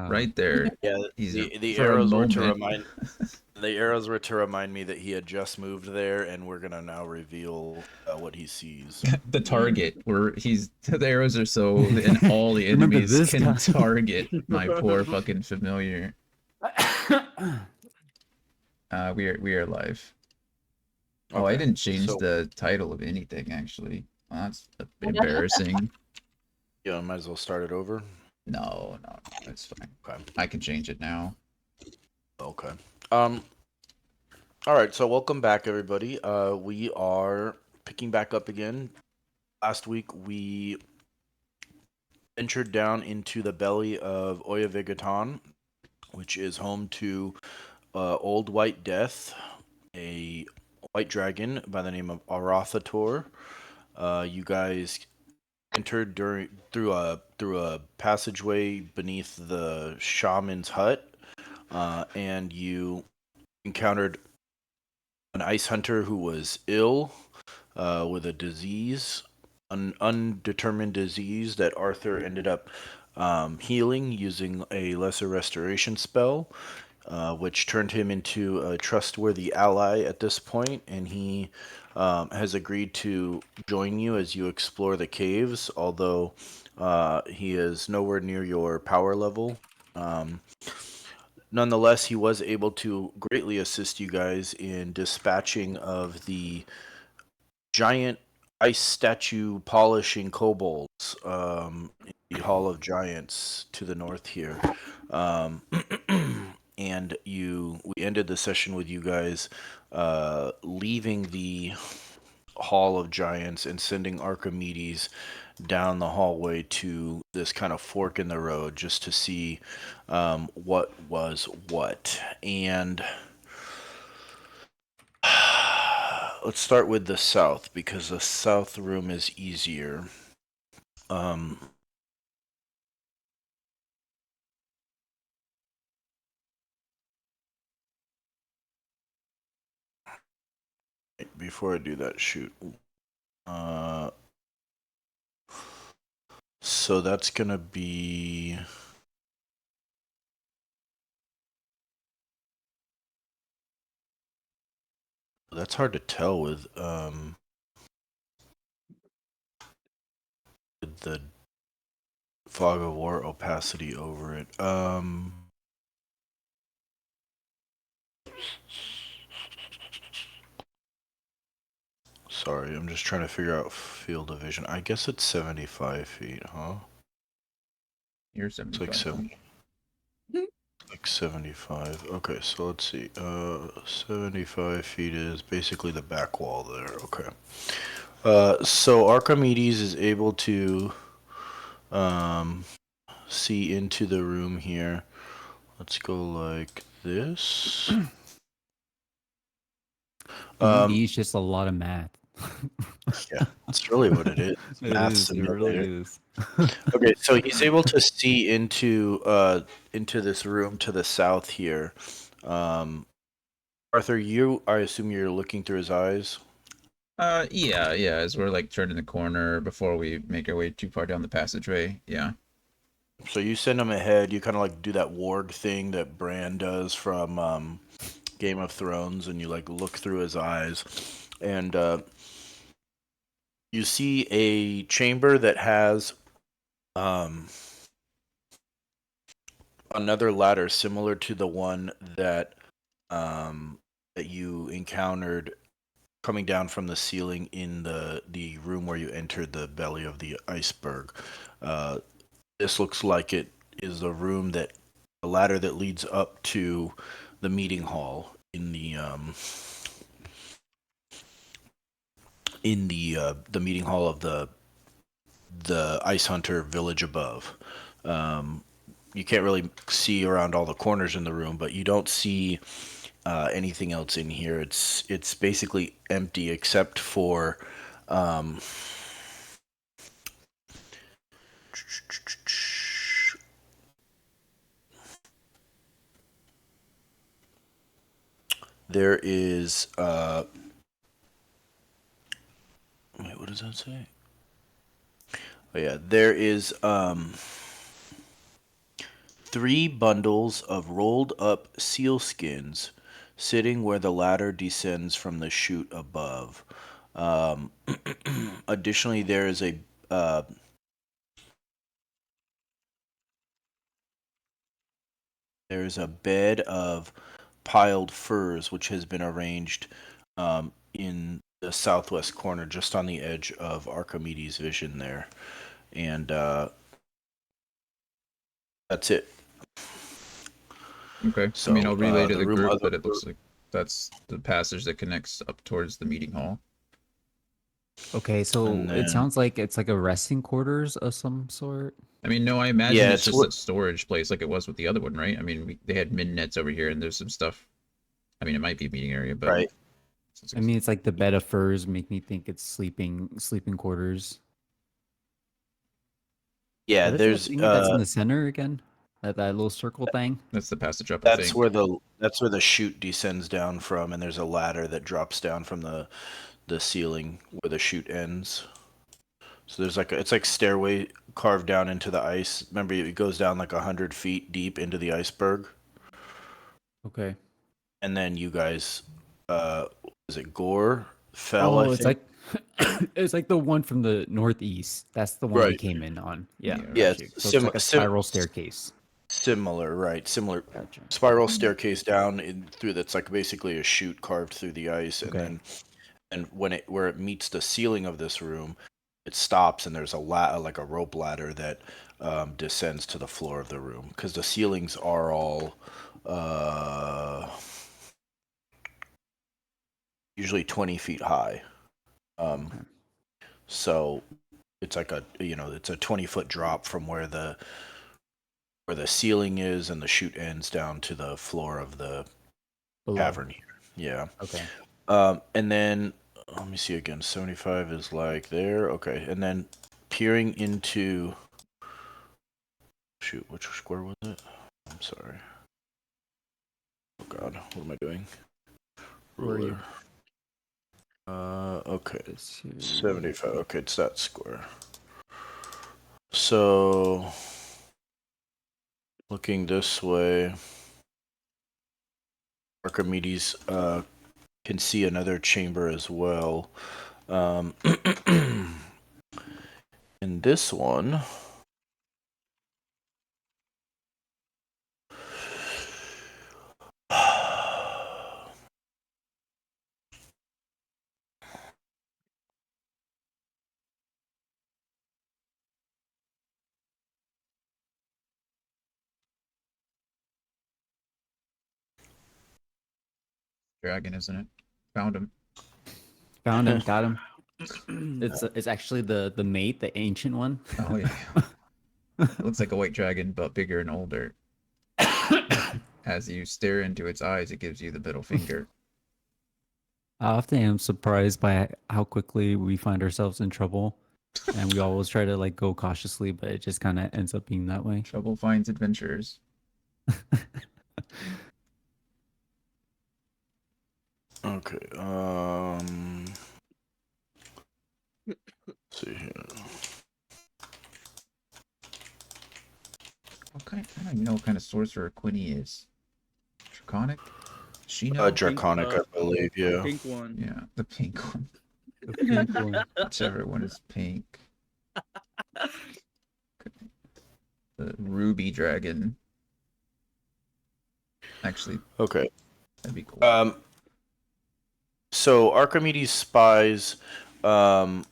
right there. Yeah, He's the for a arrows were to moment. remind the arrows were to remind me that he had just moved there, and we're gonna now reveal what he sees. The target where he's the arrows are so and all the Remember enemies this can time? target my poor fucking familiar. We are live. Oh, I Okay, didn't change so the title of anything actually. Well, that's embarrassing. yeah, might as well start it over. No, it's fine. Okay, I can change it now. okay. Um, all right. So welcome back, everybody. We are picking back up again. Last week we ventured down into the belly of Oya Vigatan, which is home to Old White Death, a white dragon by the name of Arathator. You guys entered through a passageway beneath the shaman's hut, and you encountered an ice hunter who was ill with a disease, an undetermined disease that Arthur ended up healing using a lesser restoration spell. Which turned him into a trustworthy ally at this point, and he has agreed to join you as you explore the caves, although he is nowhere near your power level. Um, Nonetheless, he was able to greatly assist you guys in dispatching of the giant ice statue polishing kobolds in the Hall of Giants to the north here. Um, and we ended the session with you guys leaving the Hall of Giants and sending Archimedes down the hallway to this kind of fork in the road just to see what was what. And let's start with the south because the south room is easier. Um, Before I do that, shoot. Uh, so that's gonna be. That's hard to tell with the fog of war opacity over it. Sorry, I'm just trying to figure out field of vision. I guess it's 75 feet, huh? You're It's like 75 feet. like 75. Okay, so let's see. 75 feet is basically the back wall there. Okay. So Archimedes is able to um, see into the room here. Let's go like this. D&D is just a lot of math. Yeah, that's really what it is. It's It math is. It really simulator. is. Okay, so he's able to see into this room to the south here. Arthur, I assume you're looking through his eyes. Yeah, as we're like turning the corner before we make our way too far down the passageway. Yeah. So you send him ahead. You kind of like do that warg thing that Bran does from Game of Thrones, and you like look through his eyes, and you see a chamber that has um, another ladder similar to the one that you encountered coming down from the ceiling in the room where you entered the belly of the iceberg. This looks like it is a ladder that leads up to the meeting hall in the meeting hall of the Ice Hunter village above. You can't really see around all the corners in the room, but you don't see anything else in here. It's basically empty except for there is wait, what does that say? Oh yeah, there is 3 bundles of rolled up seal skins sitting where the ladder descends from the chute above. Um, additionally, uh, there's a bed of piled furs which has been arranged in the southwest corner, just on the edge of Archimedes' vision there, and that's it. Okay. I mean, So I'll relay to the the room group other that it looks like that's the passage that connects up towards the meeting hall. Okay, so and it then sounds like it's like a resting quarters of some sort. I mean, no, I imagine yeah, it's it's just what a storage place like it was with the other one, right? I mean, they had min nets over here, and there's some stuff. I mean, it might be a meeting area, but right. it's I mean, it's like the bed of furs make me think it's sleeping quarters. Yeah, What is that there's thingy that's in the center again? That little circle thing? that's the passage up, I that's think. where the chute descends down from, and there's a ladder that drops down from the ceiling where the chute ends. So there's it's like stairway carved down into the ice. Remember, it goes down like 100 feet deep into the iceberg, Okay. and then you guys, is it Gore fell? I Oh, it's think. like it's like the one from the northeast. That's the one we Right. came in on. Yeah, Yeah, Yeah, right. got you. So it's like a spiral staircase. similar, right? Similar Gotcha. spiral staircase down in through that's like basically a chute carved through the ice, and Okay. then when it where it meets the ceiling of this room, it stops, and there's like a rope ladder that descends to the floor of the room, because the ceilings are all usually 20 feet high. Okay. So it's like it's a 20-foot drop from where the ceiling is and the chute ends down to the floor of the Below. cavern here. Yeah. Okay. And then let me see again. 75 is like there. Okay. And then peering into, shoot, which square was it? I'm sorry. Oh God, what am I doing? Where are you? Ruler. Okay. This here. 75. Okay, it's that square. So looking this way, Archimedes can see another chamber as well. Um, in this one, Dragon, isn't it? Found him. Found him. Got him. It's actually the mate, the ancient one. Oh yeah. It looks like a white dragon, but bigger and older. As you stare into its eyes, it gives you the middle finger. I often am surprised by how quickly we find ourselves in trouble, and we always try to like go cautiously, but it just kind of ends up being that way. Trouble finds adventurers. okay. Let's see here. I don't even know what kind of sorcerer Quinny is. Draconic? Shino? Draconic, I believe. Yeah. Pink one. Yeah, the pink one. The pink one. Whichever one is pink. The ruby dragon. Actually, Okay. that'd be cool. So Archimedes spies a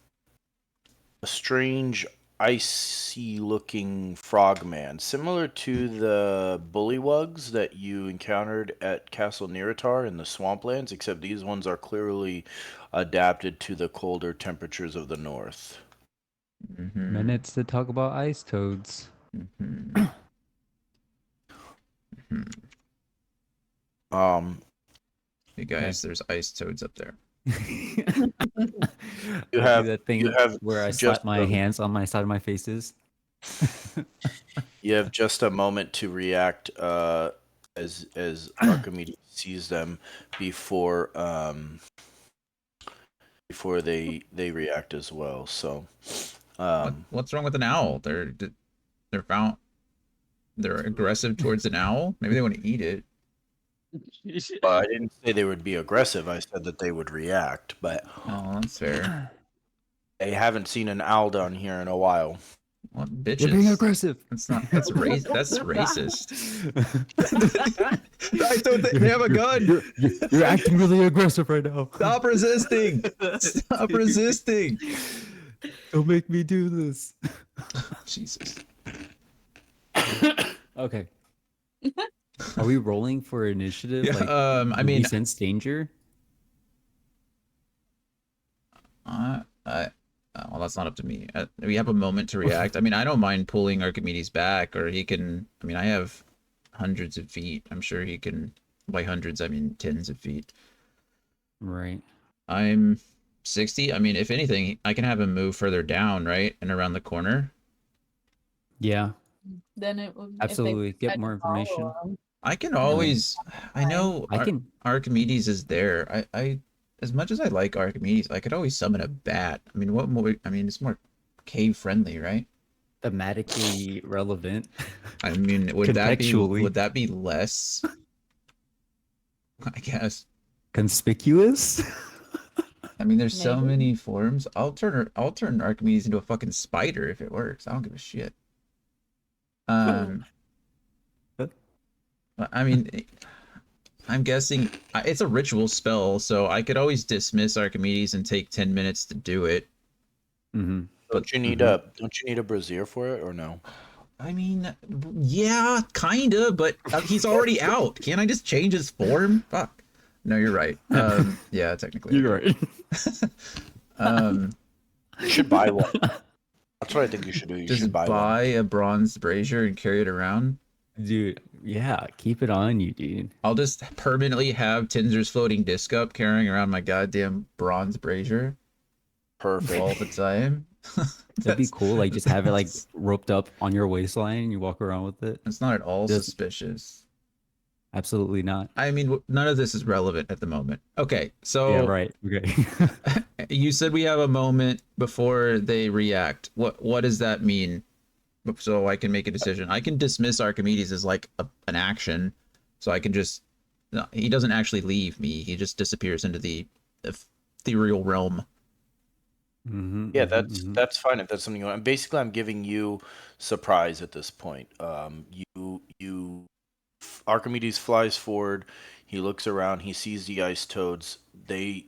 strange icy looking frogman, similar to the bullywugs that you encountered at Castle Niratar in the swamplands, except these ones are clearly adapted to the colder temperatures of the north. Mm-hmm. Minutes to talk about ice toads. Mm-hmm. Mm-hmm. Hey guys, there's ice toads up there. You I have do that thing you have where I just slap my a- hands on my side of my faces. You have just a moment to react as Archimedes sees them before before they react as well. So What's wrong with an owl? They're found. They're aggressive towards an owl. Maybe they want to eat it. I didn't say they would be aggressive. I said that they would react, but Oh, that's fair. they haven't seen an owl down here in a while. What You're being bitches? aggressive. That's not. That's racist. I don't think they have a gun. You're acting really aggressive right now. Stop resisting. Stop resisting. Don't make me do this. Jesus. Okay. Are we rolling for initiative? Yeah, Like, I do we mean, sense danger? well, that's not up to me. We have a moment to react. I mean, I don't mind pulling Archimedes back, or he can. I mean, I have hundreds of feet. I'm sure he can. By hundreds, I mean tens of feet. Right. I'm 60. I mean, if anything, I can have him move further down, right, and around the corner. Yeah. Then it would Absolutely. If they Get more decide to follow information. him. I can always. I know. I can. Archimedes is there. I as much as I like Archimedes, I could always summon a bat. I mean, what more? I mean, it's more cave friendly, right? Thematically relevant. I mean, would Contextually. that be less? I guess. Conspicuous? I mean, there's so Maybe. many forms. I'll turn Archimedes into a fucking spider if it works. I don't give a shit. I mean, I'm guessing it's a ritual spell, so I could always dismiss Archimedes and take 10 minutes to do it. Mm-hmm. Don't you need a brazier for it or no? I mean, yeah, kinda, but he's already out. Can't I just change his form? Fuck. No, you're right. Yeah, technically. You're right. You should buy one. That's what I think you should do. You Just should buy buy a bronze brazier and carry it around. Dude, yeah, keep it on you, dude. I'll just permanently have Tinser's floating disc up carrying around my goddamn bronze brazier one. all Perfect. the time. That'd be cool. Like, just have it like roped up on your waistline and you walk around with it. It's not at all Just- suspicious. Absolutely not. I mean, none of this is relevant at the moment. Okay, so Yeah, right. Okay. you said we have a moment before they react. What does that mean? So I can make a decision. I can dismiss Archimedes as like an action, so I can just. No, he doesn't actually leave me. He just disappears into the ethereal realm. Mm-hmm, Yeah, mm-hmm. that's fine if that's something you want. Basically, I'm giving you surprise at this point. Archimedes flies forward. He looks around. He sees the ice toads. They're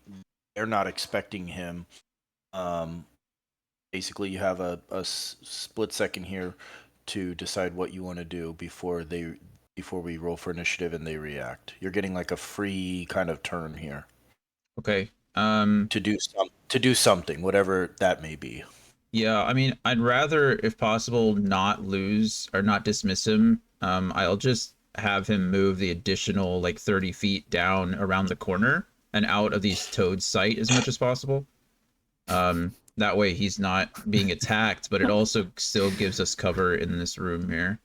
not expecting him. Basically, you have a split second here to decide what you want to do before we roll for initiative and they react. You're getting like a free kind of turn here Okay. to do something, whatever that may be. Yeah, I mean, I'd rather, if possible, not lose or not dismiss him. I'll just have him move the additional like 30 feet down around the corner and out of these toads' sight as much as possible. That way he's not being attacked, but it also still gives us cover in this room here.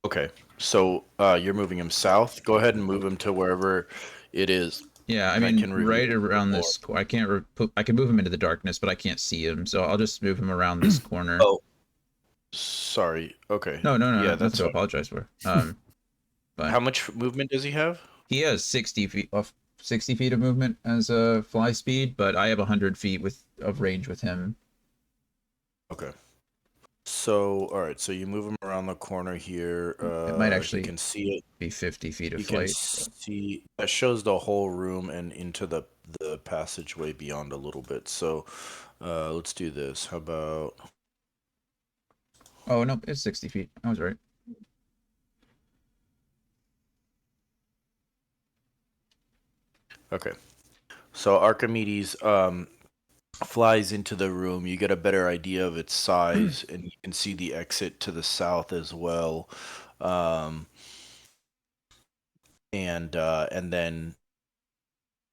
Okay, so you're moving him south. Go ahead and move him to wherever it is. Yeah, I And I mean, can review right it around more. this. I can't. I can move him into the darkness, but I can't see him. So I'll just move him around this corner. Oh, sorry. Okay. No, Yeah, nothing that's to fine. apologize for. But How much movement does he have? he has 60 feet of 60 feet of movement as a fly speed, but I have 100 feet of range with him. Okay. So, all right. So you move him around the corner here. It might actually you can see it. be 50 feet of You can flight. see that shows the whole room and into the passageway beyond a little bit. So, let's do this. How about? Oh no, it's 60 feet. I was right. Okay. So Archimedes flies into the room. You get a better idea of its size, and you can see the exit to the south as well. And then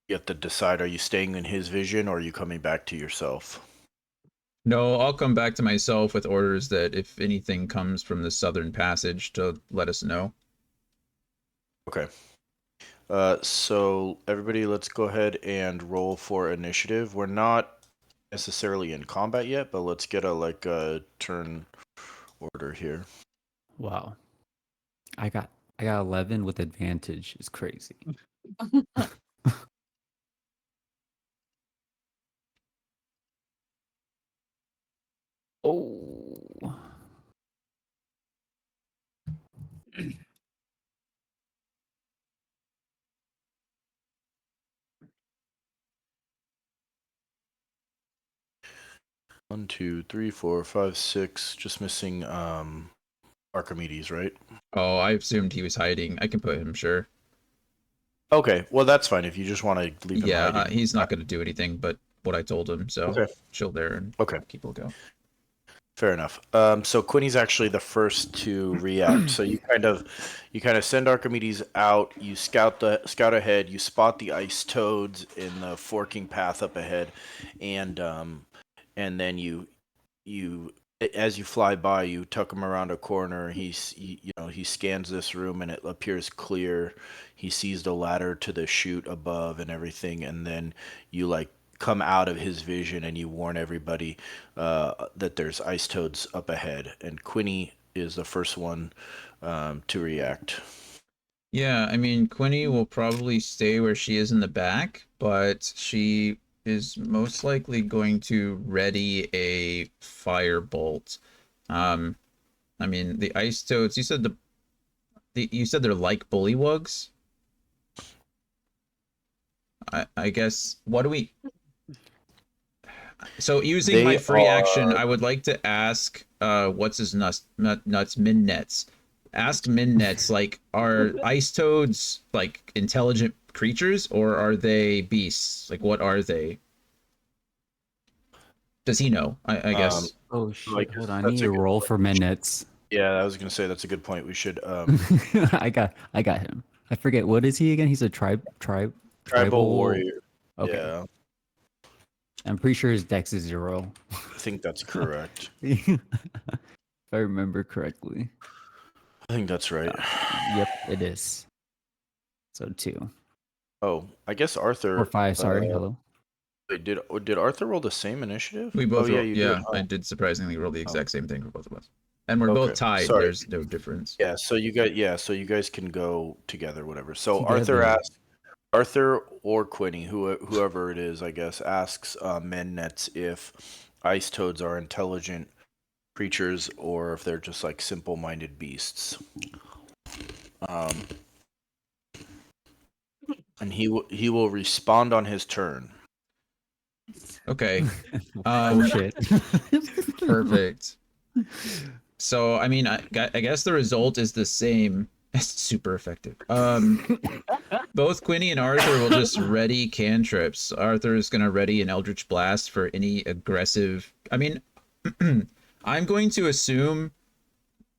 you have to decide: are you staying in his vision, or are you coming back to yourself? No, I'll come back to myself with orders that if anything comes from the southern passage to let us know. Okay. So everybody, let's go ahead and roll for initiative. We're not necessarily in combat yet, but let's get a turn order here. Wow. I got 11 with advantage. It's crazy. Oh. 1, 2, 3, 4, 5, 6. Just missing Archimedes, right? Oh, I assumed he was hiding. I can put him, sure. Okay, well that's fine if you just want to leave him Yeah, hiding. he's not going to do anything but what I told him, so Okay. chill there and Okay. keep a go. Fair enough. So Quinny's actually the first to react. So you kind of send Archimedes out. You scout ahead. You spot the ice toads in the forking path up ahead, and then you as you fly by, you tuck him around a corner. He scans this room and it appears clear. He sees the ladder to the chute above and everything, and then you like come out of his vision and you warn everybody that there's ice toads up ahead. And Quinny is the first one to react. Yeah, I mean, Quinny will probably stay where she is in the back, but she is most likely going to ready a firebolt. Um, I mean, the ice toads. You said they're like bullywugs. I guess what do we? So using my They free action, are I would like to ask, what's his nuts Minnets. Ask Minnets, like, are ice toads like intelligent creatures or are they beasts? Like, what are they? Does he know? I um, guess. Oh like shit! Hold on, I that's need a to good roll point. for minutes. Yeah, I was gonna say that's a good point. We should I got him. I forget what is he again? He's a tribal tribal. warrior. Okay, Yeah, I'm pretty sure his dex is 0. I think that's correct. If I remember correctly. I think that's right. Yep, it is. So 2 Oh, I guess or Arthur. 5. Sorry. Hello. Wait, did Arthur roll the same initiative? We Oh both yeah, roll. you did. Yeah, I Oh, did surprisingly roll the oh, exact same thing for both of us, and we're both okay. tied. Sorry. There's no difference. So you guys can go together, whatever. So Together. Arthur or Quinny, whoever it is, I guess, asks Mennets if ice toads are intelligent creatures or if they're just like simple-minded beasts. Um, and he will respond on his turn. Okay. Oh shit. Perfect. So I mean, I guess the result is the same. It's super effective. Both Quinny and Arthur will just ready cantrips. Arthur is gonna ready an Eldritch Blast for any aggressive. I mean, I'm going to assume.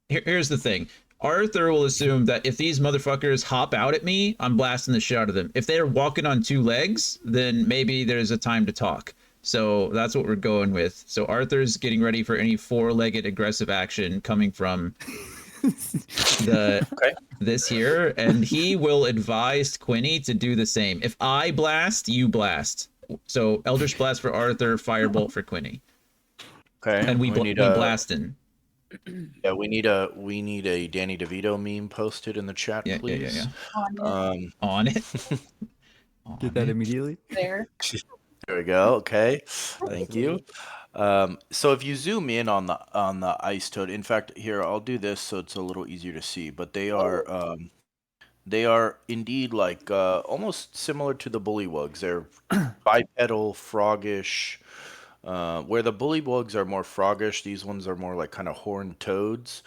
Here's the thing. Arthur will assume that if these motherfuckers hop out at me, I'm blasting the shit out of them. If they're walking on 2 legs, then maybe there's a time to talk. So that's what we're going with. So Arthur's getting ready for any 4-legged aggressive action coming from the Okay. this here, and he will advise Quinny to do the same. If I blast, you blast. So Eldritch Blast for Arthur, Firebolt for Quinny, Okay. and We need we a blasting. yeah. We need a Danny DeVito meme posted in the chat, Yeah, yeah, yeah, please. yeah. Um, On it. Get On that it. immediately. There. there we go. Okay. Thank you. So if you zoom in on the ice toad, in fact, here I'll do this so it's a little easier to see. But they are indeed like almost similar to the bullywugs. They're bipedal, froggish. Where the bullywugs are more froggish, these ones are more like kind of horned toads.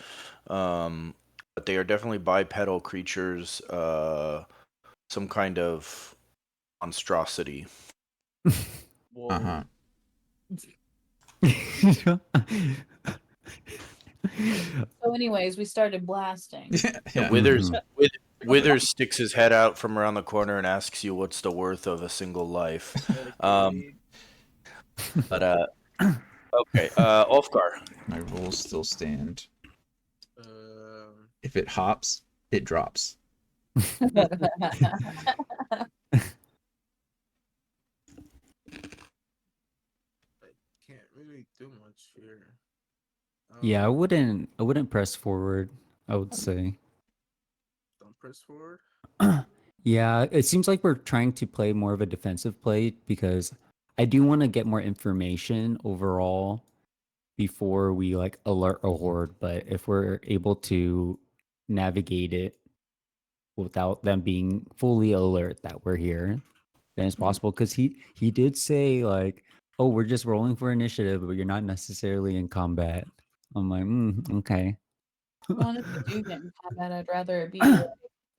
But they are definitely bipedal creatures. Some kind of monstrosity. Uh-huh. So, anyways, we started blasting. Yeah. Withers Mhm. Withers sticks his head out from around the corner and asks you what's the worth of a single life. But okay, Ulfgar. My rules still stand. Um, If it hops, it drops. I can't really do much here. Yeah, I wouldn't press forward, I would say. press forward. Yeah, it seems like we're trying to play more of a defensive play because I do want to get more information overall before we like alert a horde. But if we're able to navigate it without them being fully alert that we're here, then it's possible. Because he did say like, "Oh, we're just rolling for initiative, but you're not necessarily in combat." I'm like, okay. Well, if we do get in combat, I'd rather it be like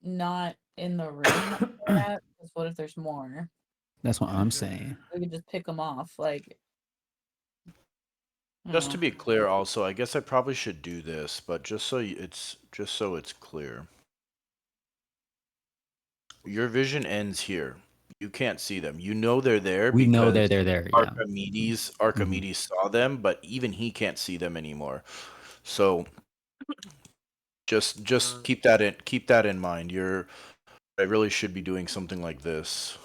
not in the room that we're at. Because what if there's more? That's what I'm saying. We could just pick them off. Like, I don't Just to know. be clear, also, I guess I probably should do this, but just so it's clear. Your vision ends here. You can't see them. You know they're there We know because they're there. Yeah. Archimedes saw them, but even he can't see them anymore. So just keep that in mind. I really should be doing something like this.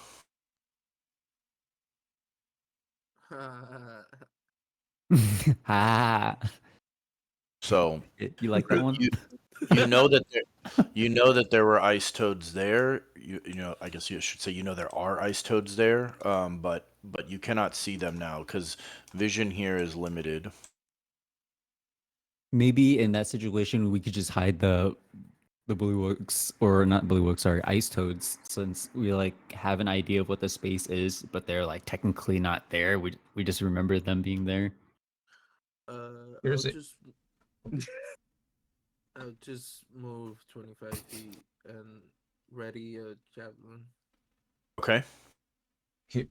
Ah, So you like that one? you know that there were ice toads there. You know, I guess you should say you know there are ice toads there. But you cannot see them now because vision here is limited. Maybe in that situation we could just hide the bullywugs, or not bullywugs, sorry, ice toads, since we like have an idea of what the space is, but they're like technically not there. We just remember them being there. I'll Here's it. just I'll just move 25 feet and ready a javelin. Okay.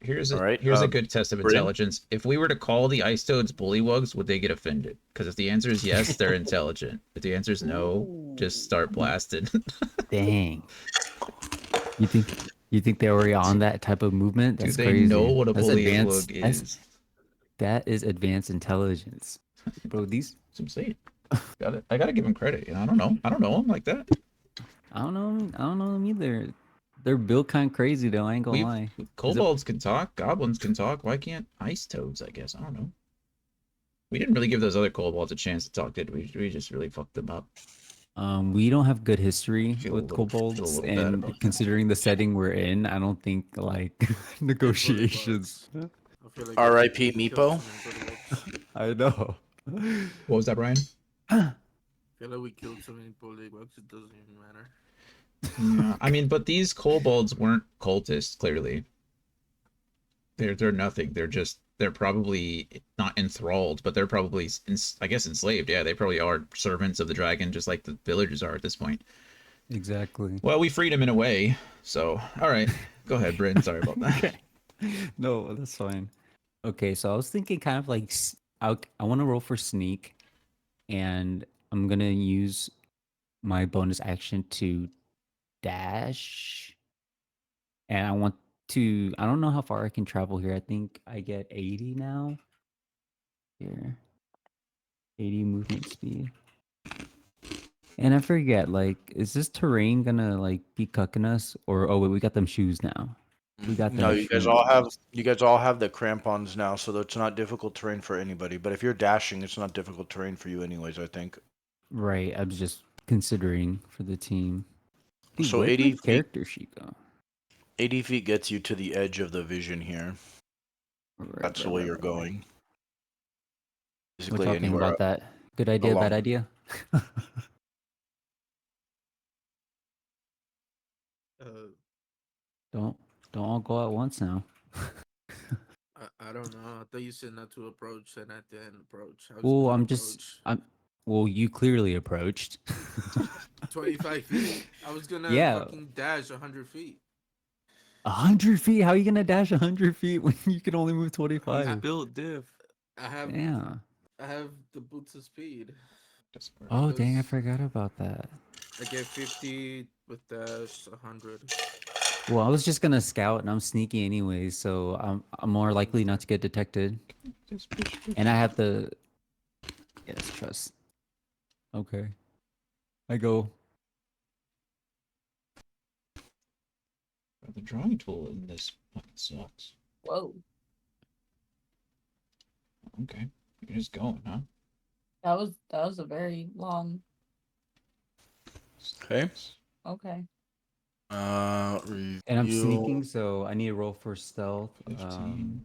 Here's All right, a good test of Bryn? intelligence. If we were to call the ice toads bullywugs, would they get offended? Because if the answer is yes, they're intelligent. If the answer is no, just start blasting. Dang. You think they were on that type of movement? Do That's they crazy. know what a That's advanced. bullywug is? That is advanced intelligence, bro. These That's what I'm saying. I gotta give him credit. You know, I don't know. I don't know him like that. I don't know. I don't know them either. They're built kind of crazy though. I ain't gonna lie. Kobolds can talk, goblins can talk. Why can't ice toads? I guess I don't know. We didn't really give those other kobolds a chance to talk, did we? We just really fucked them up. We don't have good history Feel a with little- feel a kobolds, little bad and about that. considering the setting we're in, I don't think like negotiations. I feel like R.I.P. we killed Meepo. so many bullywugs. I know. What was that, Brian? I feel like we killed so many bullywugs, it doesn't even matter. Yeah, I mean, but these kobolds weren't cultists. Clearly, they're nothing. They're probably not enthralled, but they're probably I guess enslaved. Yeah, they probably are servants of the dragon, just like the villagers are at this point. Exactly. Well, we freed him in a way. So, all right, go ahead, Bryn. Sorry about that. No, that's fine. Okay, so I was thinking kind of like I want to roll for sneak, and I'm gonna use my bonus action to dash, and I don't know how far I can travel here. I think I get 80 now. Here, 80 movement speed. And I forget, like, is this terrain gonna like be cucking us, or oh wait, we got them shoes now. We got No, them shoes. you guys all have the crampons now, so it's not difficult terrain for anybody. But if you're dashing, it's not difficult terrain for you anyways, I think. Right, I was just considering for the team. Dude, So where'd 80 my feet character sheet go? 80 feet gets you to the edge of the vision here. Right, That's the right, way right, you're right. going. We're Basically talking anywhere about that. Good idea, along bad idea. Uh, Don't all go at once now. I don't know. I thought you said not to approach, and I didn't approach. I was Well, gonna I'm approach well, you clearly approached. 25 feet. I was gonna Yeah, fucking dash 100 feet. 100 feet. How are you gonna dash 100 feet when you can only move He's 25? built diff. I have Yeah. I have the boots of speed. Oh dang, I Those forgot about that. I get 50 with dash 100. Well, I was just gonna scout, and I'm sneaky anyways, so I'm more likely not to get detected. And I have the yes trust. Okay, I go. The drawing tool in this fucking sucks. Whoa. Okay, you're just going, huh? That was a very long. Okay. Okay. And I'm Review. sneaking, so I need to roll for stealth. 15.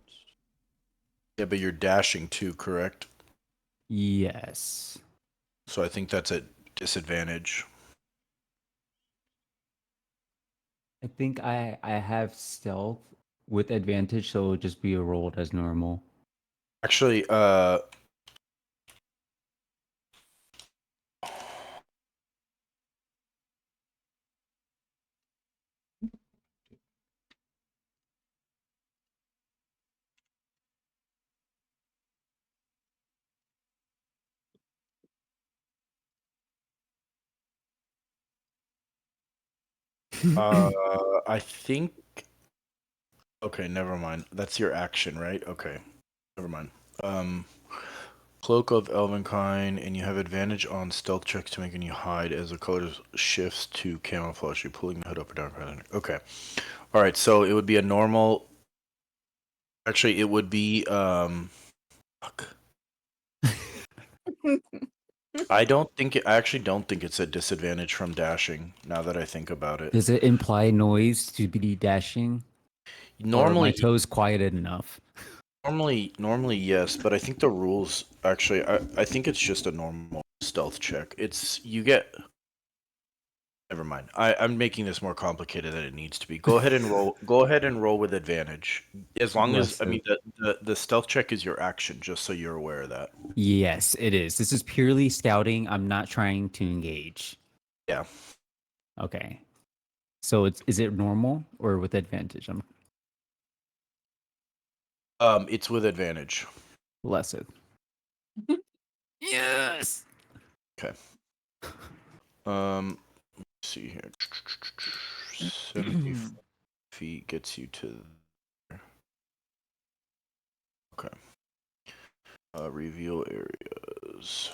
Yeah, but you're dashing too, correct? Yes. So I think that's at disadvantage. I think I have stealth with advantage, so it'll just be a rolled as normal. Actually, I think. Okay, never mind. That's your action, right? Okay, never mind. Cloak of Elvenkind, and you have advantage on stealth checks to make you hide as the color shifts to camouflage. You're pulling the hood up or down. Okay. All right. So it would be a normal. Actually, it would be. Fuck. I don't think. I actually don't think it's a disadvantage from dashing. Now that I think about it. Does it imply noise to be dashing? Or are my Normally, toes quieted enough? normally yes, but I think the rules actually. I think it's just a normal stealth check. It's you get. Never mind. I'm making this more complicated than it needs to be. Go ahead and roll. Go ahead and roll with advantage. As long as I mean the stealth check is your action, just so you're aware of that. Yes, it is. This is purely scouting. I'm not trying to engage. Yeah. Okay. So is it normal or with advantage? I'm It's with advantage. blessed. Yes. Okay. Let's see here. 70 feet gets you to. Okay. Reveal areas.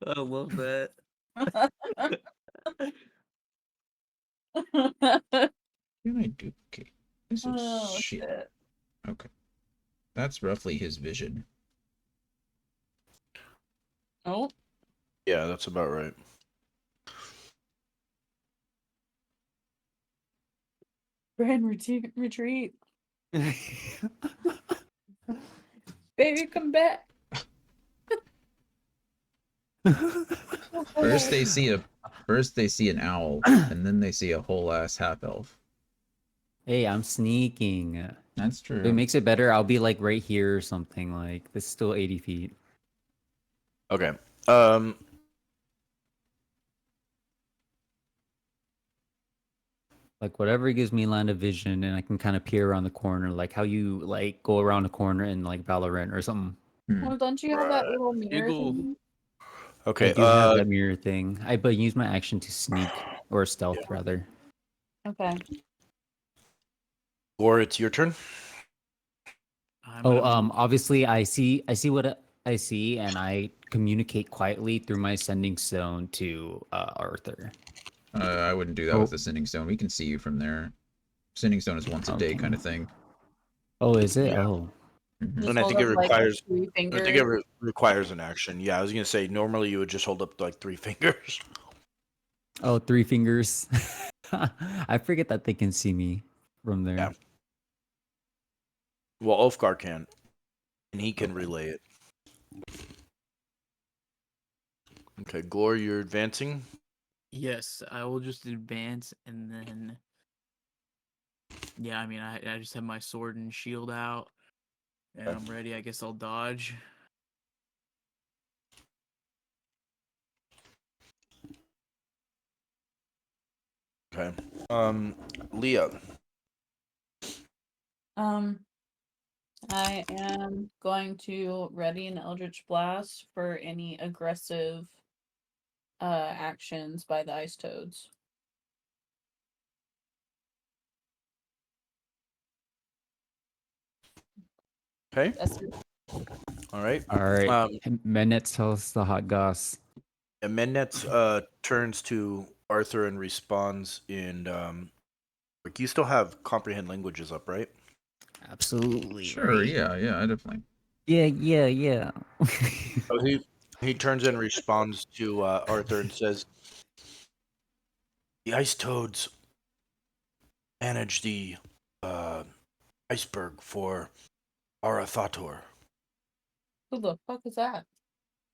I love that. Can I duplicate? This is Oh shit. shit. Okay. That's roughly his vision. Oh, Yeah, that's about right. Brand retreat. Baby, come back. First they see an owl, and then they see a whole ass half elf. Hey, I'm sneaking. That's If it true. makes it better, I'll be like right here or something. Like this is still 80 feet. Okay. Like whatever gives me line of vision and I can kind of peer around the corner, like how you like go around a corner in like Valorant or something. Well, don't you have that little mirror Eagle. thing? Okay. I do have that mirror thing. I but use my action to sneak or stealth rather. Okay. Or it's your turn. I'm Oh, gonna move. obviously I see what I see and I communicate quietly through my sending stone to Arthur. I wouldn't do that Oh, with the sending stone. We can see you from there. Sending stone is once a day okay. kind of thing. Oh, is it? Yeah. Oh. Mhm. Just And I hold think it up like requires. 3 I fingers. think it requires an action. Yeah, I was gonna say normally you would just hold up like 3 fingers. Oh, 3 fingers. I forget that they can see me from there. Yeah. Well, Ulfgar can, and he can Okay. relay it. Okay, Glor, you're advancing. Yes, I will just advance and then. Yeah, I mean, I just have my sword and shield out, and Okay. I'm ready. I guess I'll dodge. Okay. Leah. I am going to ready an Eldritch Blast for any aggressive actions by the ice toads. Okay. That's it. All right. All right. Menets tell us the hot goss. And Mennet's turns to Arthur and responds in Like, you still have comprehend languages up, right? Absolutely. Sure, right? yeah, I definitely. Yeah. So he turns and responds to Arthur and says, "The ice toads manage the uh, iceberg for Arathator." Who the fuck is that?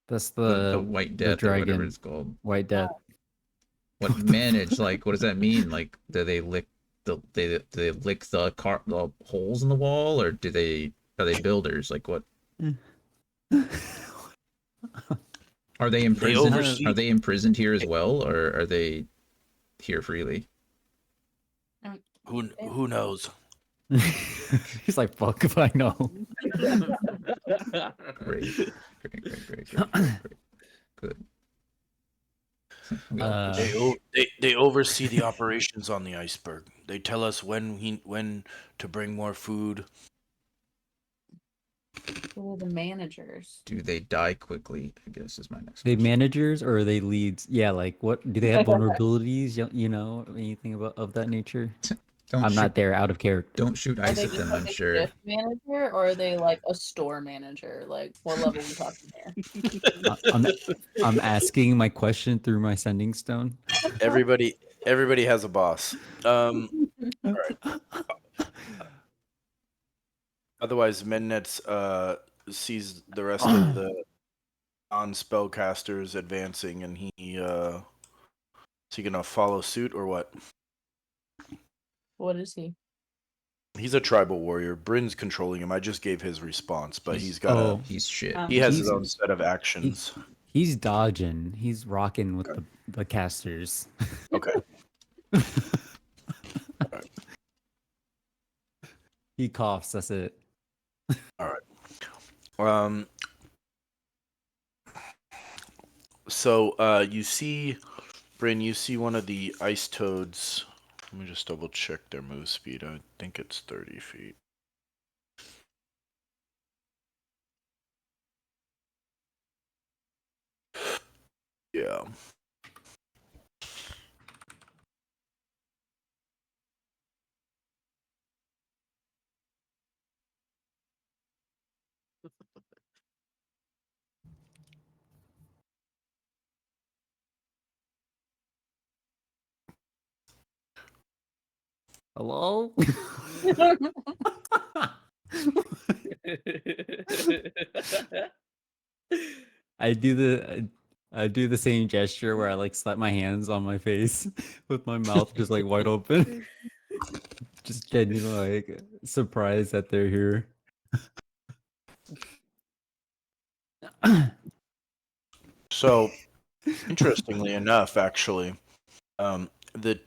That's The White Death or whatever dragon, it's called. White Death. What manage? Like, what does that mean? Like, do they lick do they lick the holes in the wall, or are they builders? Like, what are they They imprisoned? oversee. Are they imprisoned here as well, or are they here freely? Who knows? He's like, fuck if I know. Great, great. Good. We all They, Uh, o- they oversee the operations on the iceberg. They tell us when to bring more food. Who are the managers? do they die quickly? I guess is my next they question. managers or are they leads? Yeah, like what do they have vulnerabilities? You know, anything about of that nature? Don't I'm shoot. not there, out of character. Don't shoot Are ice they at just them. like I'm a sure. shift manager, or are they like a store manager? Like, what level are we talking here? I'm asking my question through my sending stone. Everybody has a boss. All right. Otherwise, Mennet's sees the rest of the non-spellcasters advancing, and is he gonna follow suit or what? What is he? He's a tribal warrior. Bryn's controlling him. I just gave his response, but he's got Oh, He's shit. he has his he's- own set of actions. he's dodging. He's rocking with the casters. Okay. He coughs. That's it. All right. So you see, Bryn, you see one of the ice toads. Let me just double check their move speed. I think it's 30 feet. Yeah. Hello? I do the same gesture where I like slap my hands on my face with my mouth just like wide open. Just genuinely like surprised that they're here. So, interestingly enough, actually, the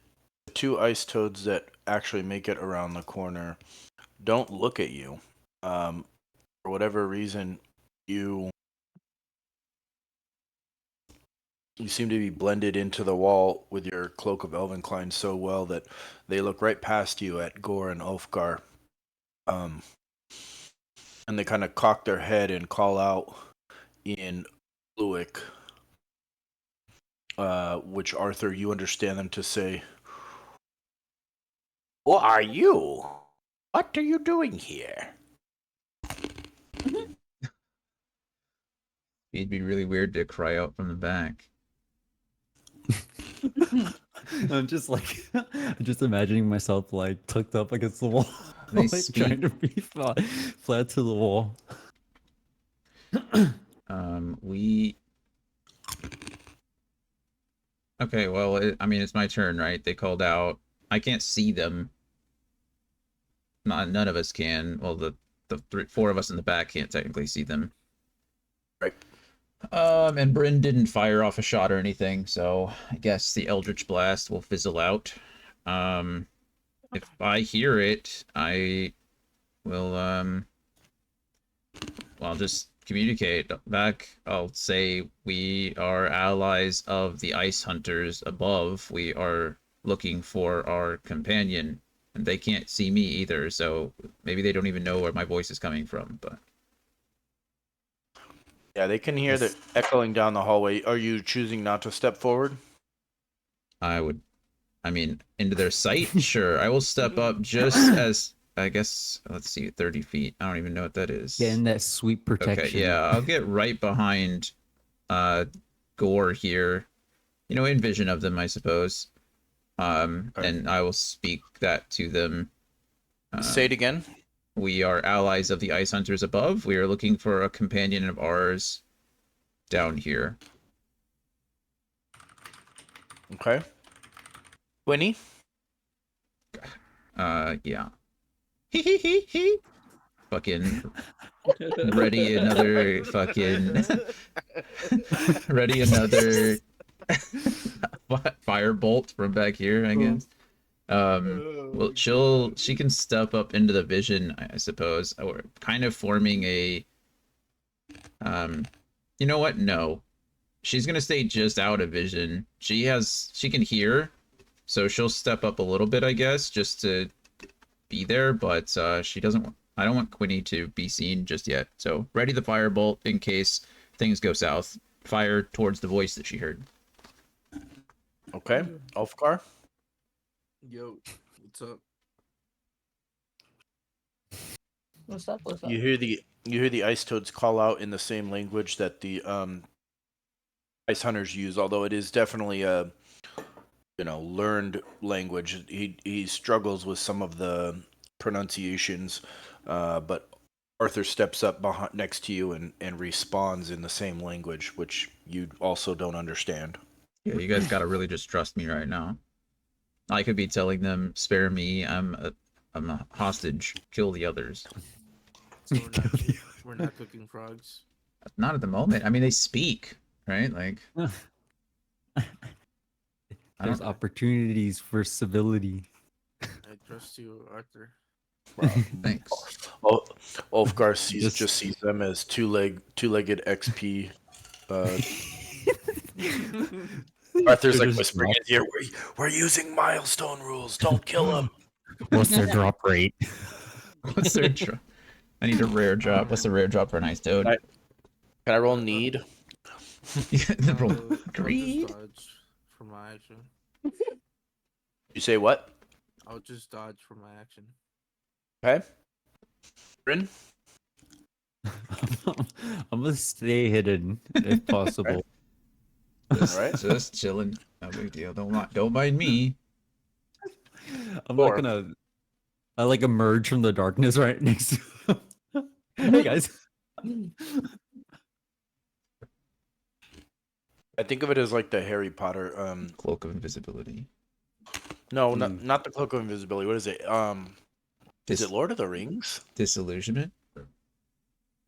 two ice toads that actually make it around the corner don't look at you. For whatever reason, you seem to be blended into the wall with your cloak of Elvencline so well that they look right past you at Gore and Ulfgar. And they kind of cock their head and call out in Luic, which Arthur, you understand them to say, "Who are you? What are you doing here?" It'd be really weird to cry out from the back. I'm just like I'm just imagining myself like tucked up against the wall. They like speak. trying to be flat to the wall. We. Okay, well, I mean, it's my turn, right? They called out. I can't see them. None of us can. Well, the four of us in the back can't technically see them. Right. And Bryn didn't fire off a shot or anything, so I guess the Eldritch Blast will fizzle out. If I hear it, I will well, I'll just communicate back. I'll say we are allies of the ice hunters above. We are looking for our companion, and they can't see me either, so maybe they don't even know where my voice is coming from, but Yeah, they can hear the echoing down the hallway. Are you choosing not to step forward? I would I mean, into their sight? Sure. I will step up just as, I guess, let's see, 30 feet. I don't even know what that is. Getting that sweet protection. Okay, yeah, I'll get right behind Gore here. You know, in vision of them, I suppose. Okay. And I will speak that to them. Say it again. We are allies of the Ice Hunters above. We are looking for a companion of ours down here. Okay. Winnie? Yeah. Hee. Fucking ready another fucking ready another firebolt from back here, I guess. Well, she can step up into the vision, I suppose. We're kind of forming a you know what? No. She's gonna stay just out of vision. She can hear, so she'll step up a little bit, I guess, just to be there, but she doesn't. I don't want Quinny to be seen just yet. So ready the firebolt in case things go south. Fire towards the voice that she heard. Okay. Ulfgar? Yo, what's up? What's up? What's up? You hear the ice toads call out in the same language that the ice hunters use, although it is definitely a learned language. He struggles with some of the pronunciations, but Arthur steps up next to you and responds in the same language, which you also don't understand. Yeah, you guys gotta really just trust me right now. I could be telling them, "Spare me. I'm a hostage. Kill the others." So we're not cooking frogs. Not at the moment. I mean, they speak, right? Like, I There's don't. opportunities for civility. I trust you, Arthur. Thanks. Ulfgar Just- just sees them as two-legged XP. Arthur's They're like just whispering in here, we're using milestone rules. Don't kill them. What's their drop rate? What's their drop? I need a rare drop. What's the rare drop for an ice toad? Can I roll need? Yeah, the roll. I'll just Greed. dodge for my action. You say what? I'll just dodge for my action. Okay. Bryn? I'm gonna stay hidden if possible. Just, Alright. just chilling. No big deal. Don't mind me. I'm Four. not gonna. I like emerge from the darkness right next to them. Hey guys. I think of it as like the Harry Potter. Cloak of invisibility. No, not the Cloak of Invisibility. What is it? Is it Dis- Lord of the Rings? Disillusionment.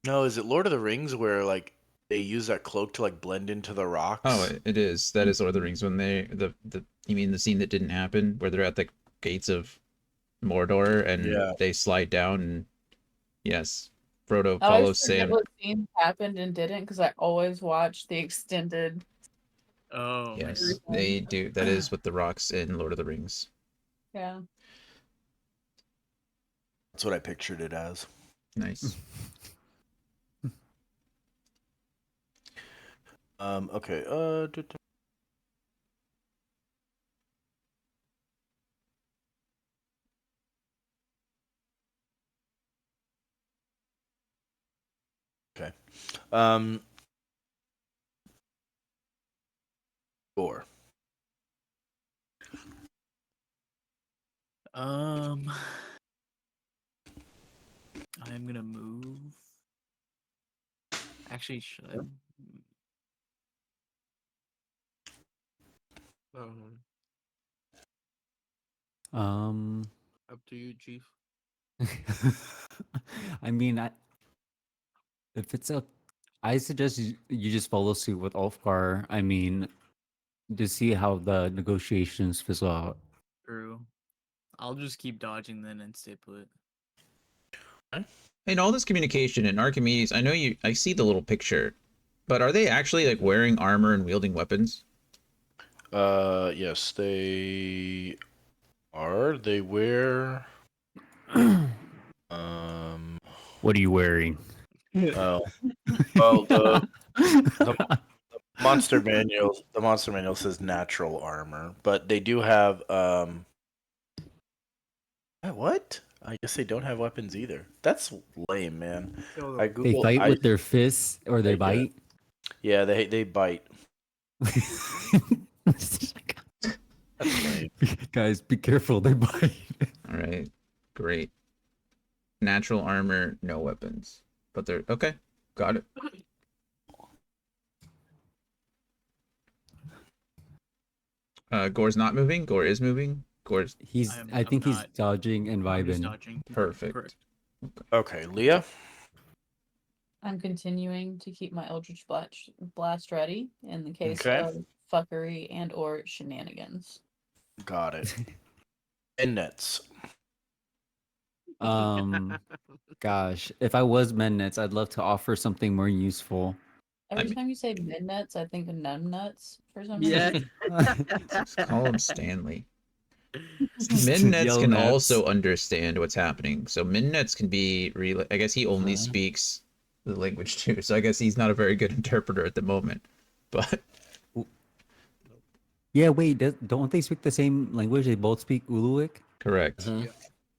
No, is it Lord of the Rings where like they use that cloak to like blend into the rocks? Oh, it is. That is Lord of the Rings. When they you mean the scene that didn't happen where they're at the gates of Mordor and Yeah. they slide down and yes, Frodo I always follows forget Sam. what scenes happened and didn't because I always watch the extended. Oh, Yes, they do. That is with the rocks in Lord of the Rings. Yeah. That's what I pictured it as. Nice. Okay. Okay. 4. I'm gonna move. Actually, should I? Um, Um. up to you, Chief. I mean, if it's I suggest you just follow suit with Ulfgar. I mean, to see how the negotiations fizzle out. True. I'll just keep dodging then and stay put. In all this communication in Archimedes, I see the little picture, but are they actually like wearing armor and wielding weapons? Yes, they are. They wear. What are you wearing? Oh, well, Monster manual. The monster manual says natural armor, but they do have. What? I guess they don't have weapons either. That's lame, man. Kill I them. They googled. fight with their fists or they They do. bite. Yeah, they bite. That's lame. Guys, be careful. They bite. All right, great. Natural armor, no weapons, but they're okay. Got it. Gore's not moving. Gore is moving. Gore's I think he's not. dodging and I'm just vibing. dodging. perfect. Correct. Okay, Leah. I'm continuing to keep my Eldritch Blast ready in the case Okay. of fuckery and or shenanigans. Got it. Innets. Gosh, if I was Mennets, I'd love to offer something more useful. Every mean- time you say midnuts, I think of numb nuts for some Yeah. reason. Just call him Stanley. Minnets Yell can nuts. also understand what's happening. So Minnets can be really. I guess he only Huh? speaks the language too. So I guess he's not a very good interpreter at the moment. But Yeah, wait, don't they speak the same language? They both speak Uluic? correct.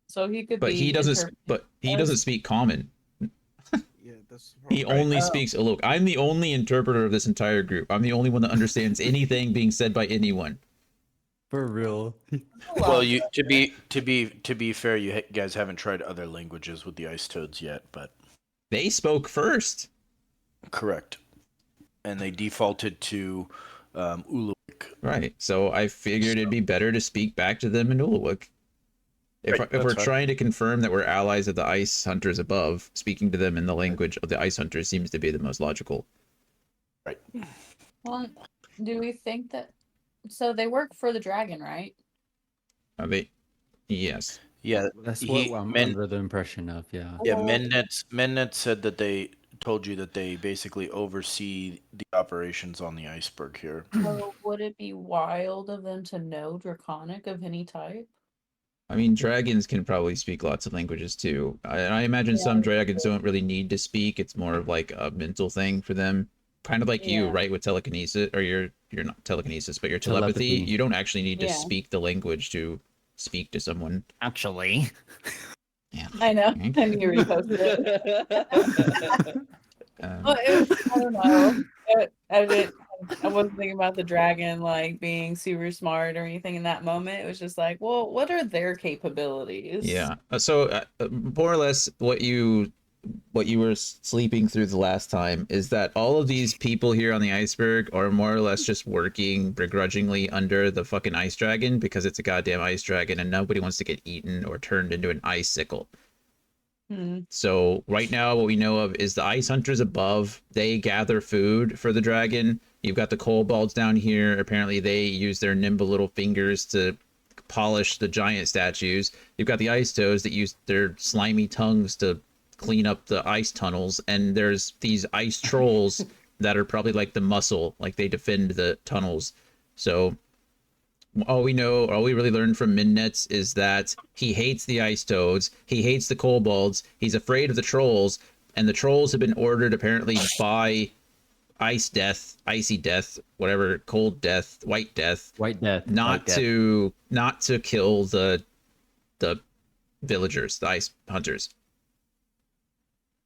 So he could But be he doesn't. interpreted But he as- doesn't speak common. Yeah, that's He right. only Oh. speaks. Look, I'm the only interpreter of this entire group. I'm the only one that understands anything being said by anyone. For real. Well, you to be fair, you guys haven't tried other languages with the ice toads yet, but They spoke first. correct. And they defaulted to Uluwik. Right. So I figured it'd be better to speak back to them in Ulawuk. If, Right, if we're that's fine. trying to confirm that we're allies of the ice hunters above, speaking to them in the language of the ice hunters seems to be the most logical. Right. Well, do we think that? So they work for the dragon, right? Yes. Yeah, That's what he- I'm Men- under the impression of, yeah. yeah. Well- Mennets said that they told you that they basically oversee the operations on the iceberg here. So would it be wild of them to know Draconic of any type? I mean, dragons can probably speak lots of languages too. I imagine Yeah, some that's dragons true. don't really need to speak. It's more of like a mental thing for them. Kind of like you, Yeah. right? With telekinesis, or you're not telekinesis, but your telepathy. Telepathy. You don't actually need to Yeah. speak the language to speak to someone. Actually. Yeah. I know. Mhm. I knew you reposted it. Well, I don't know. I wasn't thinking about the dragon like being super smart or anything in that moment. It was just like, well, what are their capabilities? Yeah. So more or less, what you were sleeping through the last time is that all of these people here on the iceberg are more or less just working begrudgingly under the fucking ice dragon because it's a goddamn ice dragon and nobody wants to get eaten or turned into an icicle. Hmm. So right now, what we know of is the ice hunters above. They gather food for the dragon. You've got the kobolds down here. Apparently, they use their nimble little fingers to polish the giant statues. You've got the ice toads that use their slimy tongues to clean up the ice tunnels. And there's these ice trolls that are probably like the muscle, like they defend the tunnels. So all we really learned from Minnets is that he hates the ice toads, he hates the kobolds, he's afraid of the trolls, and the trolls have been ordered apparently by icy death, whatever, cold death, white death, White Death. not to kill the villagers, the ice hunters.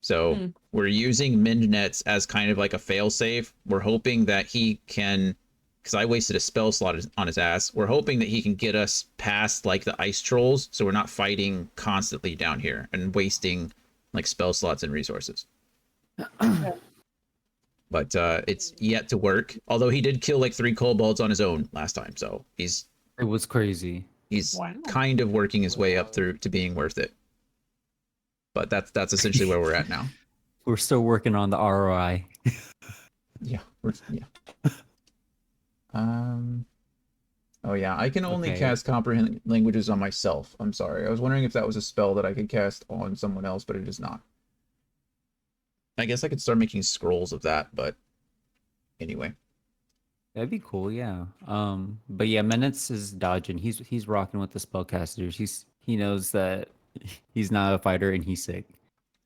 So Hmm. we're using Minnets as kind of like a failsafe. We're hoping that he can, because I wasted a spell slot on his ass. We're hoping that he can get us past like the ice trolls, so we're not fighting constantly down here and wasting like spell slots and resources. But it's yet to work. Although he did kill like 3 kobolds on his own last time, so he's It was crazy. Wow. kind of working his way up through to being worth it. But that's essentially where we're at now. We're still working on the ROI. Yeah. Oh yeah, I can only Okay. cast comprehend languages on myself. I'm sorry. I was wondering if that was a spell that I could cast on someone else, but it is not. I guess I could start making scrolls of that, but anyway. That'd be cool, yeah. But yeah, Menetz is dodging. He's rocking with the spellcasters. He knows that he's not a fighter and he's sick.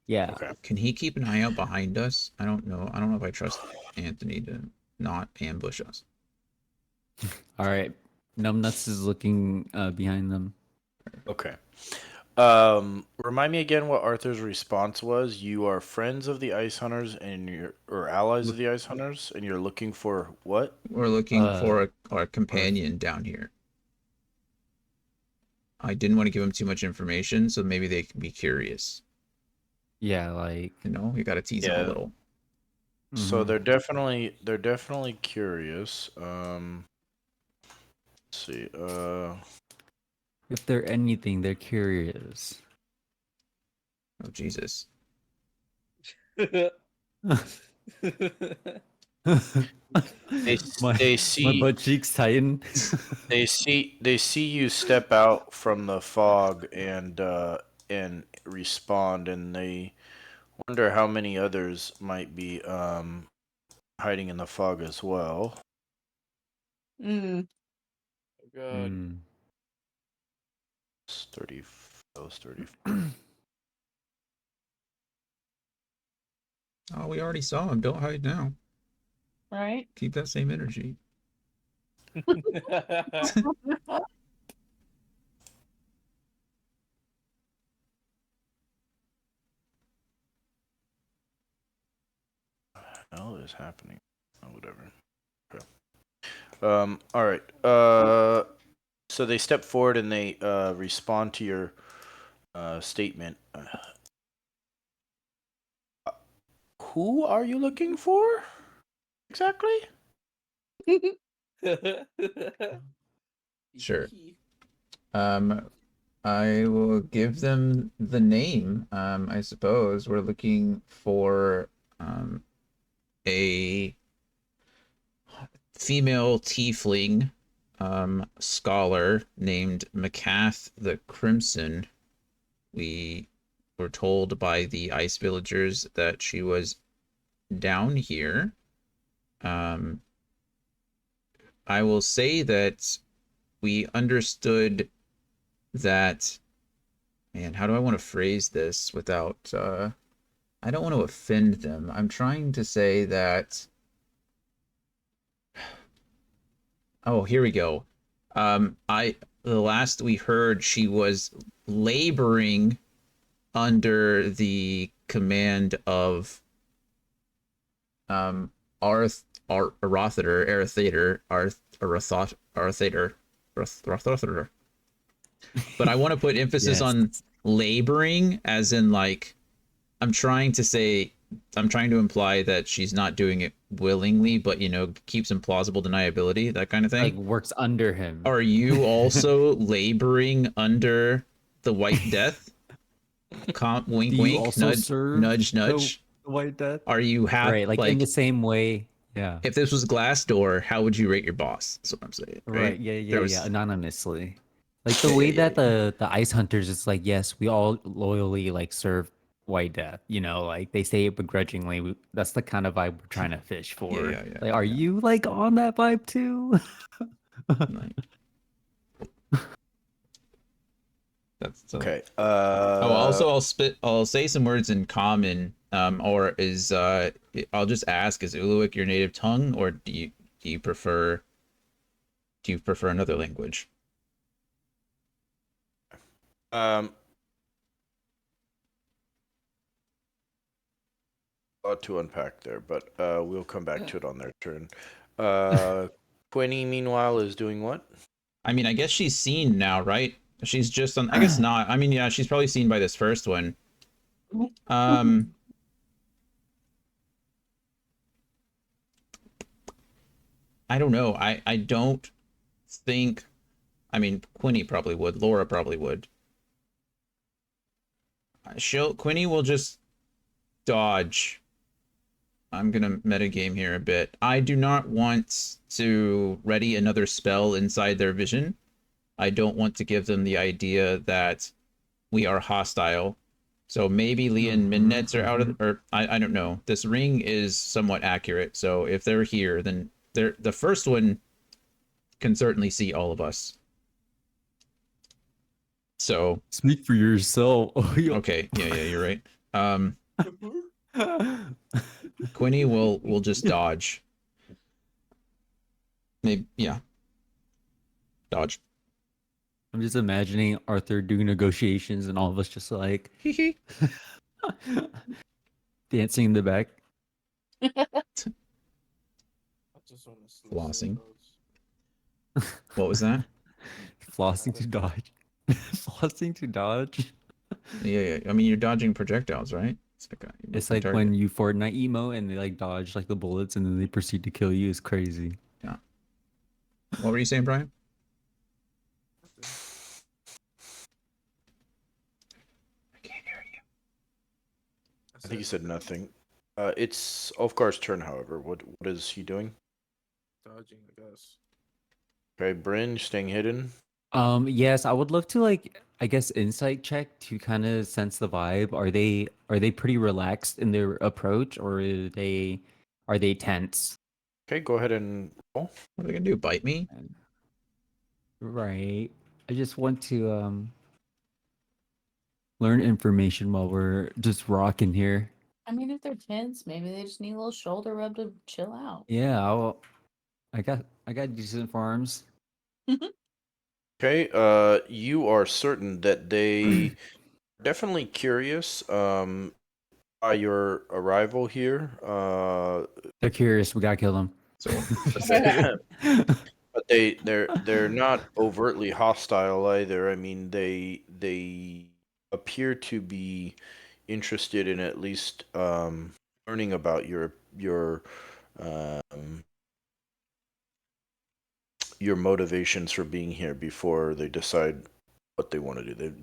Yeah. Okay. Can he keep an eye out behind us? I don't know. I don't know if I trust Anthony to not ambush us. All right. Numbnuts is looking behind them. Okay. Remind me again what Arthur's response was. You are friends of the Ice Hunters or allies of the Ice Hunters, and you're looking for what? We're looking for a companion down here. I didn't want to give them too much information, so maybe they can be curious. Yeah, like You know, you got to tease them a little. So mhm. they're definitely curious. Let's see. If they're anything, they're curious. Oh Jesus! They my see butt cheeks tighten. they see you step out from the fog and respond, and they wonder how many others might be hiding in the fog as well. Mm. God. Mm. It's 30. That was 30. Oh, we already saw him. Don't hide now. Right? Keep that same energy. Hell is happening? Oh, whatever. Okay. All right. So they step forward and they respond to your statement. Who are you looking for? Exactly. Sure. I will give them the name. I suppose we're looking for a female tiefling scholar named Macath the Crimson. We were told by the ice villagers that she was down here. I will say that we understood that, man, how do I want to phrase this without I don't want to offend them. I'm trying to say that oh, here we go. The last we heard, she was laboring under the command of Arathater. But I want to put emphasis Yes. on laboring, as in like I'm trying to imply that she's not doing it willingly, but keeps implausible deniability, that kind of thing. Like works under him. Are you also laboring under the White Death? Wink, Do you wink, also nudge, serve nudge, nudge. the White Death? Are you happy? Right, like in the same way. Yeah. If this was Glassdoor, how would you rate your boss? That's what I'm saying. Right. Yeah. There Yeah. was- Yeah. Anonymously. Like the Yeah, way yeah, that the Ice Hunters is like, yes, we all loyally like serve White Death. Like they say it begrudgingly. That's the kind of vibe we're trying to fish for. yeah, Like, are you like on that vibe too? Like, that's Okay. I'll say some words in common. Or I'll just ask, is Uluik your native tongue, or do you prefer another language? A lot to unpack there, but we'll come back to it on their turn. Quinny, meanwhile, is doing what? I mean, I guess she's seen now, right? She's just on. I guess not. I mean, yeah, she's probably seen by this first one. I don't know. I don't think. I mean, Quinny probably would. Laura probably would. Quinny will just dodge. I'm gonna metagame here a bit. I do not want to ready another spell inside their vision. I don't want to give them the idea that we are hostile. So maybe Leah and Minnets are out of, or I don't know. This ring is somewhat accurate. So if they're here, then the first one can certainly see all of us. So Speak for yourself. okay, yeah, you're right. Quinny will just dodge. Maybe, yeah. Dodge. I'm just imagining Arthur doing negotiations and all of us just like dancing in the back. I just want to Flossing. What was that? Flossing to dodge. Flossing to dodge. Yeah. I mean, you're dodging projectiles, right? It's like a It's moving like target. when you Fortnite emo and they like dodge like the bullets and then they proceed to kill you. It's crazy. Yeah. What were you saying, Brian? I can't hear you. I think you said nothing. It's Ulfgar's turn, however. What is he doing? Dodging, I guess. Okay, Bryn staying hidden. Yes, I would love to like I guess insight check to kind of sense the vibe. Are they pretty relaxed in their approach or are they tense? Okay, go ahead and roll. What are they gonna do? Bite me? Right. I just want to learn information while we're just rocking here. I mean, if they're tense, maybe they just need a little shoulder rub to chill out. Yeah, I got decent farms. Okay, you are certain that they definitely curious by your arrival here. They're curious. We gotta kill them. So But they're not overtly hostile either. I mean, they appear to be interested in at least learning about um, your motivations for being here before they decide what they want to do.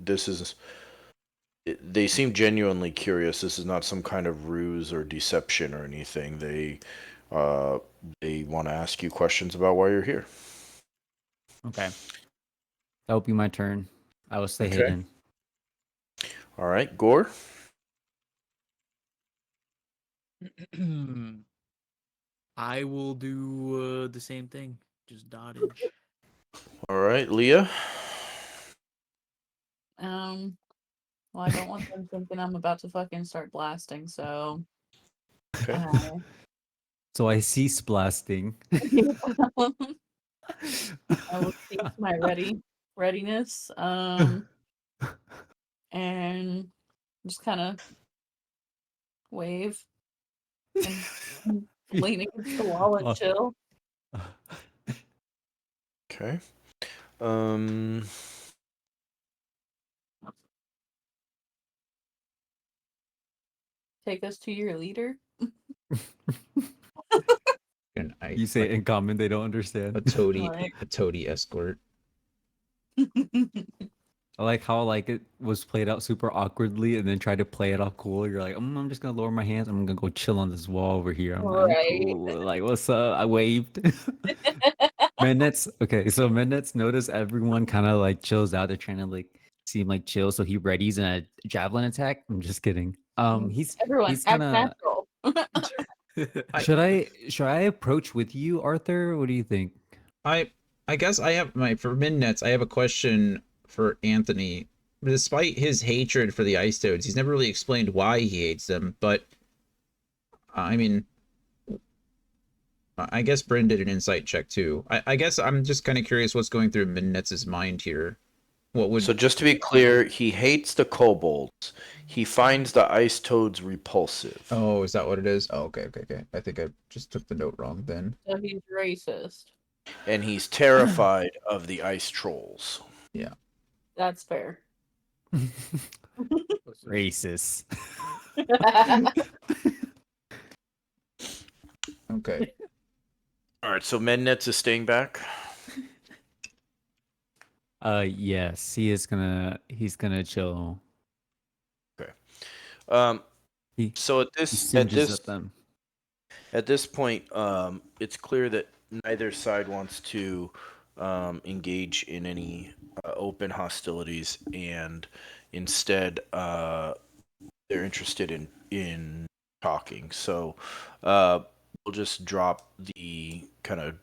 They seem genuinely curious. This is not some kind of ruse or deception or anything. They want to ask you questions about why you're here. Okay. That will be my turn. I will stay Okay. hidden. All right, Gore. I will do the same thing. Just dodge. All right, Leah. Well, I don't want them thinking I'm about to fucking start blasting, so Okay. So I cease blasting. I will cease my readiness. And just kind of wave and lean against the wall and Oh. chill. Okay. Take us to your leader. and You say it in common, they don't understand. a toady Right. a toady escort. I like how like it was played out super awkwardly and then tried to play it off cool. You're like, I'm just gonna lower my hands. I'm gonna go chill on this wall over here. I'm Right. cool. Like, what's up? I waved. Mennets. Okay, so Mennets notice everyone kind of like chills out. They're trying to like seem like chill, so he readies a javelin attack. I'm just kidding. Everyone, He's act kind natural. of. Should I approach with you, Arthur? What do you think? I guess I have for Minnets, I have a question for Anthony. Despite his hatred for the ice toads, he's never really explained why he hates them, but I mean, I guess Bryn did an insight check too. I guess I'm just kind of curious what's going through Minnets' mind here. What would So just to be clear, he hates the kobolds. He finds the ice toads repulsive. Oh, is that what it is? Oh, okay. I think I just took the note wrong then. So he's racist. And he's terrified of the ice trolls. Yeah. That's fair. Racist. Okay. All right, so Mennets is staying back. Yes, he's gonna chill. He So he singes at them. at this point, it's clear that neither side wants to engage in any open hostilities, and instead, they're interested in talking. So, we'll just drop the kind of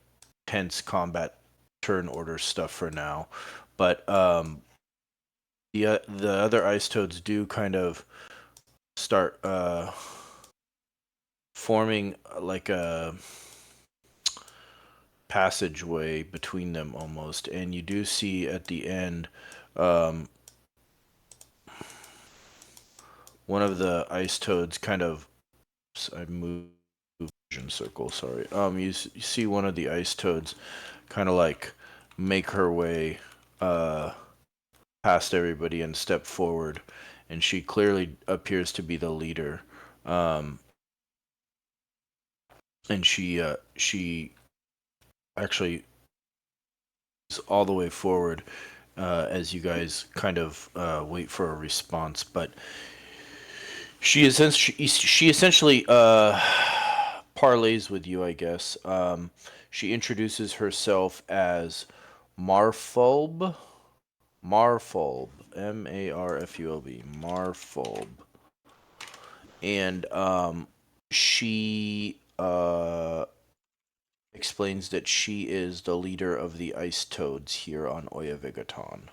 tense combat turn order stuff for now. But the other ice toads do kind of start forming like a passageway between them almost, and you do see at the end um, one of the ice toads kind of. I moved vision circle. Sorry. You see one of the ice toads kind of like make her way past everybody and step forward, and she clearly appears to be the leader. And she actually is all the way forward as you guys kind of wait for a response, but she essentially parlays with you, I guess. She introduces herself as Marfulb. Marfulb. Marfulb. Marfulb. And she explains that she is the leader of the ice toads here on Oya Vigaton.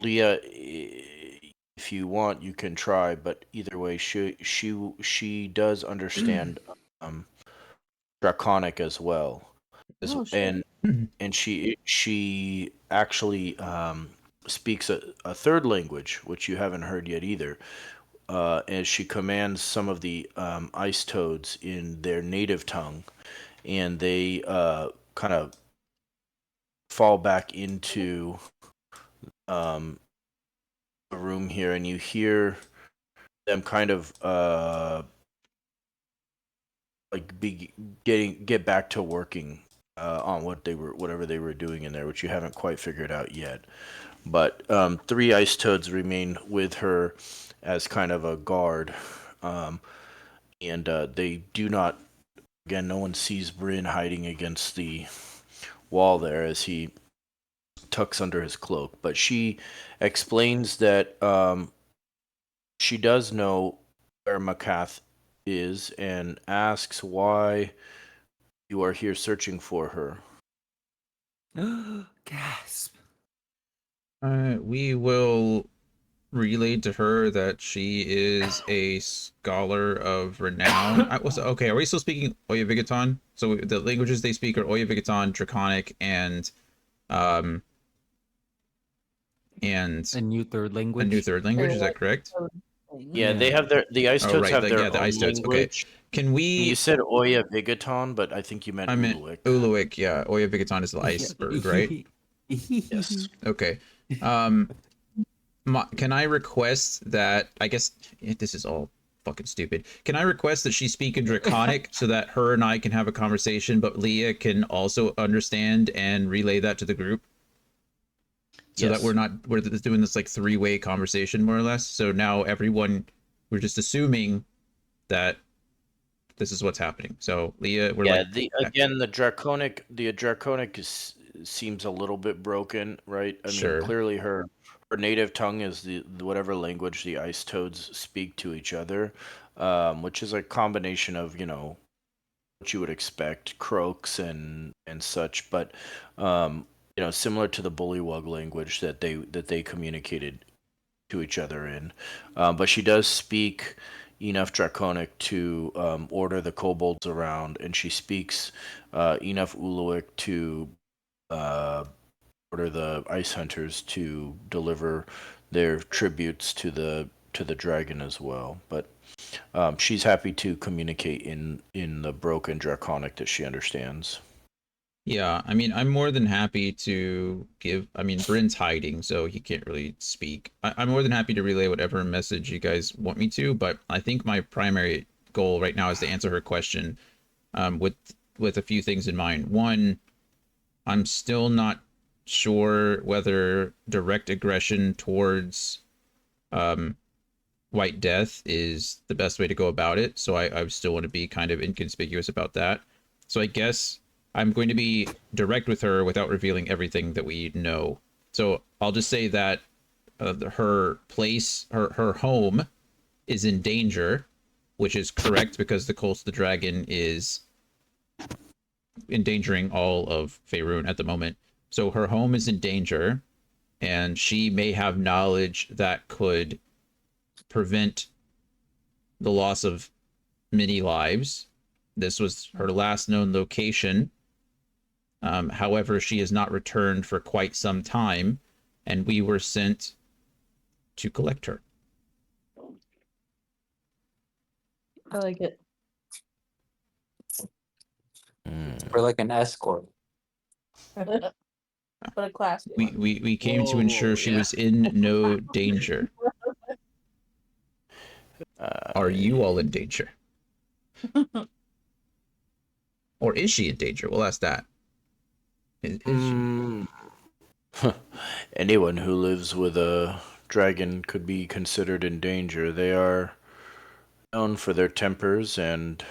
Leah, if you want, you can try, but either way, she does understand Draconic as well, Oh, shit. and she actually speaks a third language, which you haven't heard yet either. As she commands some of the ice toads in their native tongue, and they kind of fall back into the room here, and you hear them kind of like get back to working on whatever they were doing in there, which you haven't quite figured out yet. But three ice toads remain with her as kind of a guard, and they do not. Again, no one sees Bryn hiding against the wall there as he tucks under his cloak. But she explains that she does know where Makath is and asks why you are here searching for her. Gasp. We will relay to her that she is a scholar of renown. Okay. Are we still speaking Oya Vigaton? So the languages they speak are Oya Vigaton, Draconic, and A new third a language. new third language. Is that correct? Yeah, they have the ice toads have their the own ice toads. Okay. language. Can You we? said Oya Vigaton, but I think you meant I meant Uluwik. Uluwik. Yeah, Oya Vigaton is the ice bird, right? Yes. Okay. Can I request that? I guess this is all fucking stupid. Can I request that she speak in Draconic so that her and I can have a conversation, but Leah can also understand and relay that to the group? So Yes. that we're doing this like three-way conversation more or less. So now we're just assuming that this is what's happening. So Leah, the draconic seems a little bit broken, right? I Sure. mean, clearly her native tongue is the whatever language the ice toads speak to each other, which is a combination of what you would expect, croaks and such, but similar to the bullywug language that they communicated to each other in. But she does speak enough Draconic to order the kobolds around, and she speaks enough Uluwik to order the ice hunters to deliver their tributes to the dragon as well. But she's happy to communicate in the broken Draconic that she understands. Yeah, I mean, I'm more than happy to give. I mean, Bryn's hiding, so he can't really speak. I'm more than happy to relay whatever message you guys want me to, but I think my primary goal right now is to answer her question with a few things in mind. One, I'm still not sure whether direct aggression towards White Death is the best way to go about it, so I still want to be kind of inconspicuous about that. So I guess I'm going to be direct with her without revealing everything that we know. So I'll just say that her home is in danger, which is correct because the Cult of the Dragon is endangering all of Faerun at the moment. So her home is in danger, and she may have knowledge that could prevent the loss of many lives. This was her last known location. However, she has not returned for quite some time, and we were sent to collect her. I like it. We're like an escort. But a classy one. We came to Whoa, ensure she yeah. was in no danger. Are you all in danger? Or is she in danger? We'll ask that. Is she? Anyone who lives with a dragon could be considered in danger. They are known for their tempers and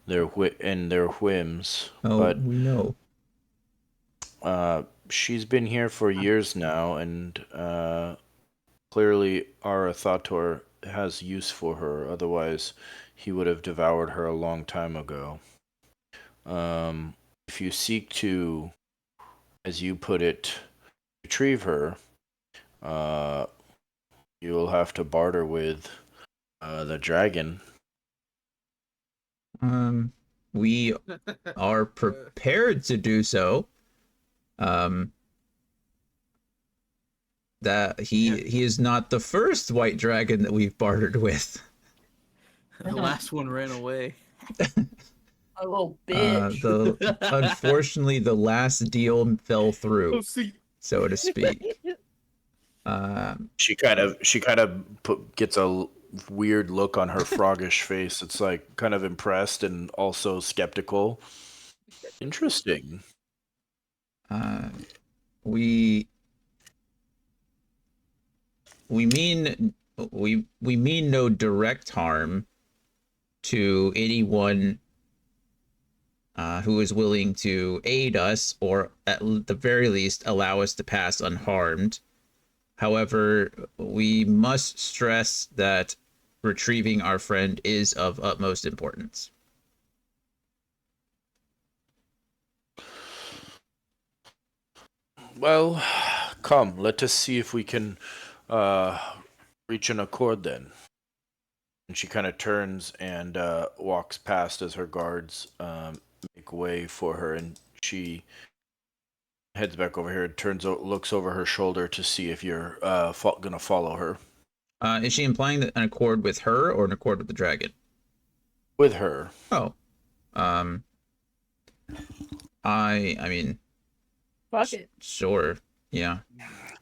their whims. Oh, But we know. she's been here for years now, and clearly our Athator has use for her. Otherwise, he would have devoured her a long time ago. If you seek to, as you put it, retrieve her, you will have to barter with the dragon. We are prepared to do so. That he is not the first white dragon that we've bartered with. The last one ran away. A little bitch. Unfortunately, the last deal fell through, see. so to speak. She kind of gets a weird look on her froggish face. It's like kind of impressed and also skeptical. Interesting. We mean no direct harm to anyone who is willing to aid us, or at the very least allow us to pass unharmed. However, we must stress that retrieving our friend is of utmost importance. Well, come, let us see if we can reach an accord then. And she kind of turns and walks past as her guards make way for her, and she heads back over here and looks over her shoulder to see if you're gonna follow her. Is she implying that an accord with her or an accord with the dragon? With her. Oh. I mean, Fuck it. sure. Yeah.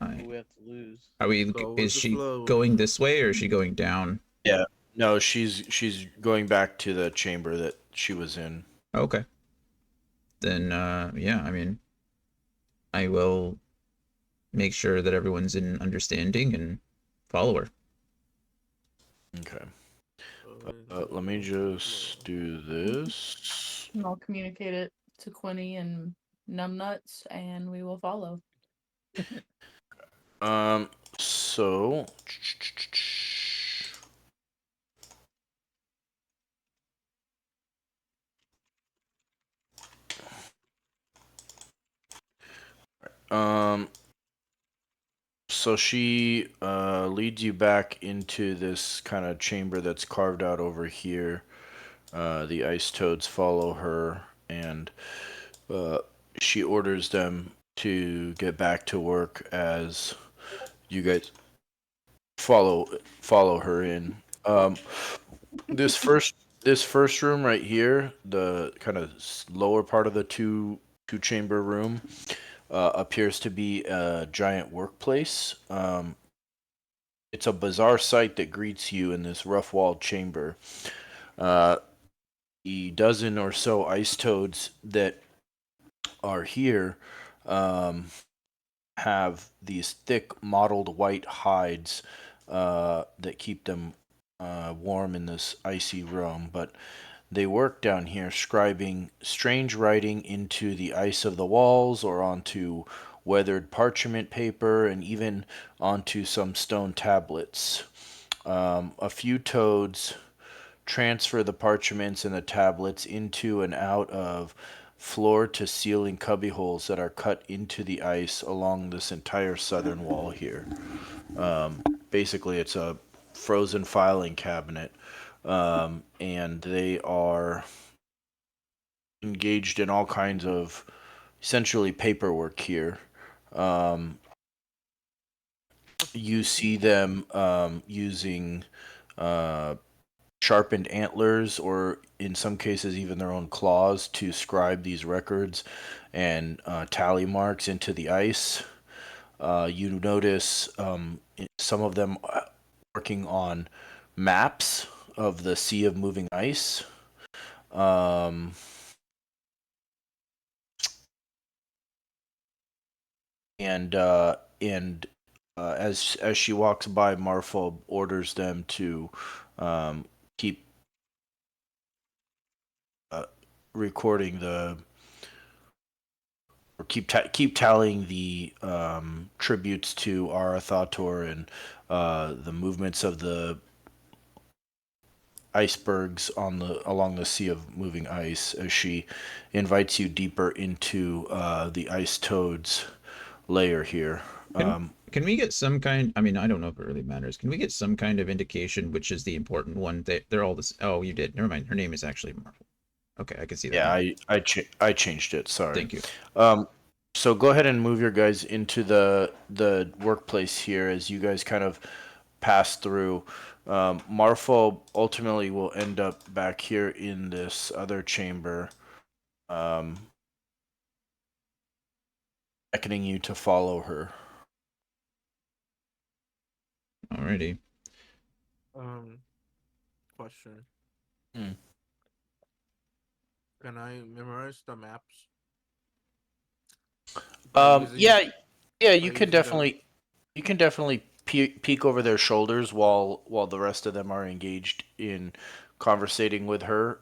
We have to lose. Are we? Go with Is the she flow. going this way or is she going down? Yeah. No, she's going back to the chamber that she was in. Okay. Then, yeah. I mean, I will make sure that everyone's in understanding and follow her. Okay. Let me just do this. And I'll communicate it to Quinny and Numbnuts, and we will follow. So so she leads you back into this kind of chamber that's carved out over here. The ice toads follow her, and she orders them to get back to work as you guys follow her in. This first room right here, the kind of lower part of the two chamber room, appears to be a giant workplace. It's a bizarre sight that greets you in this rough walled chamber. The dozen or so ice toads that are here have these thick mottled white hides that keep them warm in this icy room, but they work down here scribing strange writing into the ice of the walls or onto weathered parchment paper and even onto some stone tablets. A few toads transfer the parchments and the tablets into and out of floor to ceiling cubbyholes that are cut into the ice along this entire southern wall here. Basically, it's a frozen filing cabinet and they are engaged in all kinds of essentially paperwork here. Um, you see them using uh, sharpened antlers, or in some cases, even their own claws, to scribe these records and tally marks into the ice. You notice some of them working on maps of the sea of moving ice. Um, and as she walks by, Marfa orders them to keep uh, recording the or keep tallying the tributes to Arathator and the movements of the icebergs on the along the sea of moving ice, as she invites you deeper into the ice toads layer here. Can we get some kind? I mean, I don't know if it really matters. Can we get some kind of indication which is the important one? They're all this. Oh, you did. Never mind. Her name is actually Marvel. Okay, I can see that. Yeah, now. I changed it. Sorry. Thank you. So go ahead and move your guys into the workplace here as you guys kind of pass through. Marfa ultimately will end up back here in this other chamber, beckoning you to follow her. Alrighty. Question. Hmm. Can I memorize the maps? Yeah, yeah, by using the you can definitely peek over their shoulders while the rest of them are engaged in conversating with her.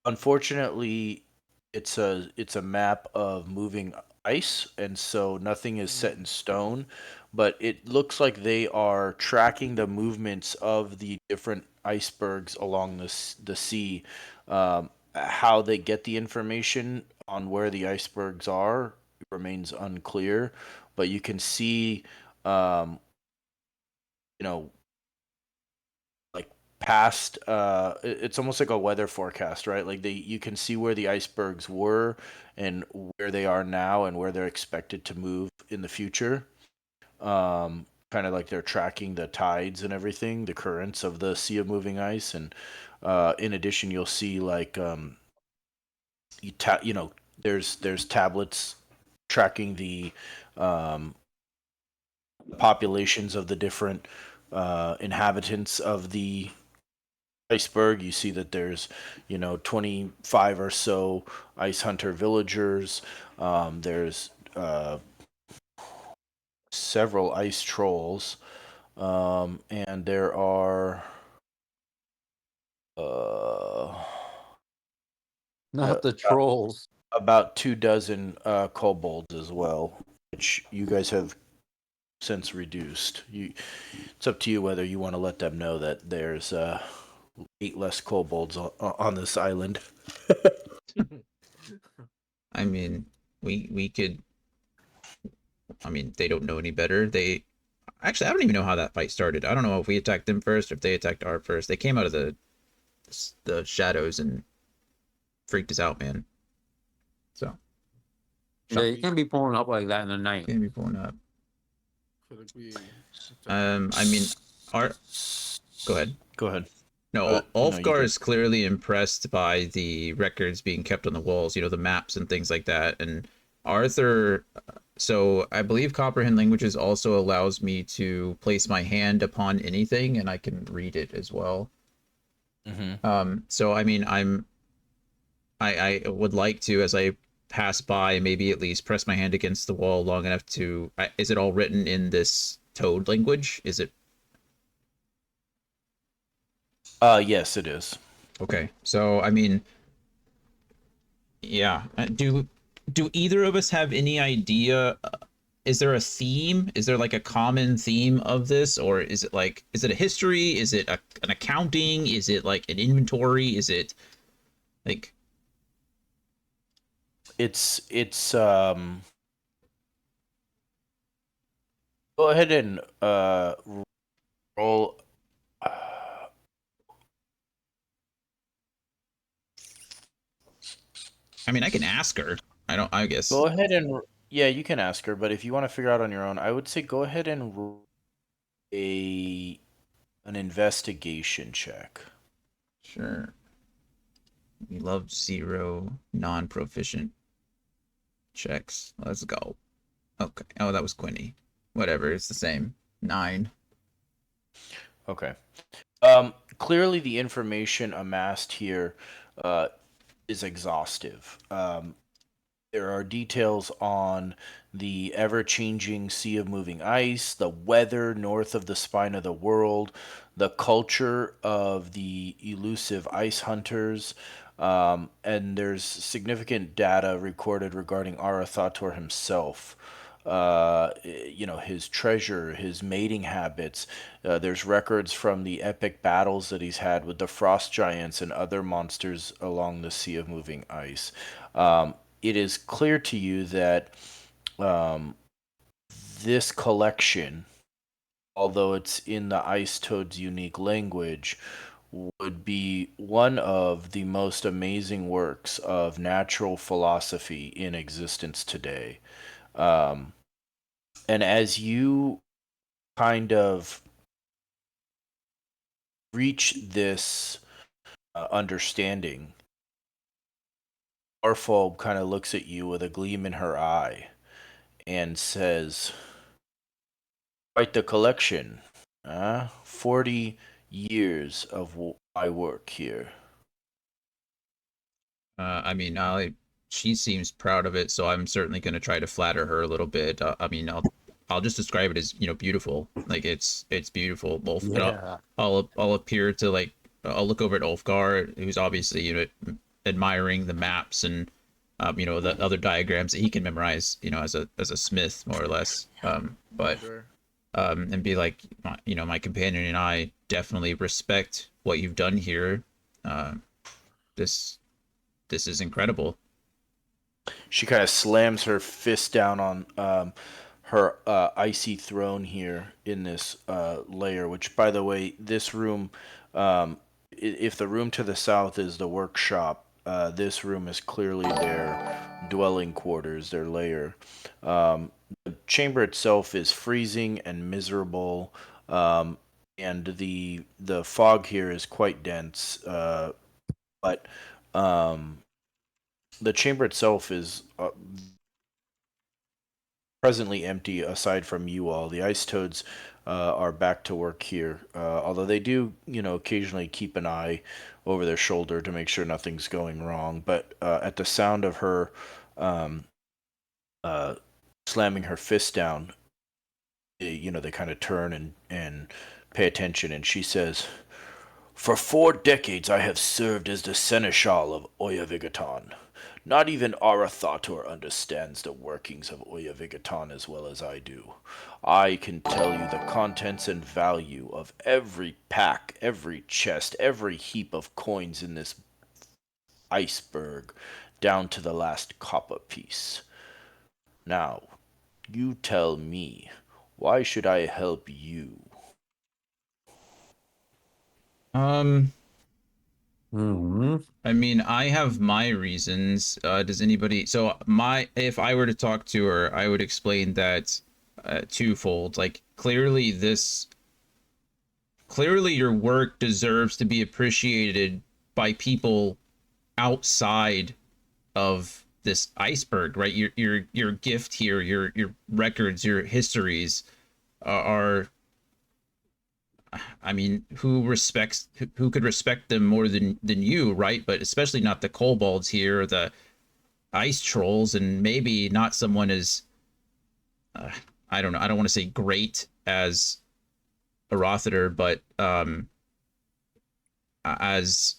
Unfortunately, it's a map of moving ice, and so nothing is set in stone. But it looks like they are tracking the movements of the different icebergs along the sea. How they get the information on where the icebergs are remains unclear, but you can see, um, you know, like past it's almost like a weather forecast, right? Like you can see where the icebergs were and where they are now and where they're expected to move in the future. Kind of like they're tracking the tides and everything, the currents of the sea of moving ice. And in addition, you'll see like there's tablets tracking the um, populations of the different inhabitants of the iceberg. You see that there's 25 or so ice hunter villagers. There's several ice trolls, and there are uh, Not the trolls. about 2 dozen kobolds as well, which you guys have since reduced. It's up to you whether you want to let them know that there's 8 less kobolds on this island. I mean, we could. I mean, they don't know any better. They actually, I don't even know how that fight started. I don't know if we attacked them first, or if they attacked our first. They came out of the shadows and freaked us out, man. So Yeah, you can't be pulling up like that in the night. can't be pulling up. Could we I mean, our go ahead. Go ahead. No, No, you Ulfgar go. is clearly impressed by the records being kept on the walls, the maps and things like that. And Arthur, so I believe Comprehend Languages also allows me to place my hand upon anything and I can read it as well. So I mean, I would like to, as I pass by, maybe at least press my hand against the wall long enough to, is it all written in this Toad language? Is it? Yes, it is. Okay. So, I mean, yeah. Do either of us have any idea? Is there a theme? Is there like a common theme of this, or is it a history? Is it an accounting? Is it like an inventory? Is it like? It's go ahead and roll I mean, I can ask her. I guess. Go ahead and yeah, you can ask her, but if you want to figure out on your own, I would say go ahead and roll an investigation check. Sure. We love 0 non-proficient checks. Let's go. Okay. Oh, that was Quinny. Whatever. It's the same. 9. Okay. Clearly the information amassed here is exhaustive. There are details on the ever-changing sea of moving ice, the weather north of the spine of the world, the culture of the elusive ice hunters, and there's significant data recorded regarding Arathator himself. His treasure, his mating habits. There's records from the epic battles that he's had with the frost giants and other monsters along the sea of moving ice. It is clear to you that this collection, although it's in the Ice Toad's unique language, would be one of the most amazing works of natural philosophy in existence today. And as you kind of reach this understanding, Orphobe kind of looks at you with a gleam in her eye and says, "Quite the collection. 40 years of my work here." I mean, she seems proud of it, so I'm certainly going to try to flatter her a little bit. I mean, I'll just describe it as beautiful. Like it's beautiful. Both. Yeah. I'll appear to like I'll look over at Ulfgar, who's obviously admiring the maps and the other diagrams that he can memorize as a smith more or less. But Sure. and be like, my companion and I definitely respect what you've done here. This is incredible. She kind of slams her fist down on her icy throne here in this layer, which, by the way, this room, if the room to the south is the workshop, this room is clearly their dwelling quarters, their lair. The chamber itself is freezing and miserable, and the fog here is quite dense, but the chamber itself is presently empty aside from you all. The ice toads are back to work here, although they do, occasionally keep an eye over their shoulder to make sure nothing's going wrong. But at the sound of her slamming her fist down, they kind of turn and pay attention, and she says, "For 4 decades I have served as the seneschal of Oyavigaton. Not even Arathator understands the workings of Oyavigaton as well as I do. I can tell you the contents and value of every pack, every chest, every heap of coins in this iceberg, down to the last copper piece. Now, you tell me, why should I help you?" I mean, I have my reasons. Does anybody? So if I were to talk to her, I would explain that twofold. Like clearly your work deserves to be appreciated by people outside of this iceberg, right? Your gift here, your records, your histories are I mean, who could respect them more than you, right? But especially not the kobolds here, or the ice trolls, and maybe not someone as I don't know. I don't want to say great as a Rothater, but as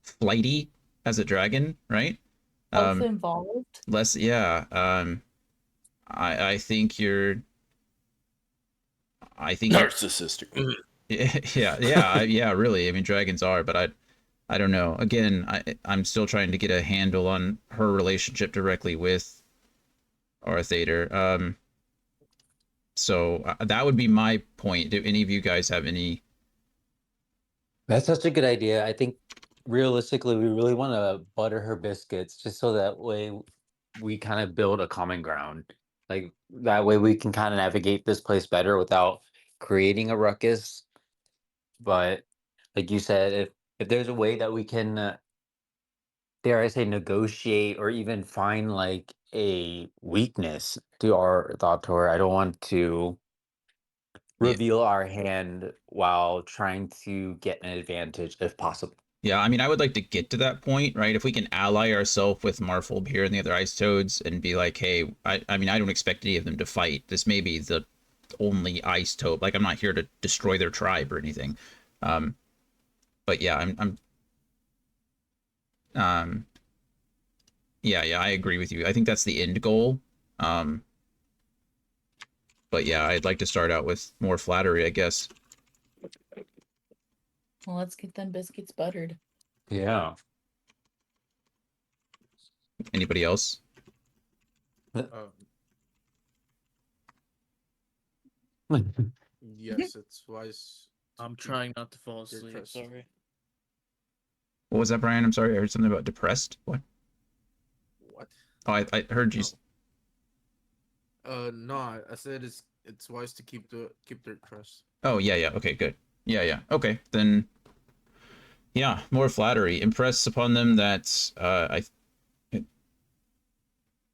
flighty as a dragon, right? Also involved. Less, yeah. I think you're. I think Narcissistic. yeah, really. I mean, dragons are, but I don't know. Again, I'm still trying to get a handle on her relationship directly with Arathater. So that would be my point. Do any of you guys have any? That's such a good idea. I think realistically, we really want to butter her biscuits just so that way we kind of build a common ground. Like that way we can kind of navigate this place better without creating a ruckus. But like you said, if there's a way that we can, dare I say, negotiate or even find like a weakness to our thought tour, I don't want to Yeah. reveal our hand while trying to get an advantage if possible. Yeah, I mean, I would like to get to that point, right? If we can ally ourselves with Marfolb here and the other Ice Toads and be like, hey, I mean, I don't expect any of them to fight. This may be the only Ice Toad. Like, I'm not here to destroy their tribe or anything. Um, but yeah, um, yeah, I agree with you. I think that's the end goal. Um, but yeah, I'd like to start out with more flattery, I guess. Well, let's get them biscuits buttered. Yeah. Anybody else? Yes, it's wise. I'm trying not to fall You're asleep. pressed. Sorry. What was that, Brian? I'm sorry. I heard something about depressed. What? What? Oh, I heard you. No, I said it's wise to keep their trust. Oh, yeah. Okay, good. Yeah. Okay, then. Yeah, more flattery. Impress upon them that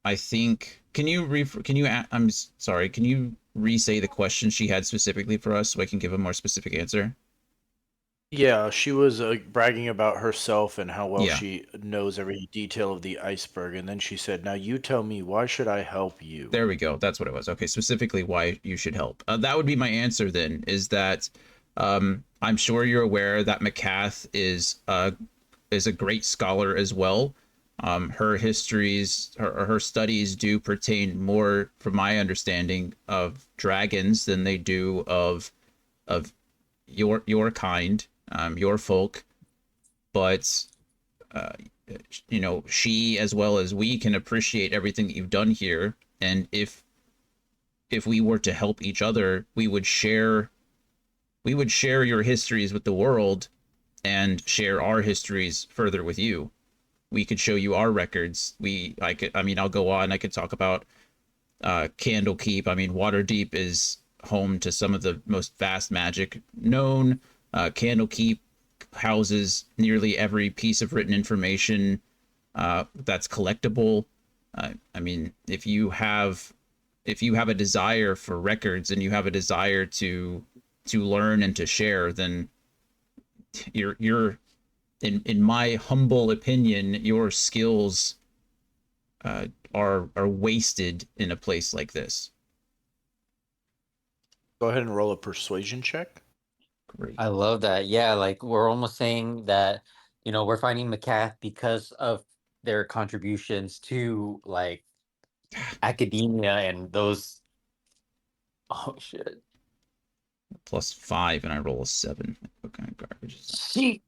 I think. Can you? I'm sorry. Can you re-say the question she had specifically for us so I can give a more specific answer? Yeah, she was bragging about herself and how well Yeah. she knows every detail of the iceberg, and then she said, "Now you tell me, why should I help you?" There we go. That's what it was. Okay, specifically why you should help. That would be my answer then, is that I'm sure you're aware that McCath is a great scholar as well. Her histories, her studies do pertain more, from my understanding, of dragons than they do of your kind, your folk. But you know, she as well as we can appreciate everything that you've done here, and if we were to help each other, we would share your histories with the world and share our histories further with you. We could show you our records. I mean, I'll go on. I could talk about Candlekeep. I mean, Waterdeep is home to some of the most vast magic known. Candlekeep houses nearly every piece of written information that's collectible. I mean, if you have a desire for records and you have a desire to learn and to share, then you're in my humble opinion, your skills are wasted in a place like this. Go ahead and roll a persuasion check. Great. I love that. Yeah, like we're almost saying that, we're finding McCath because of their contributions to like academia and those. Oh shit. +5 and I roll a 7. What kind of garbage is that? She.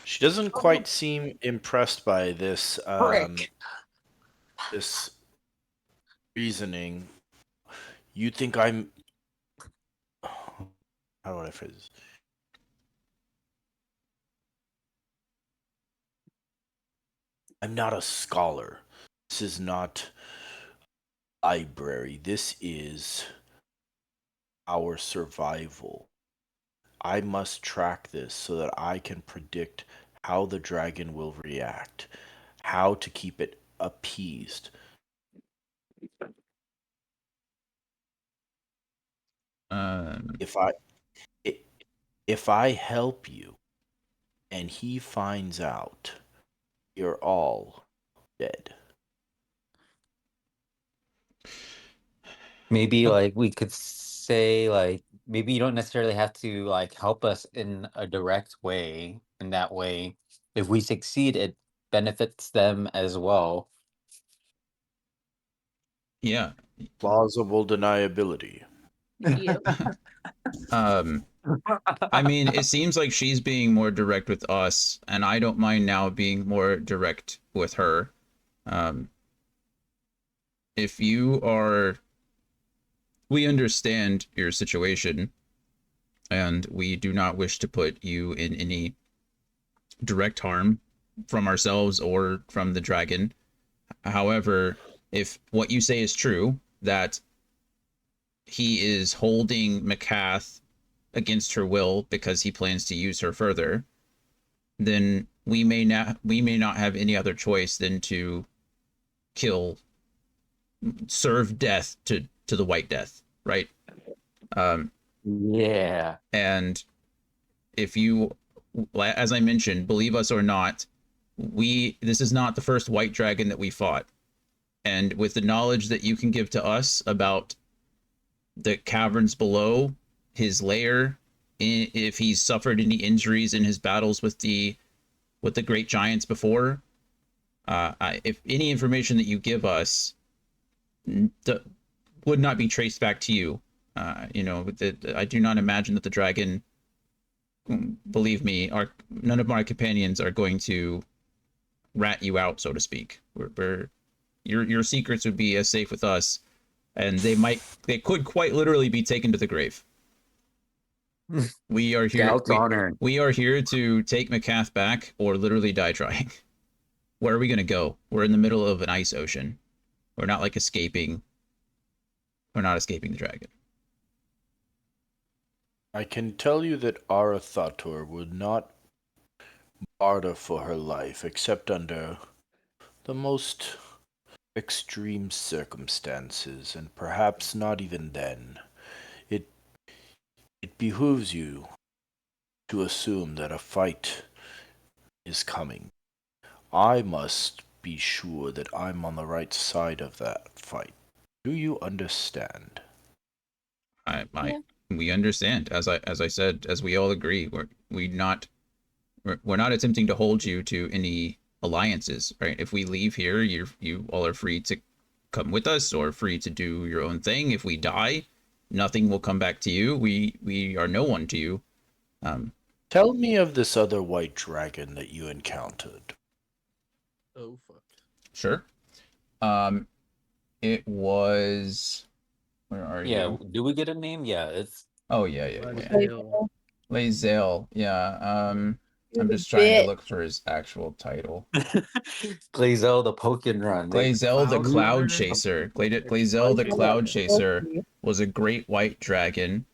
She doesn't quite seem impressed by this Frick. this reasoning. You think I'm how would I phrase this? I'm not a scholar. This is not a library. This is our survival. I must track this so that I can predict how the dragon will react, how to keep it appeased. If I help you and he finds out, you're all dead. Maybe like we could say like maybe you don't necessarily have to like help us in a direct way. In that way, if we succeed, it benefits them as well. Yeah. Plausible deniability. Yep. I mean, it seems like she's being more direct with us, and I don't mind now being more direct with her. If you are, we understand your situation, and we do not wish to put you in any direct harm from ourselves or from the dragon. However, if what you say is true, that he is holding Macath against her will because he plans to use her further, then we may not have any other choice than to kill, serve death to the White Death, right? Yeah. And if you, as I mentioned, believe us or not, this is not the first white dragon that we fought. And with the knowledge that you can give to us about the caverns below his lair, if he's suffered any injuries in his battles with the great giants before, if any information that you give us would not be traced back to you, I do not imagine that the dragon, believe me, none of my companions are going to rat you out, so to speak. Your secrets would be as safe with us, and they could quite literally be taken to the grave. We are here. Scout's honor. We are here to take Macath back, or literally die trying. Where are we gonna go? We're in the middle of an ice ocean. We're not escaping. We're not escaping the dragon. I can tell you that Arathator would not barter for her life except under the most extreme circumstances, and perhaps not even then. It behooves you to assume that a fight is coming. I must be sure that I'm on the right side of that fight. Do you understand? We understand. As I said, as we all agree, we're not attempting to hold you to any alliances, right? If we leave here, you all are free to come with us or free to do your own thing. If we die, nothing will come back to you. We are no one to you. Tell me of this other white dragon that you encountered. Oh fuck. Sure. It was. Where are you? Yeah. Do we get a name? Yeah. It's. Oh yeah. Lae'zel. Lae'zel. Yeah. I'm just You're trying to the look for his actual title. Glazel the Pokken Run. Glazel the Cloud Cloud Runner? Chaser. Glazel the Glazel. Cloud Chaser bitch. was a great white dragon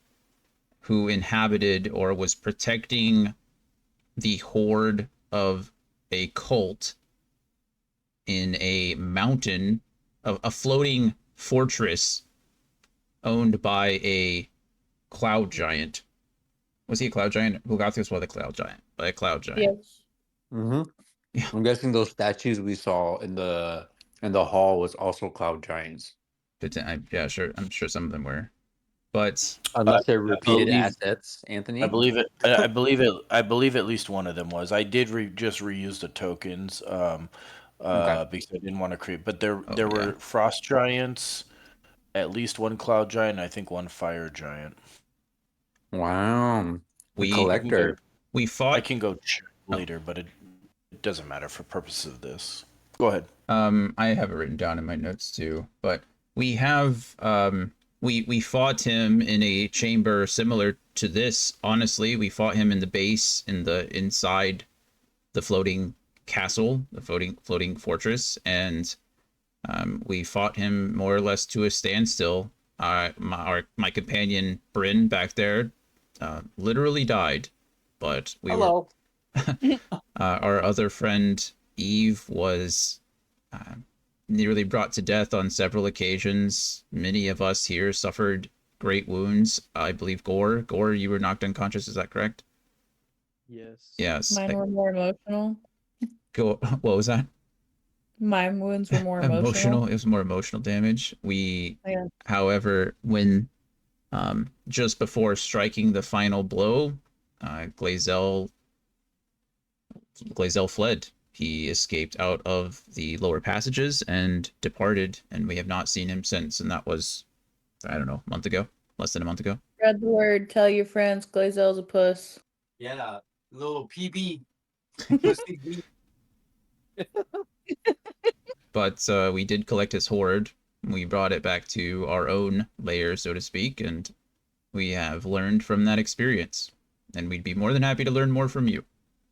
who inhabited or was protecting the horde of a cult in a mountain, a floating fortress owned by a cloud giant. Was he a cloud giant? Gulgathius was a cloud giant. By a cloud giant. Yes. Mm-hmm. Yeah. I'm guessing those statues we saw in the hall was also cloud giants, Yeah, sure. I'm sure some of them were, but unless they're repeated believe- assets. Anthony, I believe it. I believe it. I believe at least one of them was. I did just reuse the tokens, Okay. because I didn't want to create. But there yeah. were frost giants, at least one cloud giant, and I think one fire giant. Wow, We- collector. we I fought. can go check later, but it doesn't matter for purposes of this. Go ahead. I have it written down in my notes too, but we have we fought him in a chamber similar to this. Honestly, we fought him in the base, inside the floating castle, the floating fortress, and we fought him more or less to a standstill. My companion Bryn back there literally died, but we Hello. our other friend Eve was nearly brought to death on several occasions. Many of us here suffered great wounds. I believe Gore, you were knocked unconscious. Is that correct? Yes. Yes. Mine were more emotional. What was that? My wounds were more emotional. It was more emotional damage. Yeah. However, when just before striking the final blow, Glazel fled. He escaped out of the lower passages and departed, and we have not seen him since. And that was, I don't know, a month ago, less than a month ago. Spread the word. Tell your friends. Glazel's a puss. Yeah, little PB. But we did collect his hoard. We brought it back to our own lair, so to speak, and we have learned from that experience, and we'd be more than happy to learn more from you,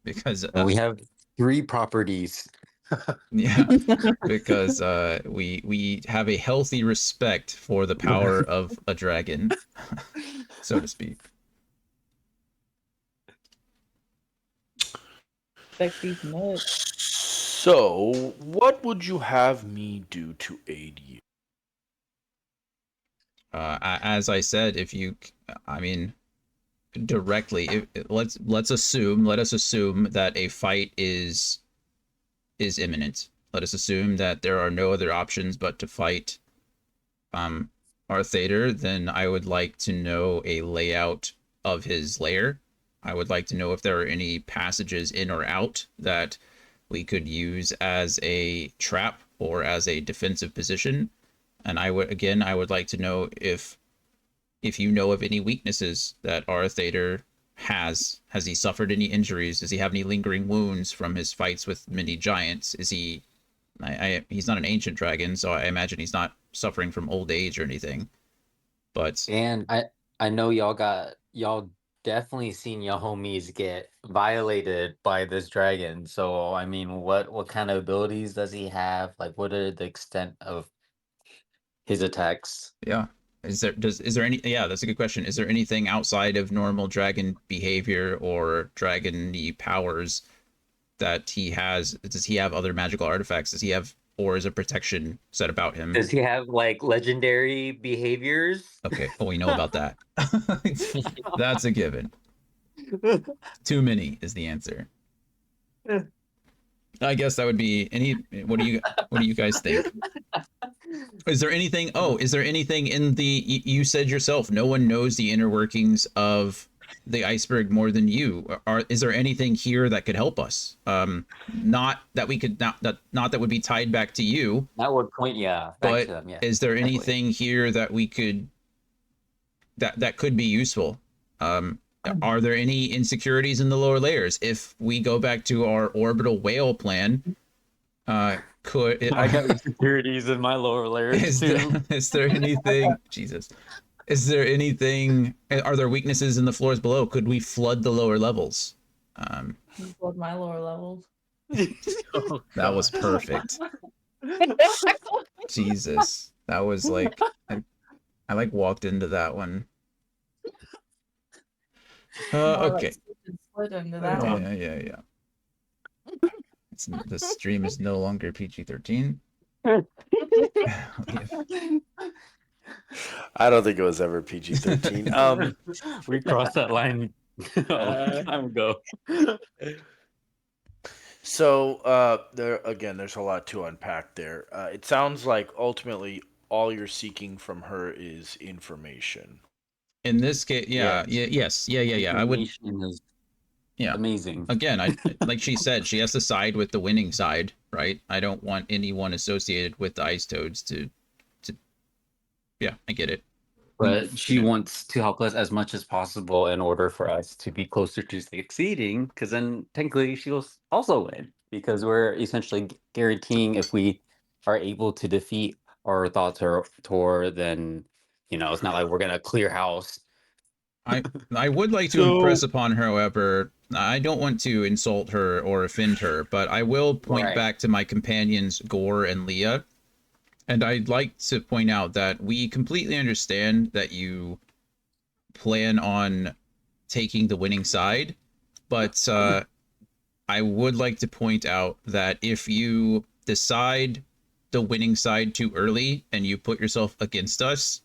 because And we have 3 properties. yeah, because we have a healthy respect for the power of a dragon, so to speak. Like these nuts. So, what would you have me do to aid you? As I said, if you, I mean, directly, let us assume that a fight is imminent. Let us assume that there are no other options but to fight our Thader. Then I would like to know a layout of his lair. I would like to know if there are any passages in or out that we could use as a trap or as a defensive position. And I would like to know if you know of any weaknesses that our Thader has. Has he suffered any injuries? Does he have any lingering wounds from his fights with many giants? Is he he's not an ancient dragon, so I imagine he's not suffering from old age or anything. But And I know y'all definitely seen your homies get violated by this dragon. So I mean, what kind of abilities does he have? Like, what are the extent of his attacks? yeah, is there any? Yeah, that's a good question. Is there anything outside of normal dragon behavior or dragon-y powers that he has? Does he have other magical artifacts? Does he have ors of protection set about him? Does he have like legendary behaviors? Okay, well, we know about that. That's a given. Too many is the answer. I guess that would be any. What do you guys think? Is there anything? Oh, is there anything in the? You said yourself, no one knows the inner workings of the iceberg more than you. Is there anything here that could help us? Not that we could not that would be tied back to you. That would point, yeah, back But to them, yeah. is there definitely. anything here that we could that could be useful? Are there any insecurities in the lower layers? If we go back to our orbital whale plan, could I got insecurities in my lower layers too. is there anything? Jesus, is there anything? Are there weaknesses in the floors below? Could we flood the lower levels? Flood my lower levels. Oh, That was God. perfect. Jesus, that was like I like walked into that one. More Okay. like slid into that one. Yeah. The stream is no longer PG-13. I don't think it was ever PG-13. We crossed that line a long time ago. So there's a lot to unpack there. It sounds like ultimately all you're seeking from her is information. In this case, yeah. I would. Information is Yeah. amazing. Again, like she said, she has to side with the winning side, right? I don't want anyone associated with the ice toads to. Yeah, I get it. But she wants to help us as much as possible in order for us to be closer to succeeding, because then technically she'll also win, because we're essentially guaranteeing if we are able to defeat our thoughts or Tor, then it's not like we're gonna clear house. I would like to impress upon her, however, I don't want to insult her or offend her, but I will point back to my companions Gore and Leah. And I'd like to point out that we completely understand that you plan on taking the winning side, but I would like to point out that if you decide the winning side too early and you put yourself against us,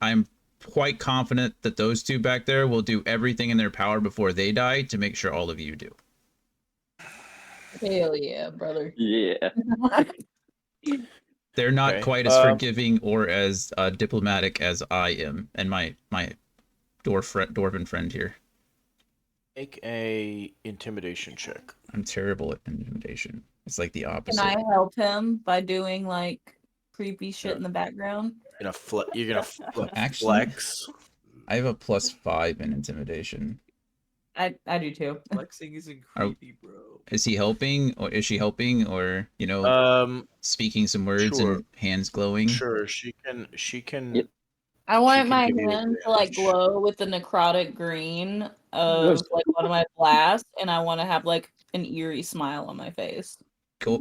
I'm quite confident that those two back there will do everything in their power before they die to make sure all of you do. Hell yeah, brother. Yeah. They're not Okay, quite as forgiving or as diplomatic as I am, and my dwarven friend here. Make a intimidation check. I'm terrible at intimidation. It's like the Can opposite. I help him by doing like creepy shit in the background? You're gonna Actually, flex. I have a +5 in intimidation. I do too. Flexing isn't creepy, bro. Is he helping, or is she helping, or Um, speaking some words sure. and hands glowing? Sure, she can Yep. I want can my give you hand to like advantage. glow with the necrotic green of like one of my blasts, and I want to have like an eerie smile on my face.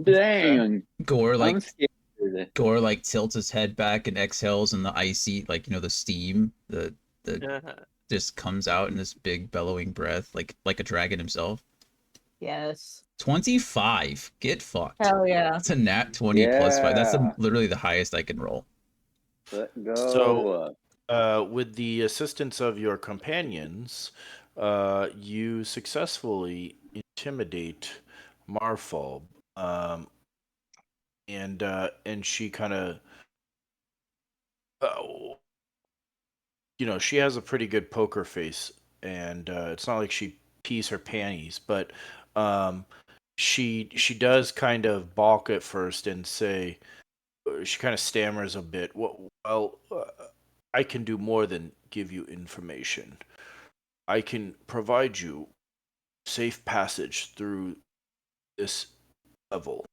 Dang, Gore I'm like scared. Gore like tilts his head back and exhales, and the icy, like, the steam, the just comes out in this big bellowing breath, like a dragon himself. Yes. 25. Get fucked. Hell yeah. It's a nat 20 plus 5. That's Yeah, literally the highest I can roll. let's So, go. with the assistance of your companions, you successfully intimidate Marfal, and she kind of, uh, she has a pretty good poker face, and it's not like she pees her panties, but um, she does kind of balk at first and say, she kind of stammers a bit. Well, I can do more than give you information. I can provide you safe passage through this level.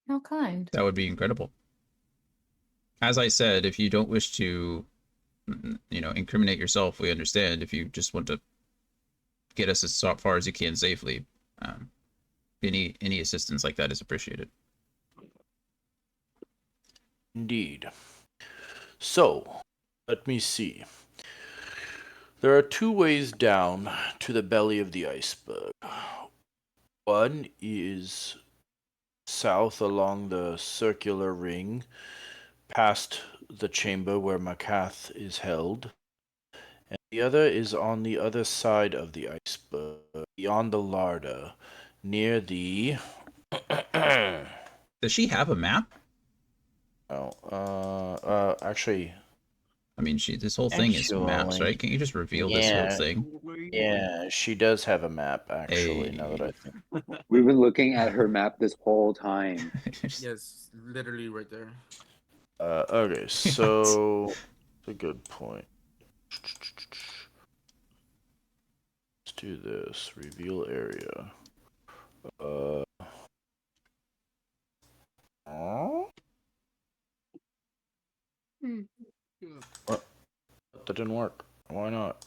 How kind. That would be incredible. As I said, if you don't wish to, incriminate yourself, we understand. If you just want to get us as far as you can safely, um, any assistance like that is appreciated. Indeed. So, let me see. There are two ways down to the belly of the iceberg. One is south along the circular ring, past the chamber where Makath is held, and the other is on the other side of the iceberg, beyond the larder, near the. Does she have a map? Actually, I mean, this whole thing is maps, right? Can't you just reveal this whole yeah, thing? yeah, she does have a map. Actually, now that I Hey. think. We've been looking at her map this whole time. Yes, literally right there. Okay, so it's a good point. Let's do this. Reveal area. Uh. Oh, what? That didn't work. Why not?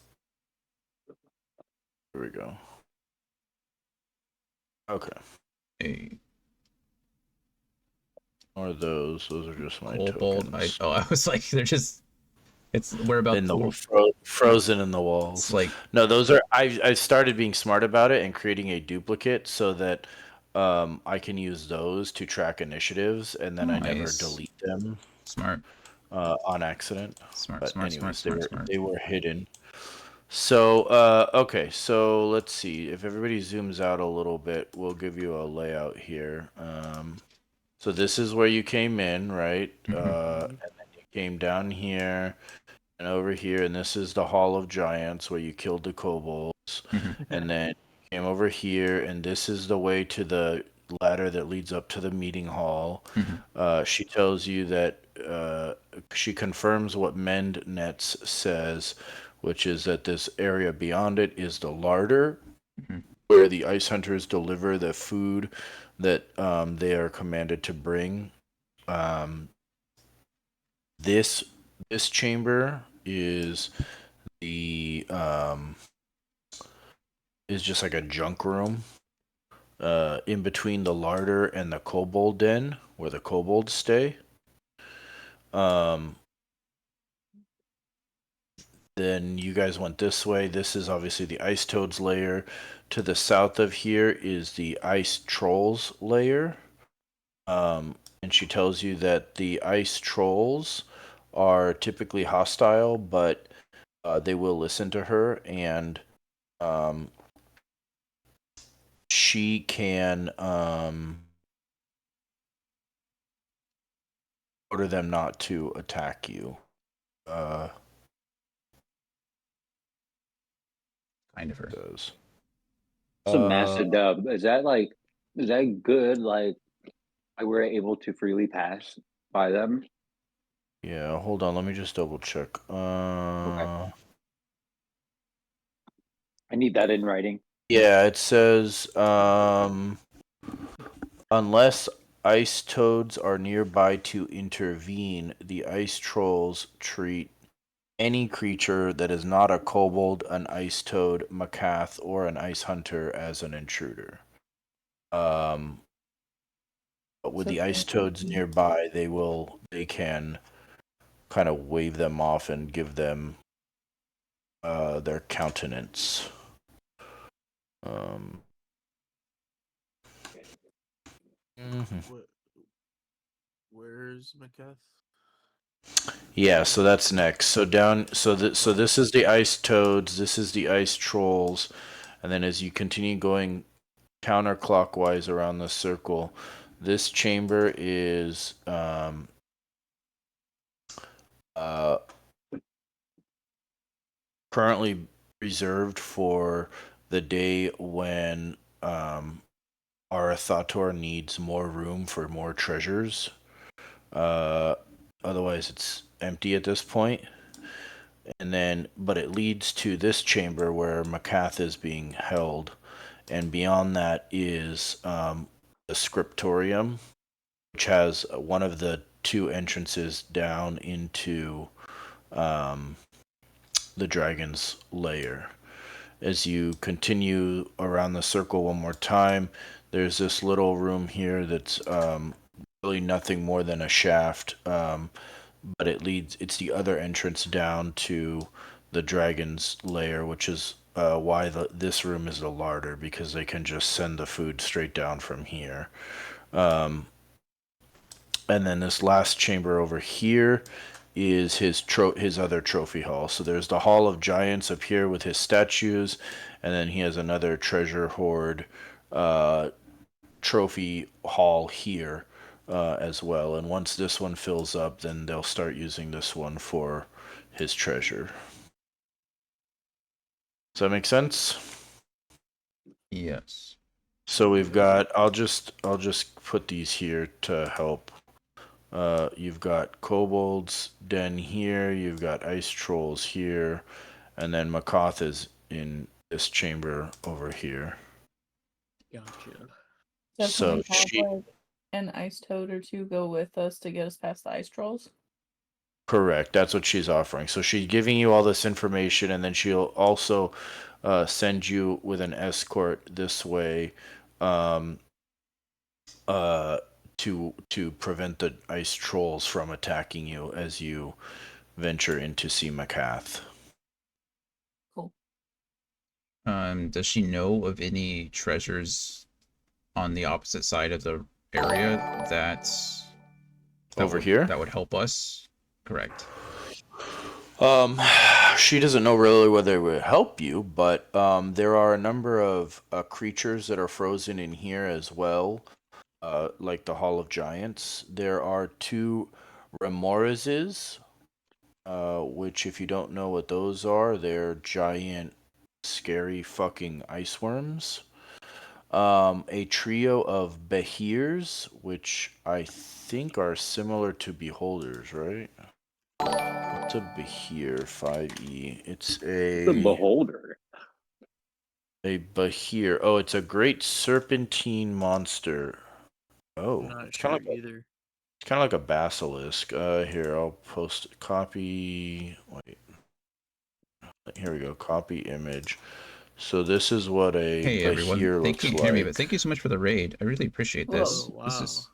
Here we go. Okay. Hey. Or those. Those are just my Kobold. tokens. I was like, they're just. We're about In the to. frozen in the It's walls. like, No, those are. I started being smart about it and creating a duplicate so that I can use those to track initiatives, and then I never nice. delete them Smart. on accident. Smart, But smart, smart, anyways, they smart, were smart. they were hidden. So okay, so let's see. If everybody zooms out a little bit, we'll give you a layout here. So this is where you came in, right? And then you came down here and over here, and this is the Hall of Giants where you killed the kobolds. And then you came over here, and this is the way to the ladder that leads up to the meeting hall. She tells you that she confirms what Mend Nets says, which is that this area beyond it is the larder, where the ice hunters deliver the food that they are commanded to bring. Um, this chamber the is just like a junk room in between the larder and the kobold den where the kobolds stay. Um, then you guys went this way. This is obviously the ice toads lair. To the south of here is the ice trolls lair. And she tells you that the ice trolls are typically hostile, but they will listen to her, and she can order them not to attack you. Kind of her. Does. It's a massive dub. Is that good? Like we're able to freely pass by them? Yeah, hold on. Let me just double check. Okay. I need that in writing. Yeah, it says unless ice toads are nearby to intervene. The ice trolls treat any creature that is not a kobold, an ice toad, macath, or an ice hunter as an intruder. But with So the ice toads nearby, they can kind of wave them off and give them their countenance. Where's Macbeth? Yeah, so that's next. So this is the ice toads, this is the ice trolls, and then as you continue going counterclockwise around the circle, this chamber is currently reserved for the day when Arathator needs more room for more treasures. Otherwise, it's empty at this point. And then, but it leads to this chamber where Macath is being held, and beyond that is the scriptorium, which has one of the two entrances down into the dragon's lair. As you continue around the circle one more time, there's this little room here that's really nothing more than a shaft, but it's the other entrance down to the dragon's lair, which is why this room is the larder, because they can just send the food straight down from here. And then this last chamber over here is his other trophy hall. So there's the Hall of Giants up here with his statues, and then he has another treasure hoard trophy hall here as well. And once this one fills up, then they'll start using this one for his treasure. Does that make sense? Yes. So we've got. I'll just put these here to help. You've got kobolds den here. You've got ice trolls here, and then Macath is in this chamber over here. Gotcha. So can we have, like, an ice toad or two go with us to get us past the ice trolls? Correct. That's what she's offering. So she's giving you all this information, and then she'll also send you with an escort this way to prevent the ice trolls from attacking you as you venture in to see Macath. Cool. Does she know of any treasures on the opposite side of the area that Over here? that would help us? Correct. She doesn't know really whether it would help you, but there are a number of creatures that are frozen in here as well, like the Hall of Giants. There are 2 Remorizes, which, if you don't know what those are, they're giant, scary fucking ice worms. A trio of Behirs, which I think are similar to Beholders, right? What's a Behir? 5e. It's The beholder. a Behir. Oh, it's a great serpentine monster. Oh, I'm not it's sure kind of either. it's kind of like a basilisk. Here, I'll post copy. Wait, here we go. Copy image. So this is what a Hey everyone, Behir thank looks you, hear me, like. but thank you so much for the raid. I really appreciate this. Whoa,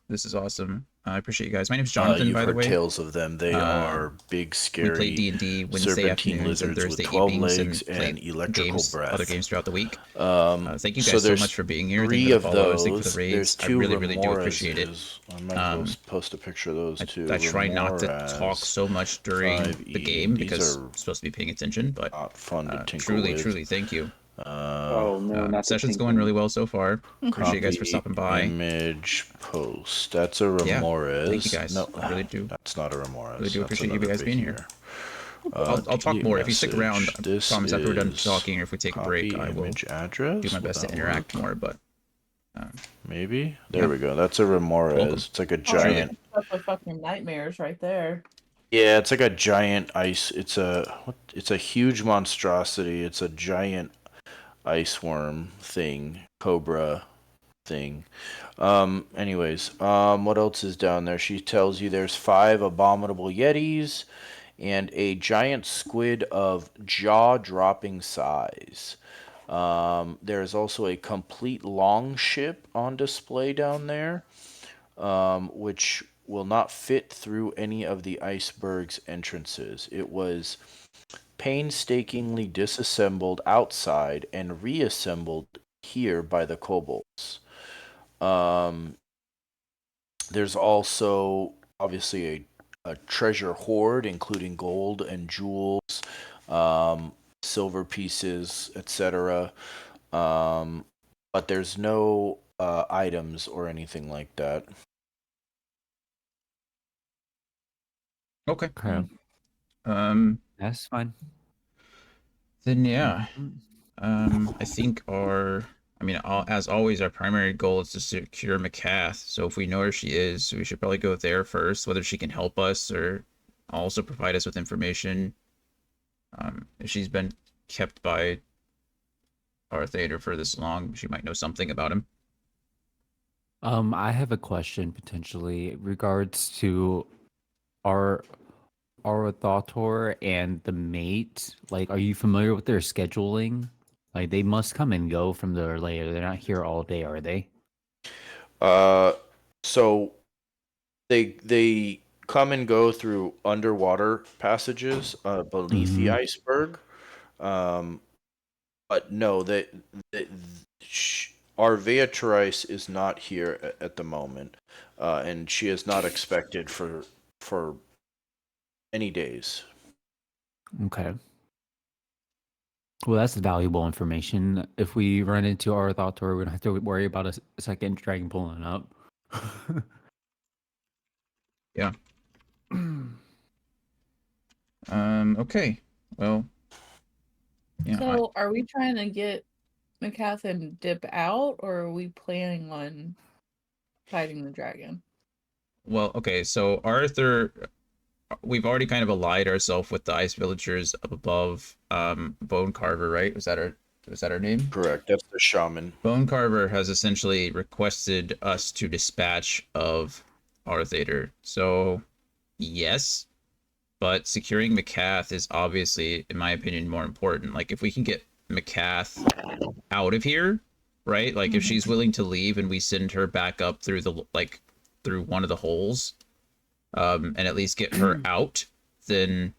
This is awesome. I appreciate you guys. My name's Uh, Jonathan, you've by the heard way. tales of them. They are big, We play scary D&D Wednesday serpentine afternoons and lizards with Thursday 12 evenings legs and play and electrical games, breath. other games throughout the week. Thank you So guys so there's much for being here. Thank 3 you for the of follows. Thank you for those. the raids. There's I 2 really do appreciate it. Remorazes. I might as well post a picture of those too. I try not to talk Remoraz so much during 5e. the game These because are I'm supposed to be paying attention, but not fun to tinkle truly, with. truly, thank you. Oh no, not the Session's going tinkling. really well so far. Appreciate you guys for Copy stopping by. image post. That's a Yeah, Remoraz. thank you guys. No, I really do. that's not a Remoraz. Really do That's appreciate you another guys being here. Behir. I'll talk delete more if you stick around. message. I This promise after we're done is talking, or if we take a break, copy I will image address. do my Will best to that interact work? more. But Maybe. There Yeah. we go. That's a Remoraz. Welcome. It's like a Oh, giant. that's the fucking nightmares right there. Yeah, it's like a giant ice. It's a huge monstrosity. It's a giant ice worm thing, cobra thing. What else is down there? She tells you there's 5 abominable yetis and a giant squid of jaw-dropping size. There's also a complete long ship on display down there, which will not fit through any of the iceberg's entrances. It was painstakingly disassembled outside and reassembled here by the kobolds. Um, there's also obviously a treasure hoard, including gold and jewels, um, silver pieces, etc. But there's no items or anything like that. Okay. Okay, that's fine. Then yeah. Mm. I think as always, our primary goal is to secure McCath. So if we know where she is, we should probably go there first, whether she can help us or also provide us with information. If she's been kept by our theater for this long, she might know something about him. I have a question potentially regards to our Thautor and the mate. Like, are you familiar with their scheduling? Like, they must come and go from their lair. They're not here all day, are they? So they come and go through underwater passages beneath the iceberg. Um, but no, they our Beatrice is not here at the moment, and she is not expected for any days. Okay. Well, that's valuable information. If we run into our Thautor, we don't have to worry about a second dragon pulling up. Yeah. Okay. Well, yeah. So, are we trying to get McCath and dip out, or are we planning on fighting the dragon? Well, okay. So Arthur, we've already kind of allied ourselves with the ice villagers up above. Bone Carver, right? Was that her name? Correct. That's the shaman. Bone Carver has essentially requested us to dispatch of Arthader. So, yes, but securing McCath is obviously, in my opinion, more important. Like, if we can get McCath out of here, right? Like, if she's willing to leave and we send her back up through through one of the holes, and at least get her out, then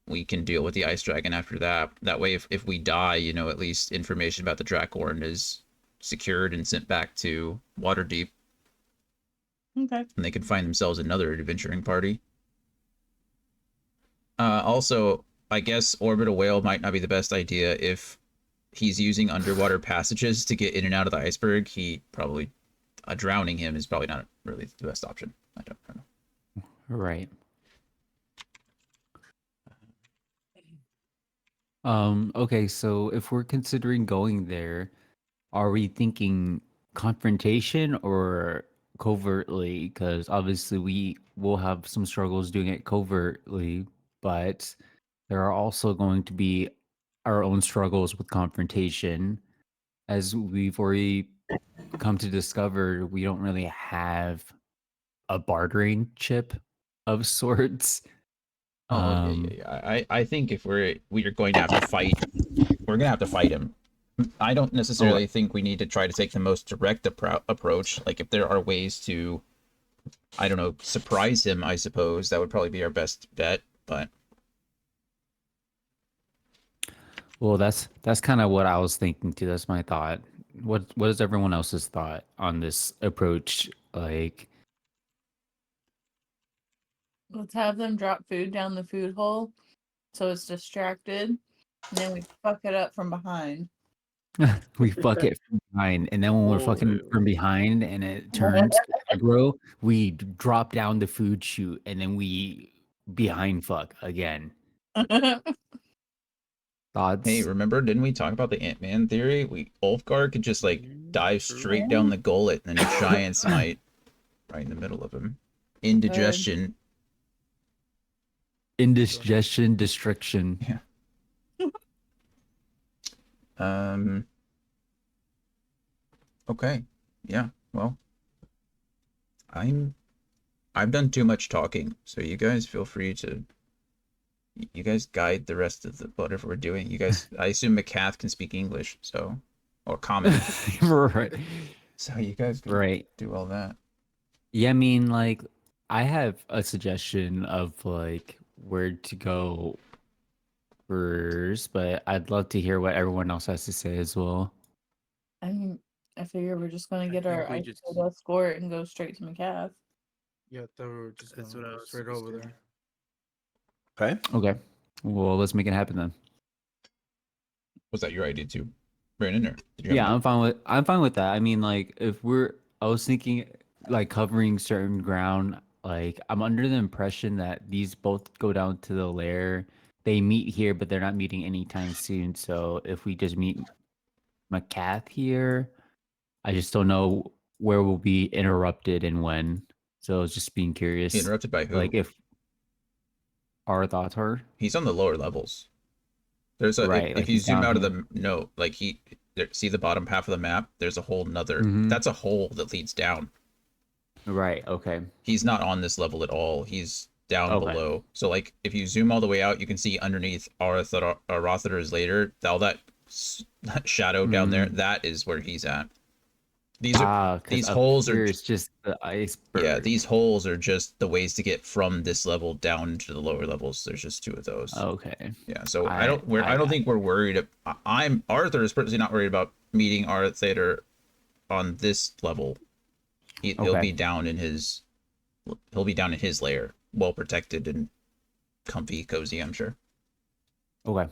we can deal with the ice dragon after that. That way, if we die, at least information about the Drakhorn is secured and sent back to Waterdeep, Okay. and they can find themselves another adventuring party. Also, I guess Orbital Whale might not be the best idea if he's using underwater passages to get in and out of the iceberg. Drowning him is probably not really the best option. I don't know. Right. Okay, so if we're considering going there, are we thinking confrontation or covertly? Because obviously we will have some struggles doing it covertly, but there are also going to be our own struggles with confrontation. As we've already come to discover, we don't really have a bartering chip of sorts. Oh yeah. I think if we're going to have to fight, we're gonna have to fight him. I don't necessarily think we need to try to take the most direct approach. Like, if there are ways to, I don't know, surprise him, I suppose that would probably be our best bet. But Well, that's kind of what I was thinking too. That's my thought. What is everyone else's thought on this approach? Like, Let's have them drop food down the food hole so it's distracted, and then we fuck it up from behind. we fuck it from behind, and then when we're fucking from behind and it turns aggro, we drop down the food chute, and then we behind fuck again. Thoughts? hey, remember, didn't we talk about the Ant-Man theory? Ulfgar could just dive straight down the gullet, and then giants might right in the middle of him. Indigestion. Indigestion, destruction. Yeah. Okay. Yeah. Well, I've done too much talking, so you guys feel free to. You guys guide the rest of the whatever we're doing. You guys, I assume McCath can speak English, so or common. Right. So you guys can Right. do all that. Yeah, I mean, like, I have a suggestion of like where to go first, but I'd love to hear what everyone else has to say as well. I mean, I figure we're just gonna I get think our we ice just- cold escort and go straight to McCath. Yeah, I thought we were just That's gonna what I go was straight over suggesting. there. Okay. Okay. Well, let's make it happen then. Was that your idea too, Brandon? Or did you have Yeah, another- I'm fine with that. I mean, like, I was thinking like covering certain ground. Like, I'm under the impression that these both go down to the lair. They meet here, but they're not meeting anytime soon. So if we just meet McCath here, I just don't know where we'll be interrupted and when. So I was just being curious, interrupted by who? like if our thoughts are He's on the lower levels. There's a right. if Like you he's zoom down out of here. the note, like see the bottom half of the map. There's a whole nother. Mhm. That's a hole that leads down. Right. Okay. He's not on this level at all. He's down Okay. below. So like if you zoom all the way out, you can see underneath Rothader's later, all that shadow down there. Mm. That is where he's at. These are 'Cause these up holes are here it's just the iceberg. yeah, these holes are just the ways to get from this level down to the lower levels. There's just two of those. Okay. Yeah, so I- I don't think we're worried. I'm Arthur is personally not worried about meeting Arthur on this level. He'll Okay. be down in his lair, well protected and comfy, cozy. I'm sure. Okay.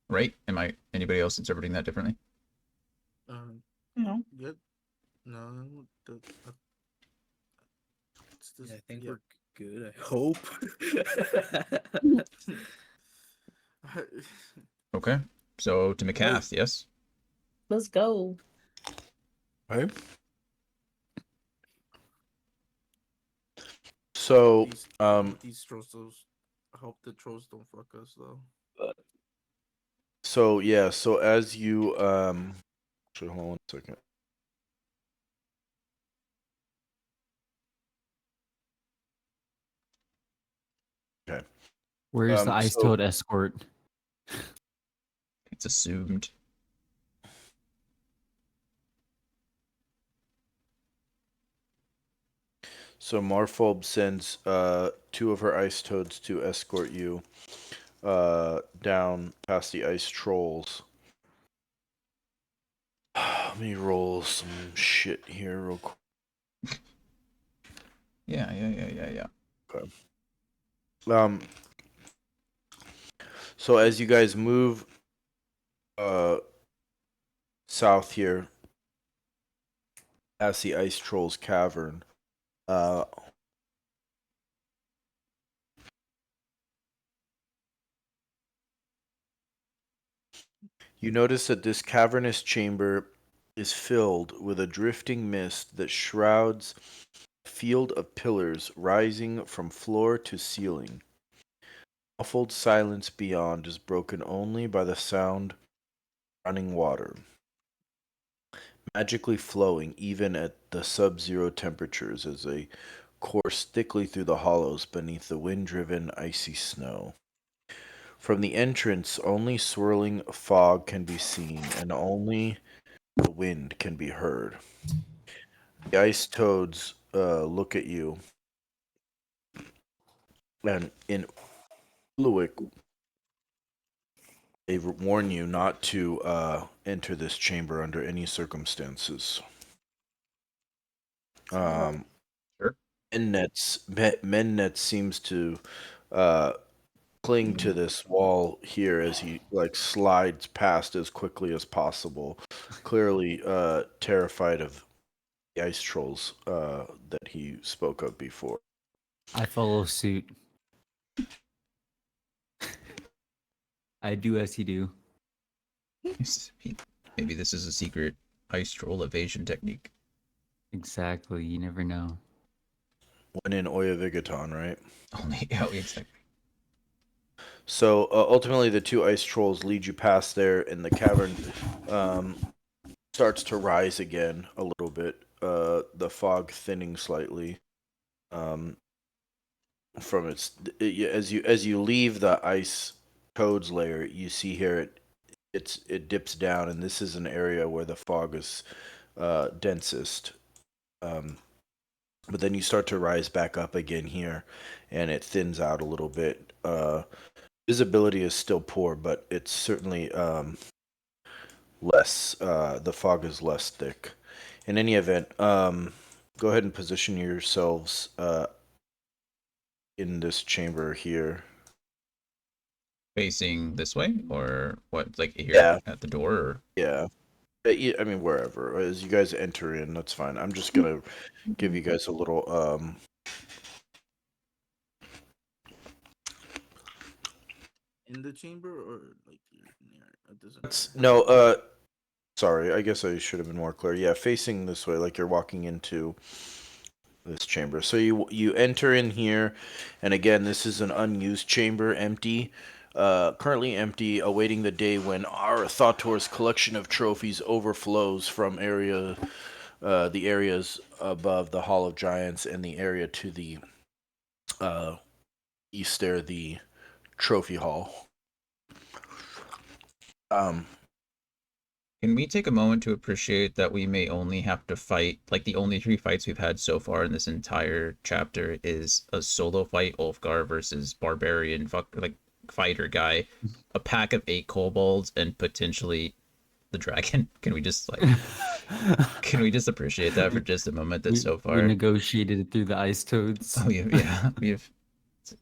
Right? Am I anybody else interpreting that differently? No. Yeah. No. Yeah, I think we're good. I hope. Okay. So to McCath, yes. Let's go. Okay. So, these trolls, I hope the trolls don't fuck us though. so yeah, so as you actually hold on 1 second. Okay. Where's the ice so- toad escort? It's assumed. So Marphobe sends 2 of her ice toads to escort you down past the ice trolls. Let me roll some shit here real quick. Yeah. Okay. So as you guys move south here past the ice trolls cavern, you notice that this cavernous chamber is filled with a drifting mist that shrouds a field of pillars rising from floor to ceiling. Muffled silence beyond is broken only by the sound of running water, magically flowing even at the sub-zero temperatures as they course thickly through the hollows beneath the wind-driven icy snow. From the entrance, only swirling fog can be seen, and only the wind can be heard. The ice toads look at you, and in Uluik, they warn you not to enter this chamber under any circumstances. Sure. Mennet seems to cling to this wall here as he slides past as quickly as possible, clearly terrified of the ice trolls that he spoke of before. I follow suit. I do as you do. Maybe this is a secret ice troll evasion technique. Exactly. You never know. When in Oya Vigaton, right? Only how exactly. So ultimately, the 2 ice trolls lead you past there, and the cavern starts to rise again a little bit. the fog thinning slightly. From as you leave the ice toads layer, you see here it dips down, and this is an area where the fog is densest. But then you start to rise back up again here, and it thins out a little bit. Visibility is still poor, but it's certainly less. The fog is less thick. In any event, go ahead and position yourselves in this chamber here. Facing this way, or what? Like here Yeah. at the door? Or... Yeah. I mean, wherever. As you guys enter in, that's fine. I'm just gonna give you guys a little In the chamber or like near? It doesn't. no. Sorry. I guess I should have been more clear. Yeah, facing this way, like you're walking into this chamber. So you enter in here, and again, this is an unused chamber, empty. Currently empty, awaiting the day when our Thotor's collection of trophies overflows from the areas above the Hall of Giants and the area to the east there, the trophy hall. Can we take a moment to appreciate that we may only have to fight, like the only 3 fights we've had so far in this entire chapter is a solo fight, Ulfgar versus barbarian fighter guy, a pack of 8 kobolds, and potentially the dragon. Can we just appreciate that for just a moment? That so far we negotiated it through the ice toads. Oh yeah,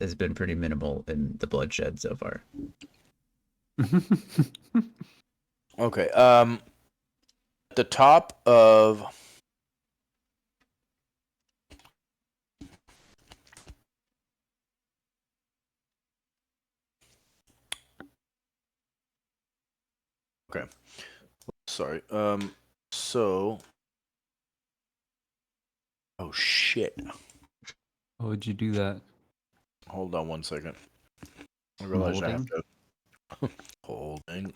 it's been pretty minimal in the bloodshed so far. Okay. At the top of Okay. Sorry. So Oh shit. How would you do that? Hold on one second. I I'm realize I have holding. to holding.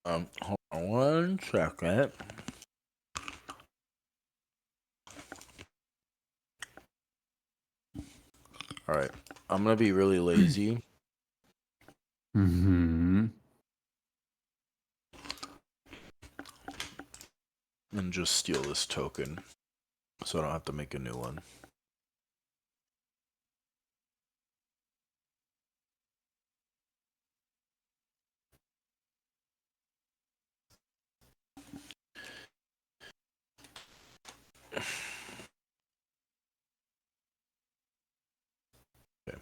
Hold on one second. All right. I'm gonna be really lazy Mm-hmm. and just steal this token, so I don't have to make a new one. Okay.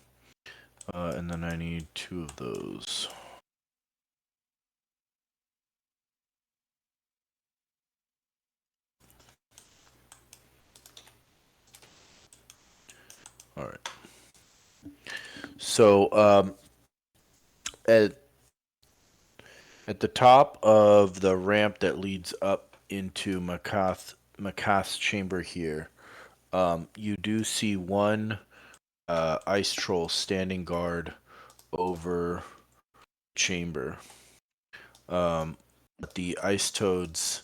And then I need 2 of those. All right. So at the top of the ramp that leads up into Makath's chamber here, you do see one ice troll standing guard over chamber. The ice toads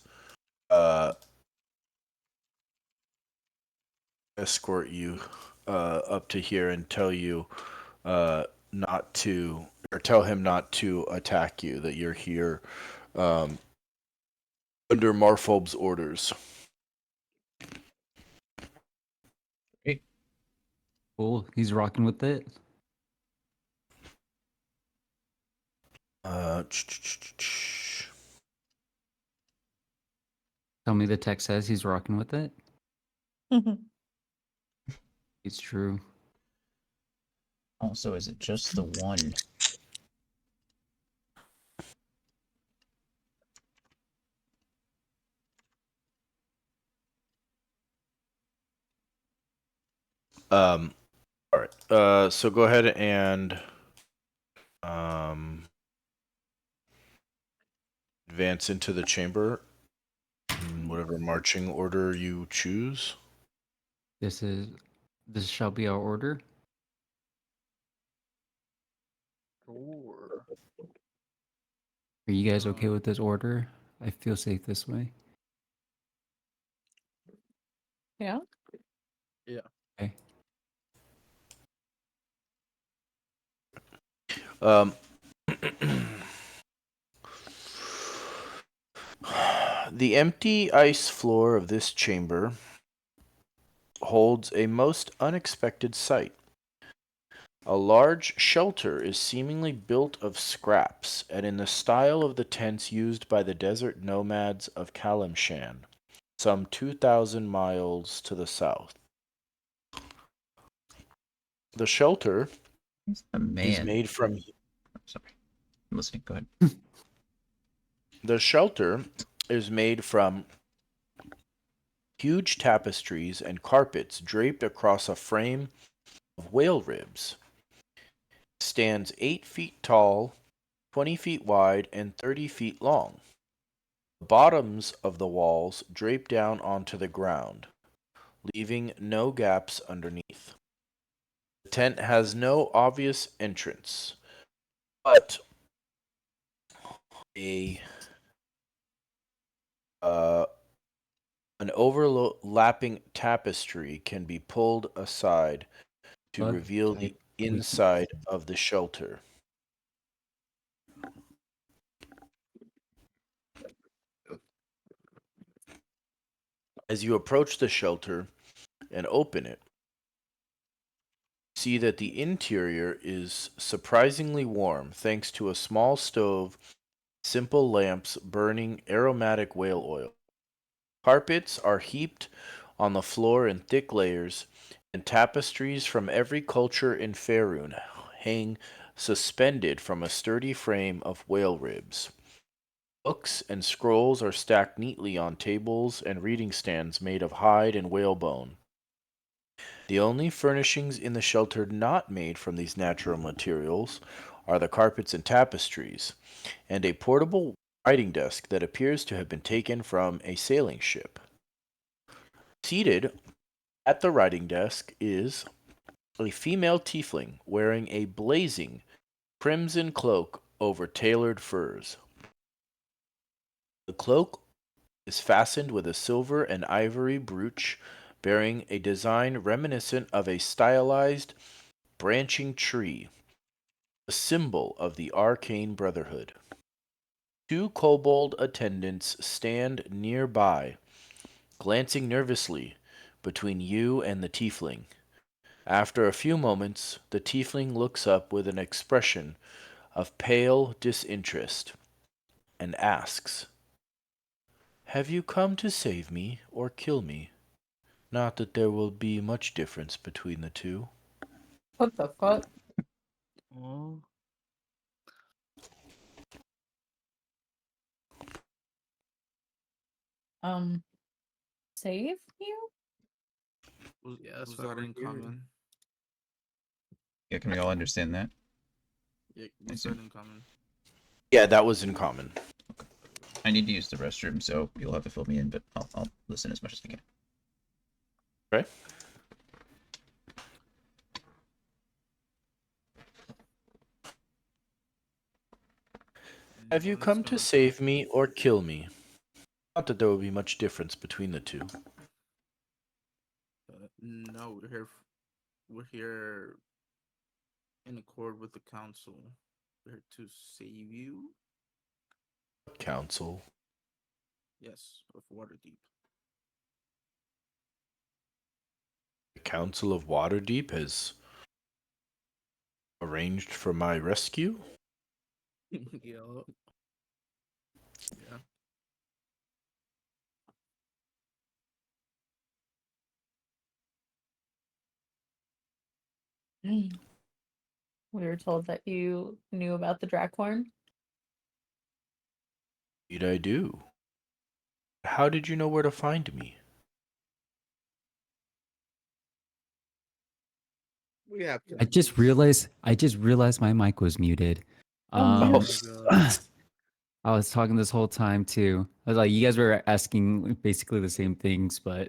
escort you up to here and tell you not to, or tell him not to attack you, that you're here under Marphob's orders. Great. Cool. He's rocking with it. Tell me the text says he's rocking with it. It's true. Also, is it just the one? All right. So go ahead and advance into the chamber in whatever marching order you choose. This shall be our order. Sure. Are you guys okay with this order? I feel safe this way. Yeah. Okay. Um, the empty ice floor of this chamber holds a most unexpected sight. A large shelter is seemingly built of scraps and in the style of the tents used by the desert nomads of Kalimshan, some 2,000 miles to the south. The shelter He's a is man. made from Sorry, I'm listening. Go ahead. the shelter is made from huge tapestries and carpets draped across a frame of whale ribs. It stands 8 feet tall, 20 feet wide, and 30 feet long. The bottoms of the walls drape down onto the ground, leaving no gaps underneath. The tent has no obvious entrance, but a uh, an overlapping tapestry can be pulled aside to Bug reveal the type inside weakness. of the shelter. As you approach the shelter and open it, see that the interior is surprisingly warm thanks to a small stove, simple lamps burning aromatic whale oil. Carpets are heaped on the floor in thick layers, and tapestries from every culture in Faerun hang suspended from a sturdy frame of whale ribs. Books and scrolls are stacked neatly on tables and reading stands made of hide and whalebone. The only furnishings in the shelter not made from these natural materials are the carpets and tapestries, and a portable writing desk that appears to have been taken from a sailing ship. Seated at the writing desk is a female tiefling wearing a blazing crimson cloak over tailored furs. The cloak is fastened with a silver and ivory brooch bearing a design reminiscent of a stylized branching tree, a symbol of the arcane brotherhood. Two kobold attendants stand nearby, glancing nervously between you and the tiefling. After a few moments, the tiefling looks up with an expression of pale disinterest and asks, "Have you come to save me or kill me? Not that there will be much difference between the two." What the fuck? Oh, Um, save you? Was, yeah, that's was what that we're in hearing. common? Yeah, can we all understand that? Yeah, I was see. that in common? Yeah, that was in common. I need to use the restroom, so you'll have to fill me in, but I'll listen as much as I can. Okay. And Have you bonus come to going. save me or kill me? Not that there will be much difference between the two. No, we're here. We're here in accord with the council. We're here to save you. Council. Yes, of Waterdeep. The Council of Waterdeep has arranged for my rescue? Yeah. Yeah. We were told that you knew about the Drakhorn. Indeed I do. How did you know where to find me? We have to. I just realized my mic was muted. Oh, Um, no. Oh my god. I was talking this whole time too. I was like, you guys were asking basically the same things, but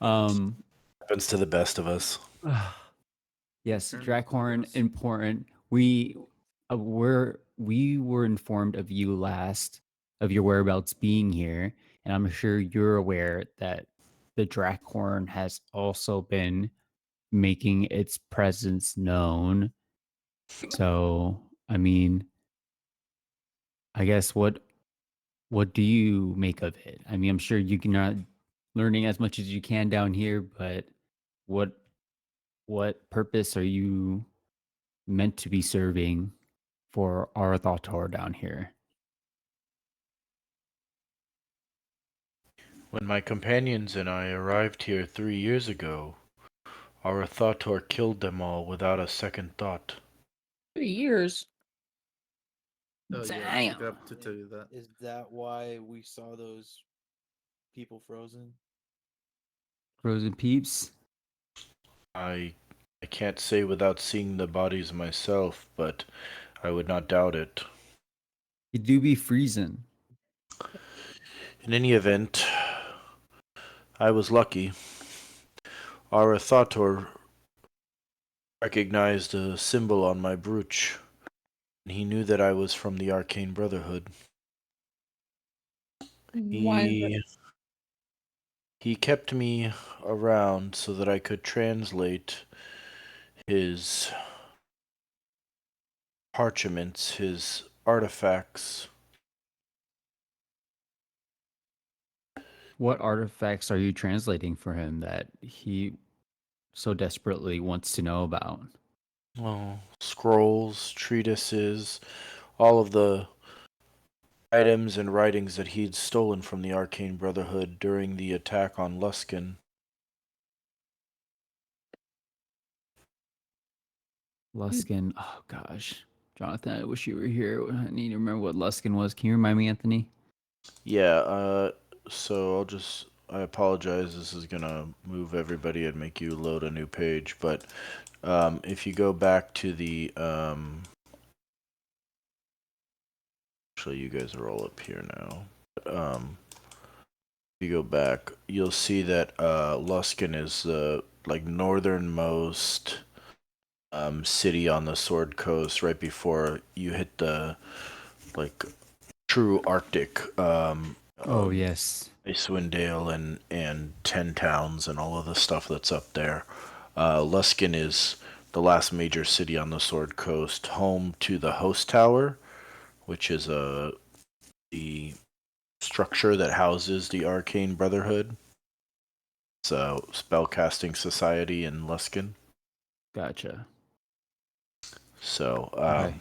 um, Happens to the best of us. yes, Apparently to the Drakhorn worst. important. We were informed of you last of your whereabouts being here, and I'm sure you're aware that the Drakhorn has also been making its presence known. So, I mean, I guess what do you make of it? I mean, I'm sure you're not learning as much as you can down here, but what what purpose are you meant to be serving for Arathator down here? When my companions and I arrived here 3 years ago, our Thautor killed them all without a second thought. 3 years. Oh yeah, I Damn. forgot to tell you that. Is that why we saw those people frozen? Frozen peeps? I can't say without seeing the bodies myself, but I would not doubt it. You do be freezing. In any event, I was lucky. Our Thautor recognized a symbol on my brooch, and he knew that I was from the Arcane Brotherhood. Why is it? He kept me around so that I could translate his parchments, his artifacts. What artifacts are you translating for him that he so desperately wants to know about? Oh, scrolls, treatises, all of the items and writings that he'd stolen from the Arcane Brotherhood during the attack on Luskin. Luskin. Oh gosh. Jonathan, I wish you were here. I need to remember what Luskin was. Can you remind me, Anthony? Yeah, so I apologize, this is gonna move everybody and make you load a new page, but if you go back to the actually you guys are all up here now. But, if you go back, you'll see that Luskin is the like northernmost city on the Sword Coast, right before you hit the like true Arctic. Oh yes. Icewind Dale and Ten Towns and all of the stuff that's up there. Luskin is the last major city on the Sword Coast, home to the Host Tower, which is the structure that houses the Arcane Brotherhood. It's a spellcasting society in Luskin. Gotcha. So, Okay.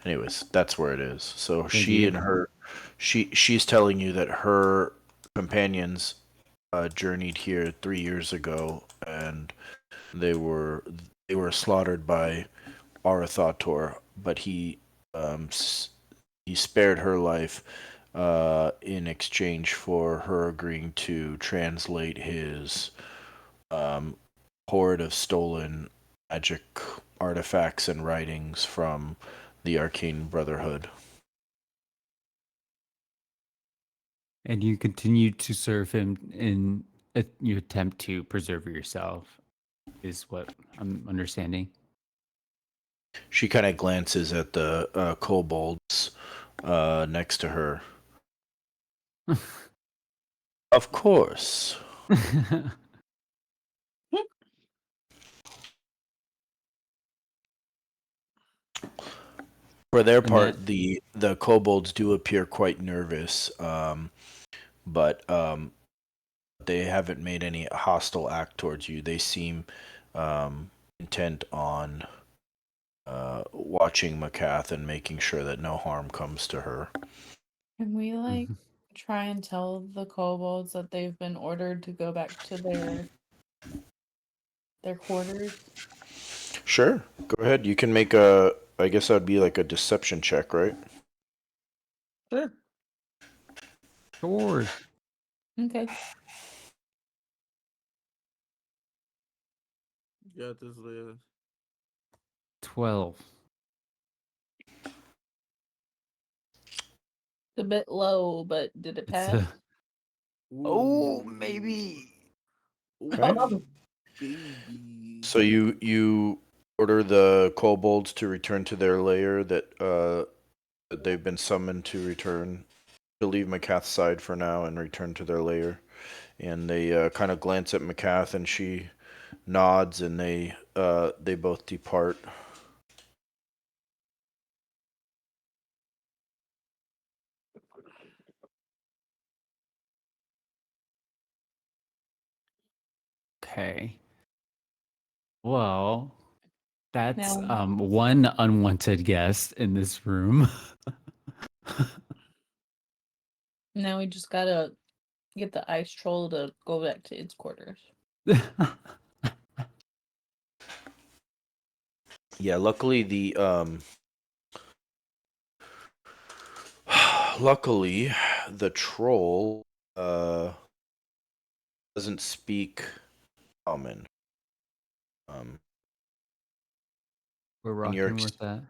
anyways, that's where it is. So Thank she you. and her, she's telling you that her companions journeyed here 3 years ago, and they were slaughtered by Arathator, but he spared her life in exchange for her agreeing to translate his um, hoard of stolen magic artifacts and writings from the Arcane Brotherhood. And you continue to serve him in your attempt to preserve yourself, is what I'm understanding. She kind of glances at the kobolds next to her. Of course. For their And part, that the kobolds do appear quite nervous, but they haven't made any hostile act towards you. They seem intent on watching Macath and making sure that no harm comes to her. Can we like try and tell the kobolds that they've been ordered to go back to their quarters? Sure, go ahead. You can make a. I guess that would be like a deception check, right? Sure. sure. Okay. Yeah, this is 12. It's a bit low, but did it It's pass? oh, maybe. Okay. baby. So you order the kobolds to return to their lair that they've been summoned to return to leave Macath's side for now and return to their lair. and they kind of glance at McCath, and she nods, and they both depart. Okay. Well, that's Now, one unwanted guest in this room. now we just gotta get the ice troll to go back to its quarters. Yeah, luckily luckily the troll doesn't speak common. We're In your rocking with that.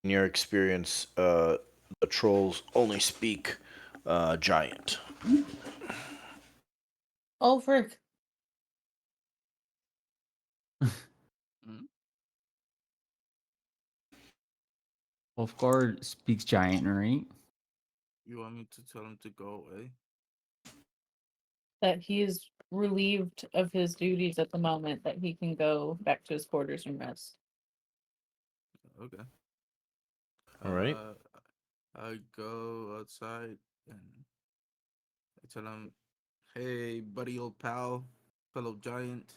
in your experience, the trolls only speak giant. Oh, frick. Wolfguard speaks giant, right? You want me to tell him to go away? That he is relieved of his duties at the moment, that he can go back to his quarters and rest. Okay. All right. I go outside and I tell him, "Hey, buddy, old pal, fellow giant.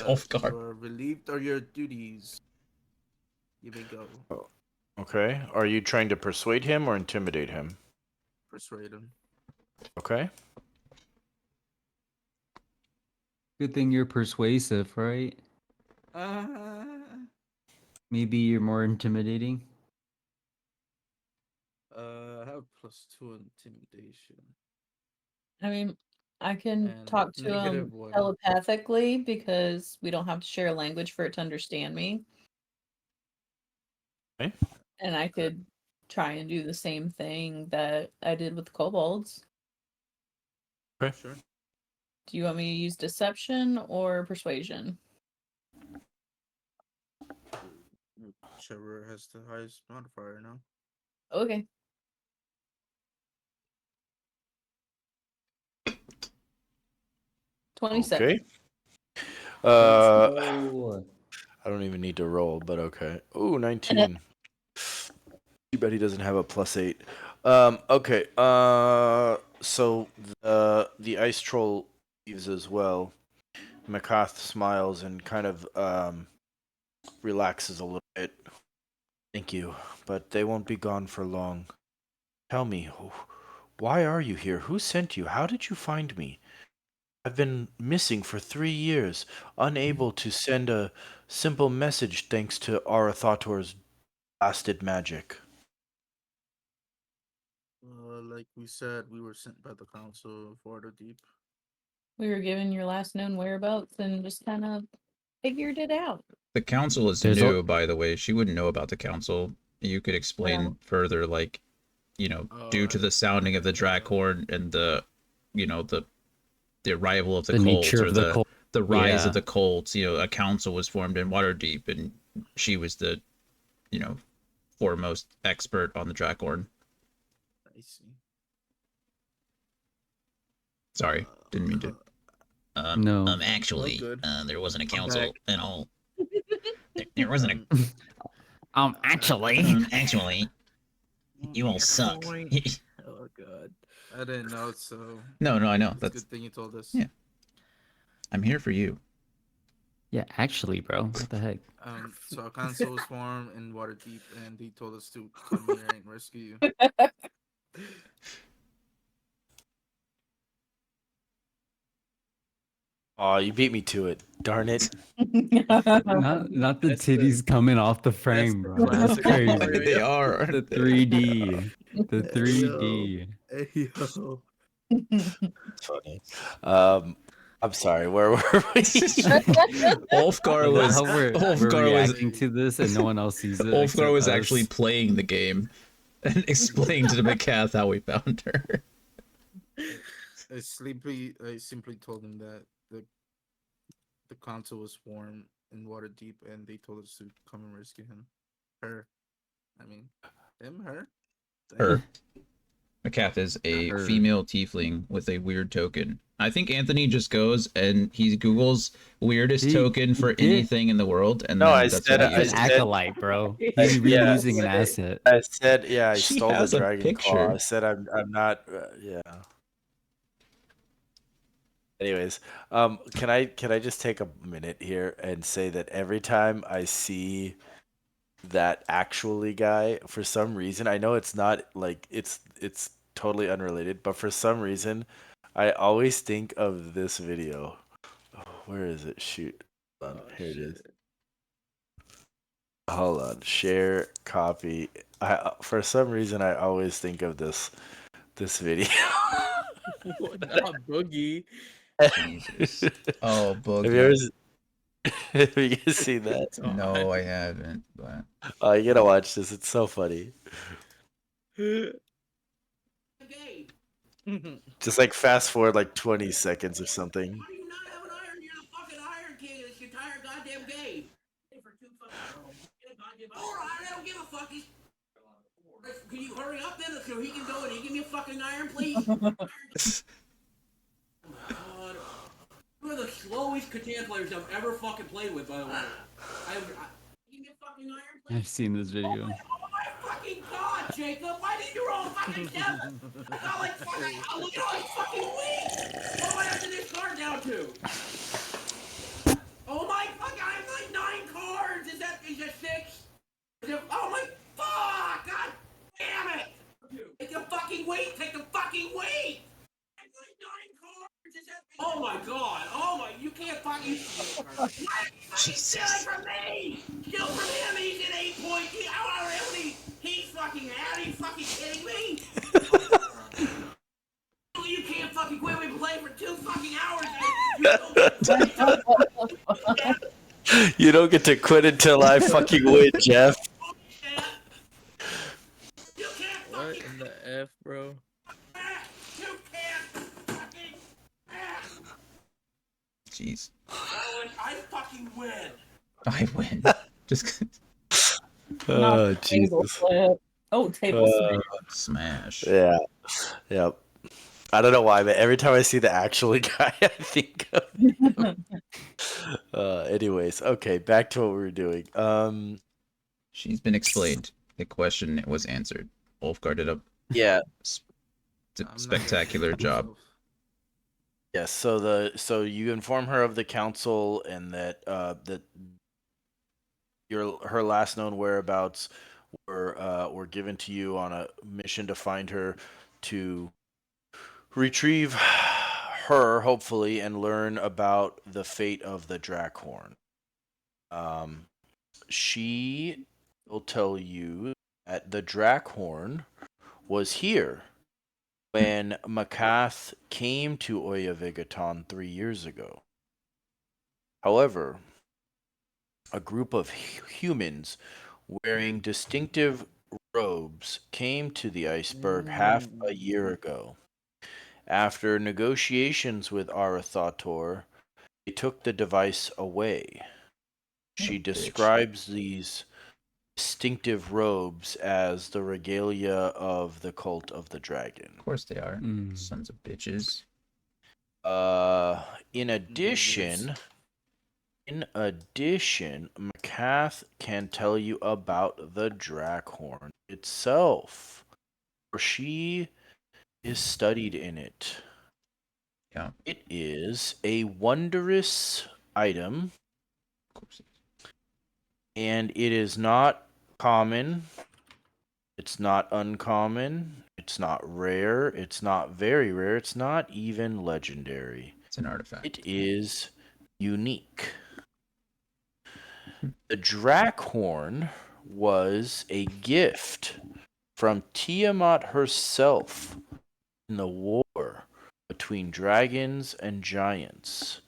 Off guard. You are relieved of your duties. You may go." Okay. Are you trying to persuade him or intimidate him? Persuade him. Okay. Good thing you're persuasive, right? Maybe you're more intimidating. I have +2 intimidation. I mean, I can And talk to him -1. telepathically because we don't have to share a language for it to understand me. Okay. And I could try and do the same thing that I did with kobolds. Okay. Sure. Do you want me to use deception or persuasion? Whichever has the highest modifier now. Okay. $27. Okay. Let's Uh, go. I don't even need to roll, but okay. Ooh, 19. Too bad he doesn't have a +8. Okay. So the ice troll leaves as well. Makath smiles and kind of relaxes a little bit. Thank you, but they won't be gone for long. Tell me, why are you here? Who sent you? How did you find me? I've been missing for 3 years, unable to send a simple message thanks to Arathator's blasted magic. Like we said, we were sent by the Council of Waterdeep. We were given your last known whereabouts and just kind of figured it out. The council is There's new, by the way. She wouldn't know about the council. You could explain further, like, due to the sounding of the Draghorn and the arrival of the the Colts, nature or of the cult. the rise of Yeah. the Colts. A council was formed in Waterdeep, and she was the foremost expert on the Draghorn. I see. Sorry, didn't mean to. No. Actually, good. there wasn't a I'm council back. at all. There wasn't a. Actually. Actually, you all suck. Oh god. I didn't know, so No, I know. it's a That's good thing you told us. yeah. I'm here for you. Yeah, actually, bro. What the heck? So a council was formed in Waterdeep, and they told us to come here and rescue you. Aw, you beat me to it. Darn it. Not the That's the- titties coming off the That's frame, the bro. That's classic crazy. scenario. They are, The aren't they? 3D. The 3D. Hey yo. It's funny. I'm sorry. Where were we? Ulfgar I love was how we're Ulfgar was reacting to this and no one else sees it. Ulfgar except was us. actually playing the game and explained to McCath how we found her. I simply told him that the council was formed in Waterdeep, and they told us to come and rescue him. Her. I mean, him, her. Her. Makath is a Her. female tiefling with a weird token. I think Anthony just goes and he Googles weirdest He- token he for did. anything in the world, and No, then I that's said- what he He's I an uses. acolyte, bro. He's yeah, reusing an asset. I said, yeah, I She stole the has a dragon picture. claw. I said I'm not. Yeah. Anyways, can I just take a minute here and say that every time I see that actually guy, for some reason, I know it's not like it's totally unrelated, but for some reason, I always think of this video. Oh, where is it? Shoot, hold on, here it is. Hold on, share, copy. For some reason, I always think of this video. What? Not Boogie. Jesus. Oh, Have you Boogie. have you guys seen that? No, I haven't. But Oh, you gotta watch this. It's so funny. Just like fast forward like 20 seconds or something. How do you not have an iron? You're the fucking Iron King of this entire goddamn game. Alright, I don't give a fuck. Can you hurry up then so he can go and he give me a fucking iron, please? God. You are the slowest Catan players I've ever fucking played with, by the way. Give me a fucking iron, please. I've seen this video. Oh my fucking god, Jacob! Why did you roll fucking 7? I got like fucking. Look at all these fucking weeks! What do I have to discard down to? Oh my fuck! I have like 9 cards! Is that 6? Oh my fuck! God damn it! Take the fucking weight! Take the fucking weight! I have like 9 cards! Is that? Oh my god! Oh my! You can't fucking. Why are you fucking stealing from me? Steal from him! He's at 8 points! How many he's fucking at? Are you fucking kidding me? You can't fucking quit. We've been playing for 2 fucking hours. You don't get to quit until I fucking win, Jeff. You can't What fucking. in the F, bro? You can't fucking. jeez, I fucking win. I win. Just Oh, Table Jesus. flip. Oh, table smash. Yeah. Yep. I don't know why, but every time I see the actual guy, I think of him. Anyways, okay, back to what we were doing. She's been explained. The question was answered. Wolfgar did a Yeah. spectacular job. Yes. So you inform her of the council and that that her last known whereabouts were given to you on a mission to find her, to retrieve her, hopefully, and learn about the fate of the Drakhorn. She will tell you that the Drakhorn was here when Makath came to Oya Vigaton 3 years ago. However, a group of humans wearing distinctive robes came to the iceberg half a year ago. After negotiations with Arathator, they took the device away. She describes these distinctive robes as the regalia of the cult of the dragon. Of course they are. Sons of bitches. In addition, Makath can tell you about the Drakhorn itself, for she is studied in it. Yeah. It is a wondrous item, Of course. and it is not common. It's not uncommon. It's not rare. It's not very rare. It's not even legendary. It's an artifact. It is unique. The Drakhorn was a gift from Tiamat herself in the war between dragons and giants.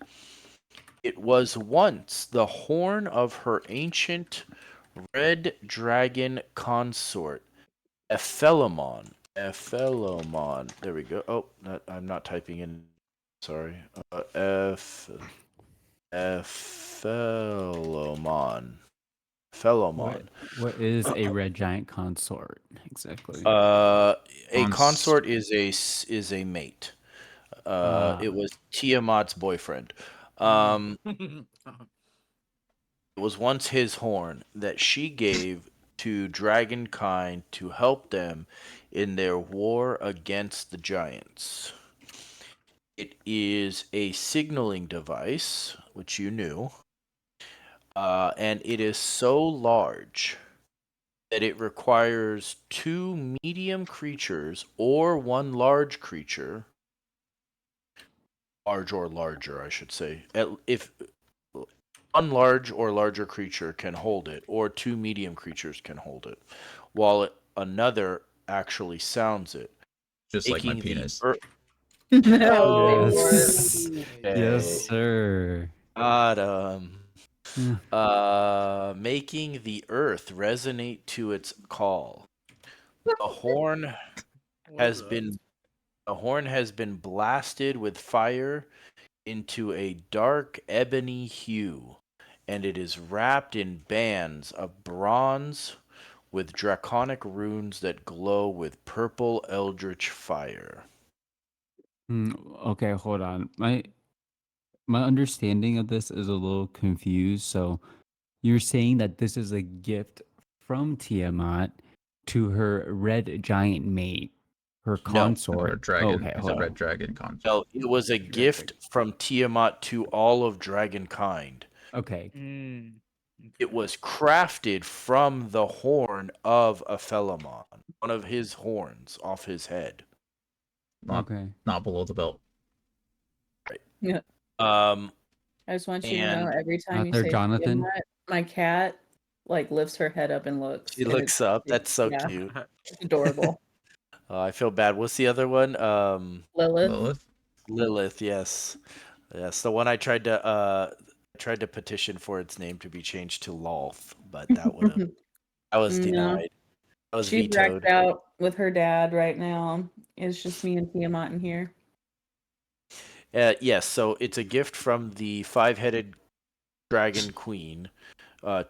It was once the horn of her ancient red dragon consort, Ephelamon. There we go. Oh, I'm not typing in. Sorry. Ephelamon. Phelomon. What is a red giant consort exactly? A Cons- consort is a mate. It Ah. was Tiamat's boyfriend. It was once his horn that she gave to dragonkind to help them in their war against the giants. It is a signaling device, which you knew, and it is so large that it requires two medium creatures or one large creature, large or larger, I should say. If one large or larger creature can hold it, or two medium creatures can hold it, while another actually sounds it, just like my making the penis. No, wait for it. Yes. Yes, Hey, sir. Adam. Yeah. Making the earth resonate to its call. The horn has been the horn has been blasted with fire into a dark ebony hue, and it is wrapped in bands of bronze with draconic runes that glow with purple eldritch fire. Okay, hold on. My understanding of this is a little confused. So you're saying that this is a gift from Tiamat to her red giant mate, her No, Her consort. dragon. Okay, It's hold a on. red dragon consort. no, it was a gift from Tiamat to all of dragonkind. Okay. It was crafted from the horn of a Phelamon, one of his horns off his head. Okay. Not below the belt. Yeah. Um, I just want you to know and every time Not you there, say Jonathan. Tiamat, my cat like lifts her head up and looks. he And looks up. That's so yeah, cute. it's adorable. I feel bad. What's the other one? Lilith. Lilith? Lilith. Yes, yes. The one I tried to petition for its name to be changed to Lolth, but that was No, denied. That was she's racked vetoed. out with her dad right now. It's just me and Tiamat in here. Yes. So it's a gift from the five-headed dragon queen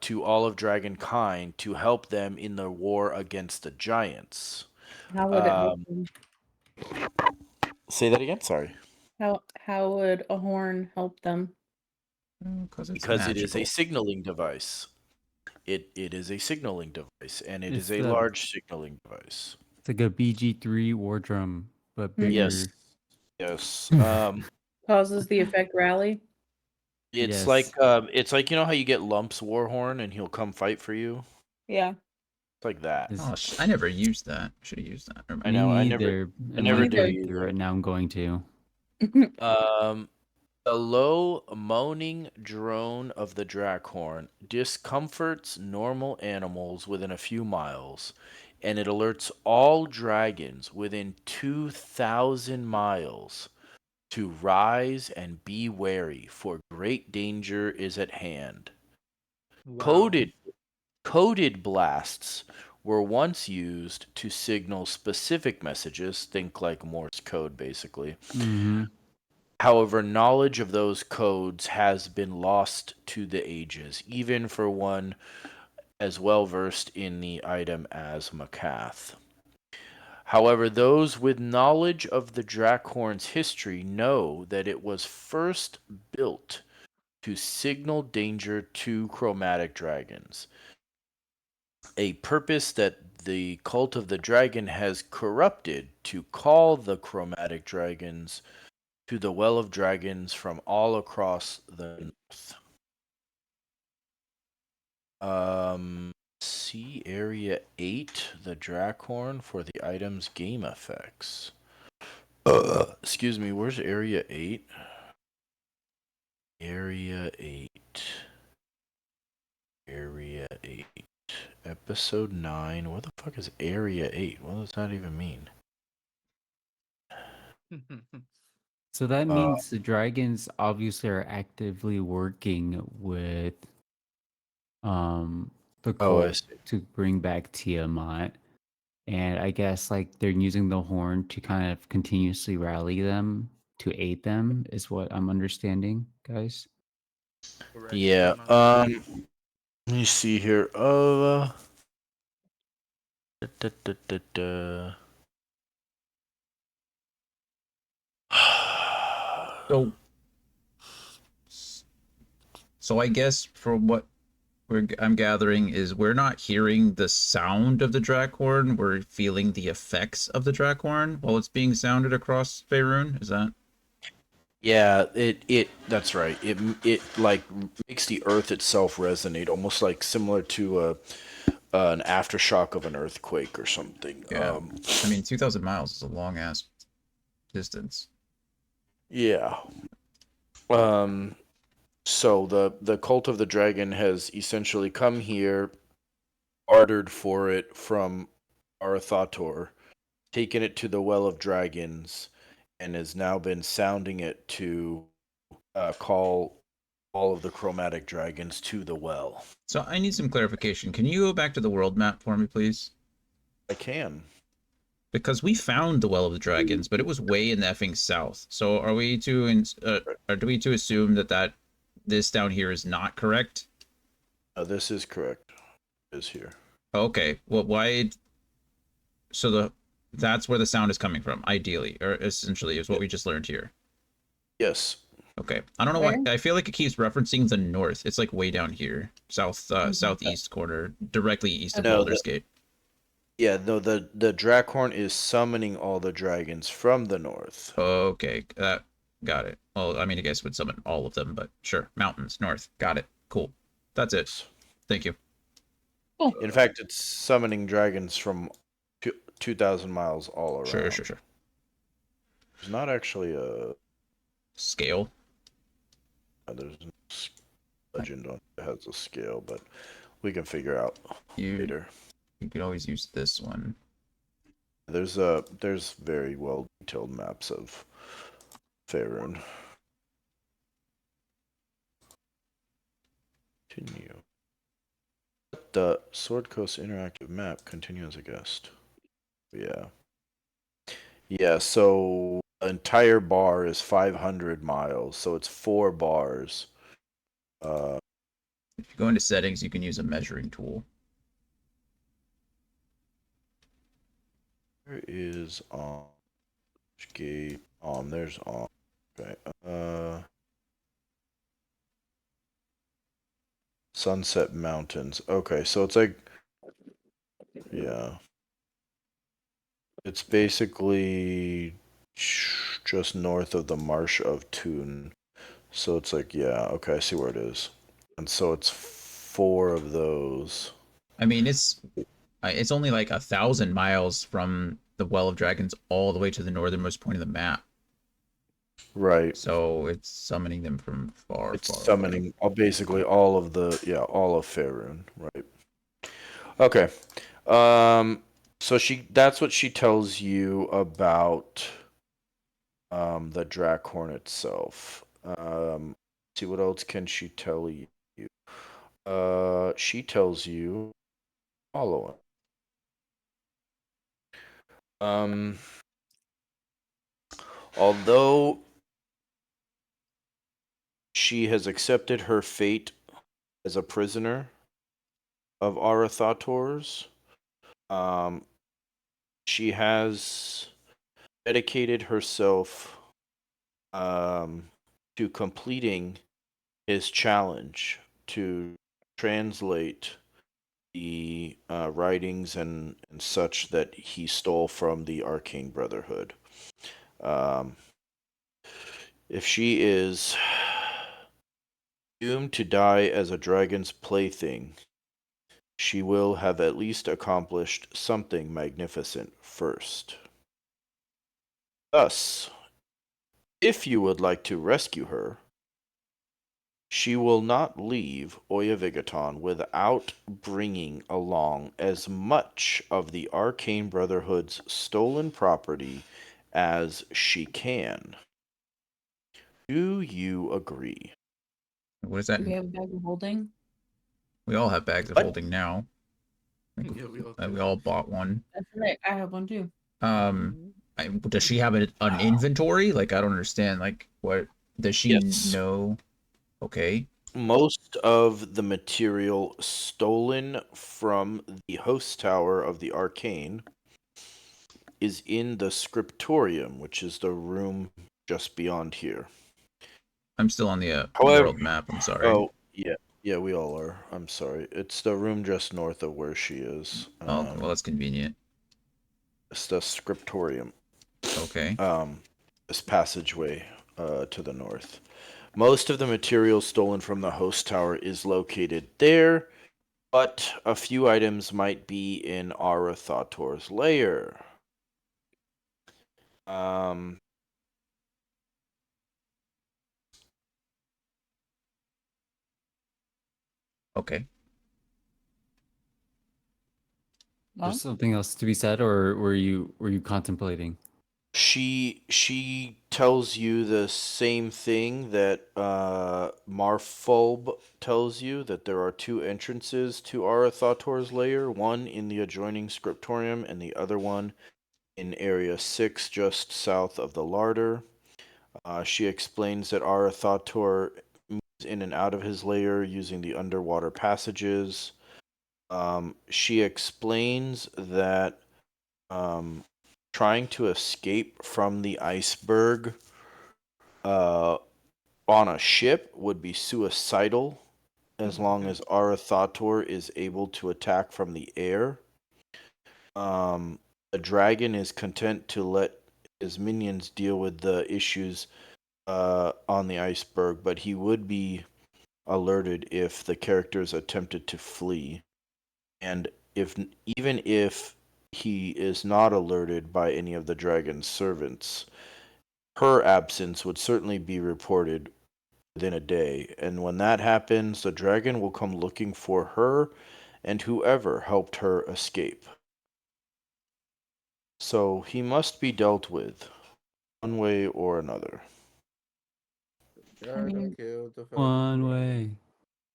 to all of dragonkind to help them in their war against the giants. How would it help Um, them? say that again. Sorry. How would a horn help them? Because it's Because it is a magical. signaling device. It is a signaling device, and it is It's a the large signaling device. it's like a BG3 war drum, but Mhm. Yes, bigger. yes. Causes the effect rally. It's Yes. like you know how you get Lump's Warhorn and he'll come fight for you. Yeah. It's like that. Is- Oh, I never used that. Should have used that. Never I mind. Me know. neither. I I'm never not do going Neither. to either. right now. I'm going to. The low moaning drone of the Drakhorn discomforts normal animals within a few miles, and it alerts all dragons within 2,000 miles to rise and be wary, for great danger is at hand. Coded blasts were once used to signal specific messages, think like Morse code basically. Mm-hmm. However, knowledge of those codes has been lost to the ages, even for one as well versed in the item as Macath. However, those with knowledge of the Drakhorn's history know that it was first built to signal danger to chromatic dragons, a purpose that the cult of the dragon has corrupted to call the chromatic dragons to the well of dragons from all across the north. See area 8, the Drakhorn for the item's game effects. Excuse me, where's area 8? Area 8. Area 8. Episode 9. What the fuck is area 8? What does that even mean? So that Uh, means the dragons obviously are actively working with the Oh, I cult see. to bring back Tiamat. And I guess like they're using the horn to kind of continuously rally them to aid them is what I'm understanding, guys. Correct. Yeah. Let me see here. Da, da, da, da, da. So, so I guess from what I'm gathering is we're not hearing the sound of the Drakhorn. We're feeling the effects of the Drakhorn while it's being sounded across Faerun. Is that? Yeah, it that's right. It like makes the earth itself resonate, almost like similar to an aftershock of an earthquake or something. Yeah. I mean, 2,000 miles is a long ass distance. Yeah. So the cult of the dragon has essentially come here, ordered for it from Arathator, taken it to the Well of Dragons, and has now been sounding it to call all of the chromatic dragons to the well. So I need some clarification. Can you go back to the world map for me, please? I can. Because we found the Well of the Dragons, but it was way in the effing south. So are we to or do we to assume that this down here is not correct? This is correct. It is here. Okay. Well, why? So that's where the sound is coming from, ideally, or essentially, is what we just learned here. Yes. Okay. I don't know why. I feel like it keeps referencing the north. It's like way down here, southeast corner, directly east of Baldur's Gate. Yeah, no, the Drakhorn is summoning all the dragons from the north. Okay, got it. Well, I mean, I guess it would summon all of them, but sure. Mountains, north. Got it. Cool. That's it. Thank you. In fact, it's summoning dragons from 2,000 miles all around. Sure. There's not actually a scale. There's no legend on it has a scale, but we can figure out later. You could always use this one. There's very well detailed maps of Faerun. Continue. The Sword Coast interactive map continue as a guest. Yeah. Yeah, so the entire bar is 500 miles, so it's 4 bars. If you go into settings, you can use a measuring tool. Where is gate? There's okay. Sunset Mountains. Okay, so it's like, yeah. It's basically just north of the Marsh of Toon. So it's like, yeah, okay, I see where it is. And so it's 4 of those. I mean, it's only like 1,000 miles from the Well of Dragons all the way to the northernmost point of the map. Right. So it's summoning them from far. It's summoning basically all of Faerun, right? Okay. So that's what she tells you about the Drakhorn itself. See what else can she tell you? She tells you following. Although she has accepted her fate as a prisoner of Arathator's, she has dedicated herself to completing his challenge to translate the writings and such that he stole from the Arcane Brotherhood. If she is doomed to die as a dragon's plaything, she will have at least accomplished something magnificent first. Thus, if you would like to rescue her, she will not leave Oyavigaton without bringing along as much of the Arcane Brotherhood's stolen property as she can. Do you agree? What is that? Do we have a bag of holding? We all have bags of holding now. We all bought one. That's right. I have one too. Does she have an inventory? Like, I don't understand. Like, what does she know? Okay. Most of the material stolen from the host tower of the Arcane is in the scriptorium, which is the room just beyond here. I'm still on the However, world map. I'm sorry. oh yeah, we all are. I'm sorry. It's the room just north of where she is. Oh, well, that's convenient. It's the scriptorium. Okay. This passageway to the north. Most of the material stolen from the host tower is located there, but a few items might be in Arathator's lair. Okay. Well, There's something else to be said, or were you contemplating? She tells you the same thing that Marfolb tells you, that there are two entrances to Arathator's lair, one in the adjoining scriptorium and the other one in Area 6 just south of the larder. She explains that Arathator moves in and out of his lair using the underwater passages. She explains that trying to escape from the iceberg on a ship would be suicidal as long as Arathator is able to attack from the air. The dragon is content to let his minions deal with the issues on the iceberg, but he would be alerted if the characters attempted to flee. And even if he is not alerted by any of the dragon's servants, her absence would certainly be reported within a day. And when that happens, the dragon will come looking for her and whoever helped her escape. So he must be dealt with, one way or another. Try to mean, kill the fucking One dragon. way.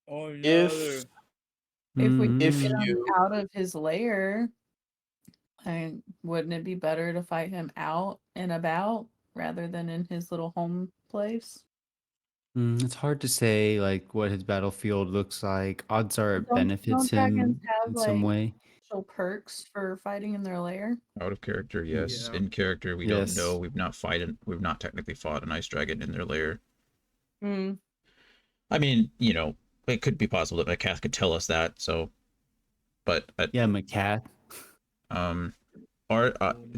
Oh, If if we Mhm. if get him you out of his lair, wouldn't it be better to fight him out and about rather than in his little home place? It's hard to say like what his battlefield looks like. Odds are it benefits Don't dragons him have in some like way. special perks for fighting in their lair? Out of character, yes. Yeah. In character, we Yes. don't know. We've not technically fought an ice dragon in their lair. Hmm. I mean, it could be possible that Macath could tell us that. So, but Yeah, McCath.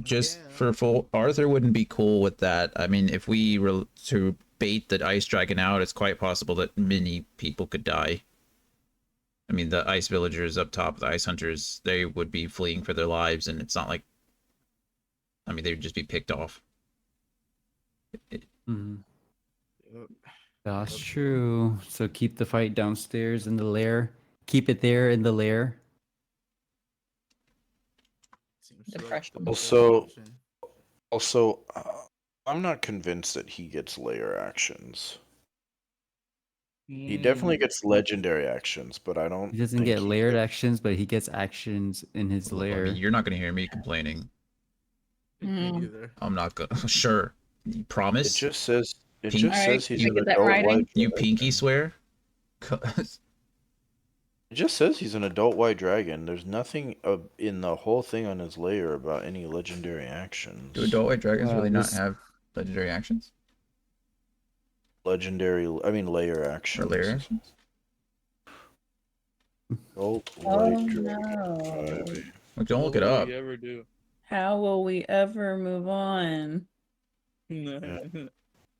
just Yeah. for full, Arthur wouldn't be cool with that. I mean, if we were to bait the ice dragon out, it's quite possible that many people could die. I mean, the ice villagers up top, the ice hunters, they would be fleeing for their lives, and it's not like, I mean, they would just be picked off. Mhm. Yep. That's Yep. true. So keep the fight downstairs in the lair. Keep it there in the lair. Seems like Depression. the best Also- option. also, I'm not convinced that he gets layer actions. He definitely gets legendary actions, but I don't. He doesn't think get he layered gets- actions, but he gets actions in his I lair. mean, you're not going to hear me complaining. Me Mm. either. I'm not going to. Sure. You It promise? just says. It Pink- just Alright, says he's can an we get that adult writing? white. You dragon. pinky swear? 'Cause- It just says he's an adult white dragon. There's nothing in the whole thing on his layer about any legendary actions. Do adult white dragons Wow, really not this- have legendary actions? Layer Or actions. layer actions? Adult Oh white dragon. no. Like, don't look it Will up. we ever do? How will we ever move on?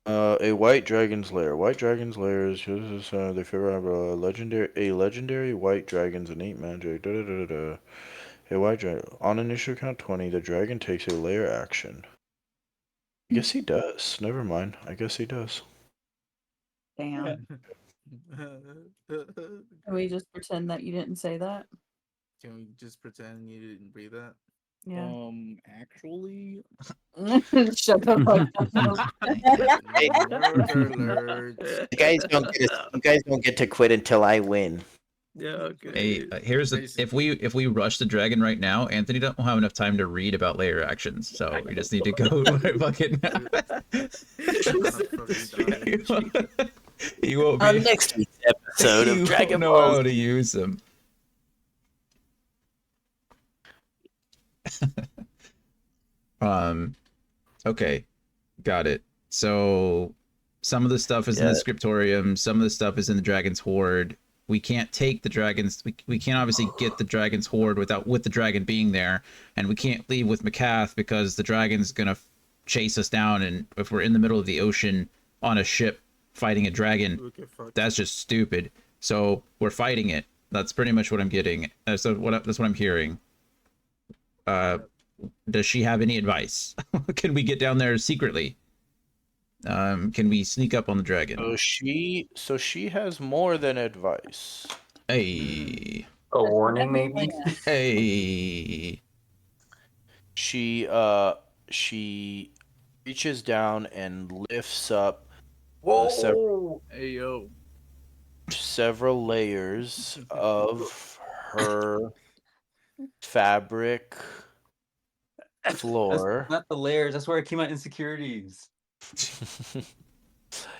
A white dragon's lair. White dragon's lair is they figure out a legendary white dragon's innate magic. Da, da, da, da, da. A white dragon on initial count 20. The dragon takes a lair action. I guess he does. Never mind. I guess he does. Damn. Can we just pretend that you didn't say that? Can we just pretend you didn't read that? Yeah. Actually, Shut the fuck up. Hey. Nerd alert. You guys don't get to quit until I win. yeah, okay. Hey, here's the if we rush the dragon right now, Anthony don't have enough time to read about layer actions, so we just need to go fucking. You won't On be. next week's episode of You Dragon won't know Ball how to Z. use them. Okay, got it. So some of the stuff is in Yeah. the scriptorium, some of the stuff is in the dragon's hoard. We can't take the dragons. We can't obviously get the dragon's hoard with the dragon being there, and we can't leave with Makath because the dragon's gonna chase us down. And if we're in the middle of the ocean on a ship fighting a dragon, We get fucked. that's just stupid. So we're fighting it. That's pretty much what I'm getting. That's what I'm hearing. Does she have any advice? Can we get down there secretly? Can we sneak up on the dragon? So she has more than advice. Hey, A warning, maybe. hey. She reaches down and lifts up Hey yo. several layers of her fabric floor. Not the layers. That's where I came out insecurities.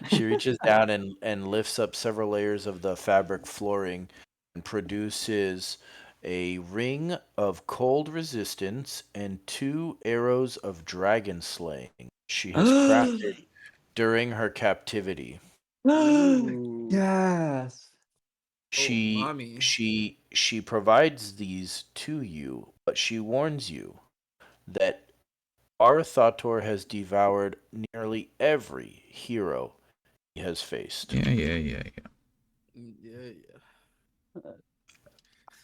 She reaches down and lifts up several layers of the fabric flooring and produces a ring of cold resistance and 2 arrows of dragon slaying she has crafted during her captivity. Ooh. Yes. Mommy. She provides these to you, but she warns you that Arathator has devoured nearly every hero he has faced. Yeah. Yeah.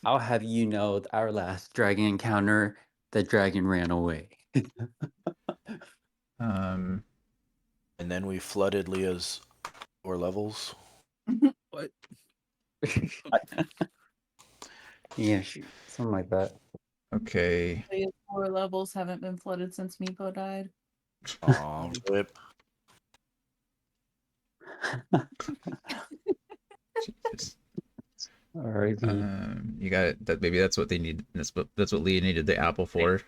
I'll have you know, with our last dragon encounter, the dragon ran away. Um, And then we flooded Leah's lower levels. What? Yeah, something like that. okay. The lower levels haven't been flooded since Meepo died. Aw, rip. Jesus. Alrighty. You got it. That maybe that's what they need. That's what Leah needed the apple for,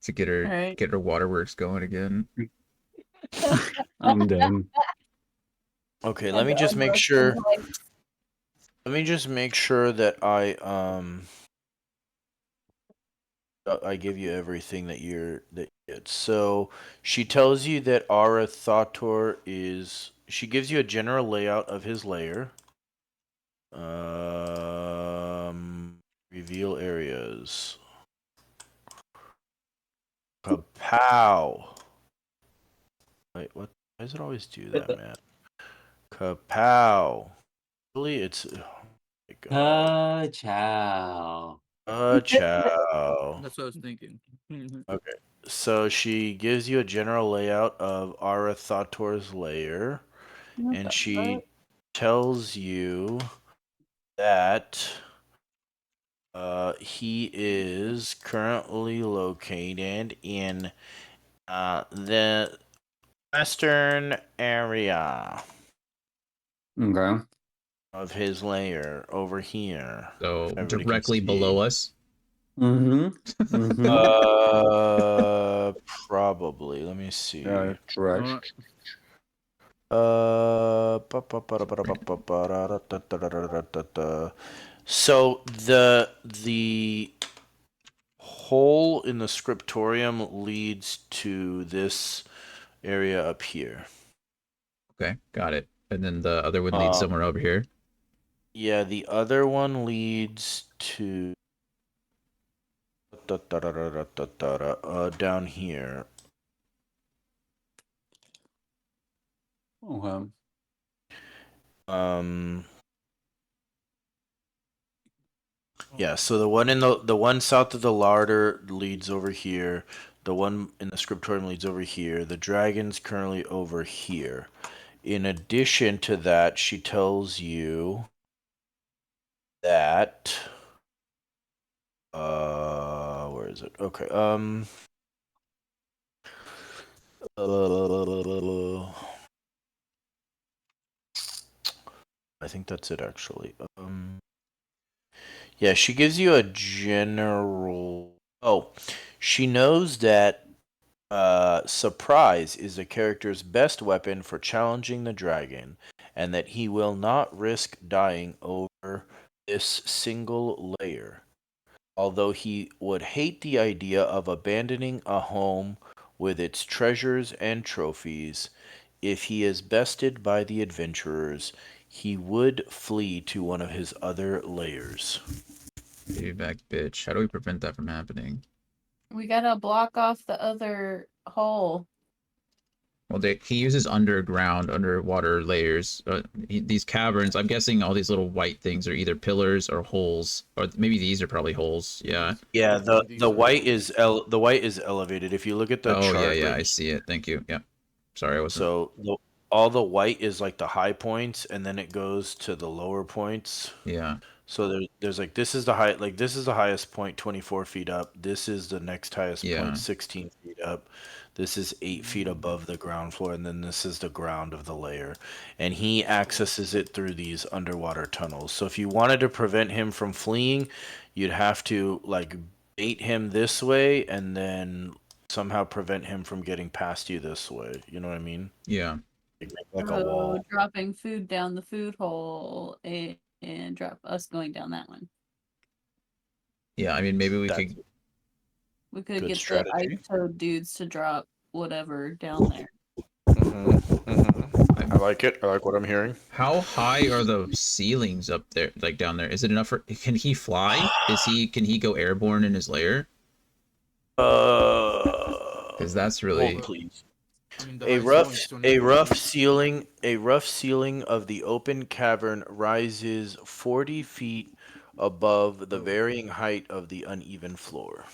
to get her Alright. get her waterworks going again. I'm done. Okay, let me just make sure. Let me just make sure that I give you everything that you get. So she tells you that Arathator is. She gives you a general layout of his lair. Reveal areas. Kapow. Wait, what? Why does it always do that, man? Kapow. Really, it's. Oh my God. Ciao. Ciao. That's what I was thinking. Okay. So she gives you a general layout of Arathator's lair, and she tells you that he is currently located in the western area Okay. of his lair over here. So if everybody can directly see. below us. Mm-hmm. Mm-hmm. Probably. Let me see. Correct. So the hole in the scriptorium leads to this area up here. Okay, got it. And then the other one leads somewhere over here. Yeah, the other one leads to down here. Okay. Yeah, so the one south of the larder leads over here. The one in the scriptorium leads over here. The dragon's currently over here. In addition to that, she tells you that where is it? Okay. I think that's it actually. Yeah, she gives you a general. Oh, she knows that surprise is a character's best weapon for challenging the dragon, and that he will not risk dying over this single layer. Although he would hate the idea of abandoning a home with its treasures and trophies, if he is bested by the adventurers, he would flee to one of his other layers. Payback, bitch. How do we prevent that from happening? We gotta block off the other hole. Well, he uses underwater layers. These caverns, I'm guessing all these little white things are either pillars or holes, or maybe these are probably holes. Yeah. Yeah, the white is the white is elevated. If you look at the Oh, chart, yeah, right I see it. Thank you. Yeah. Sorry, I wasn't. So all the white is like the high points, and then it goes to the lower points. Yeah. So there's like this is the high, like this is the highest point, 24 feet up. This is the next highest Yeah. point, 16 feet up. This is 8 feet above the ground floor, and then this is the ground of the layer. And he accesses it through these underwater tunnels. So if you wanted to prevent him from fleeing, you'd have to like bait him this way, and then somehow prevent him from getting past you this way. You know what I mean? Yeah. Like a wall. Dropping food down the food hole and drop us going down that one. Yeah, I mean, maybe we That's- could. We could Good get strategy. the ice toad dudes to drop whatever down there. I like it. I like what I'm hearing. How high are the ceilings up there, like down there? Is it enough for? Can he fly? Can he go airborne in his lair? Because that's really. Hold, please. I mean, the A high rough, ceiling's a 24 rough feet. ceiling, a rough ceiling of the open cavern rises 40 feet above the varying height of the uneven floor.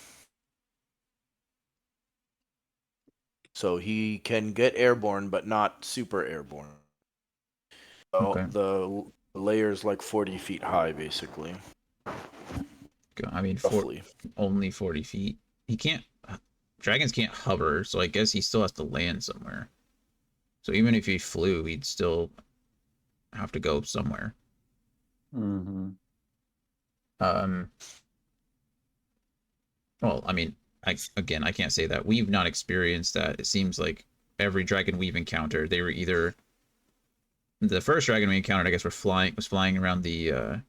So he can get airborne, but not super airborne. So Okay. the layer's like 40 feet high, basically. I mean, Roughly. only 40 feet. He can't. Dragons can't hover, so I guess he still has to land somewhere. So even if he flew, he'd still have to go somewhere. Mm-hmm. Well, I mean, I can't say that. We've not experienced that. It seems like every dragon we've encountered, they were either the first dragon we encountered, I guess, was flying around the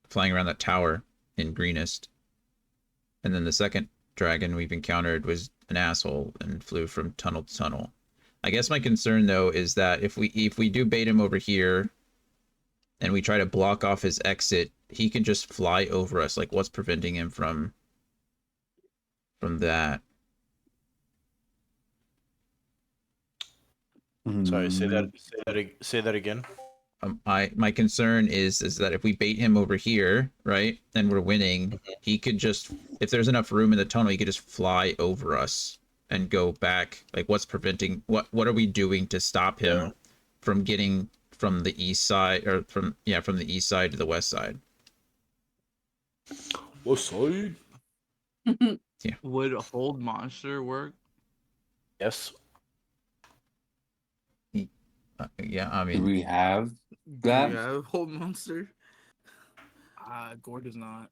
flying around that tower in Greenest. And then the second dragon we've encountered was an asshole and flew from tunnel to tunnel. I guess my concern though is that if we do bait him over here and we try to block off his exit, he can just fly over us. Like, what's preventing him from that? Sorry, say that again. My concern is that if we bait him over here, right, and we're winning, he could just, if there's enough room in the tunnel, he could just fly over us and go back. Like, what's preventing? What are we doing to stop him from getting from the east side, or from the east side to the west side? West side? Yeah. Would a hold monster work? Yes. Yeah, I Do mean, we have Do that? you have whole monster? Gore does not.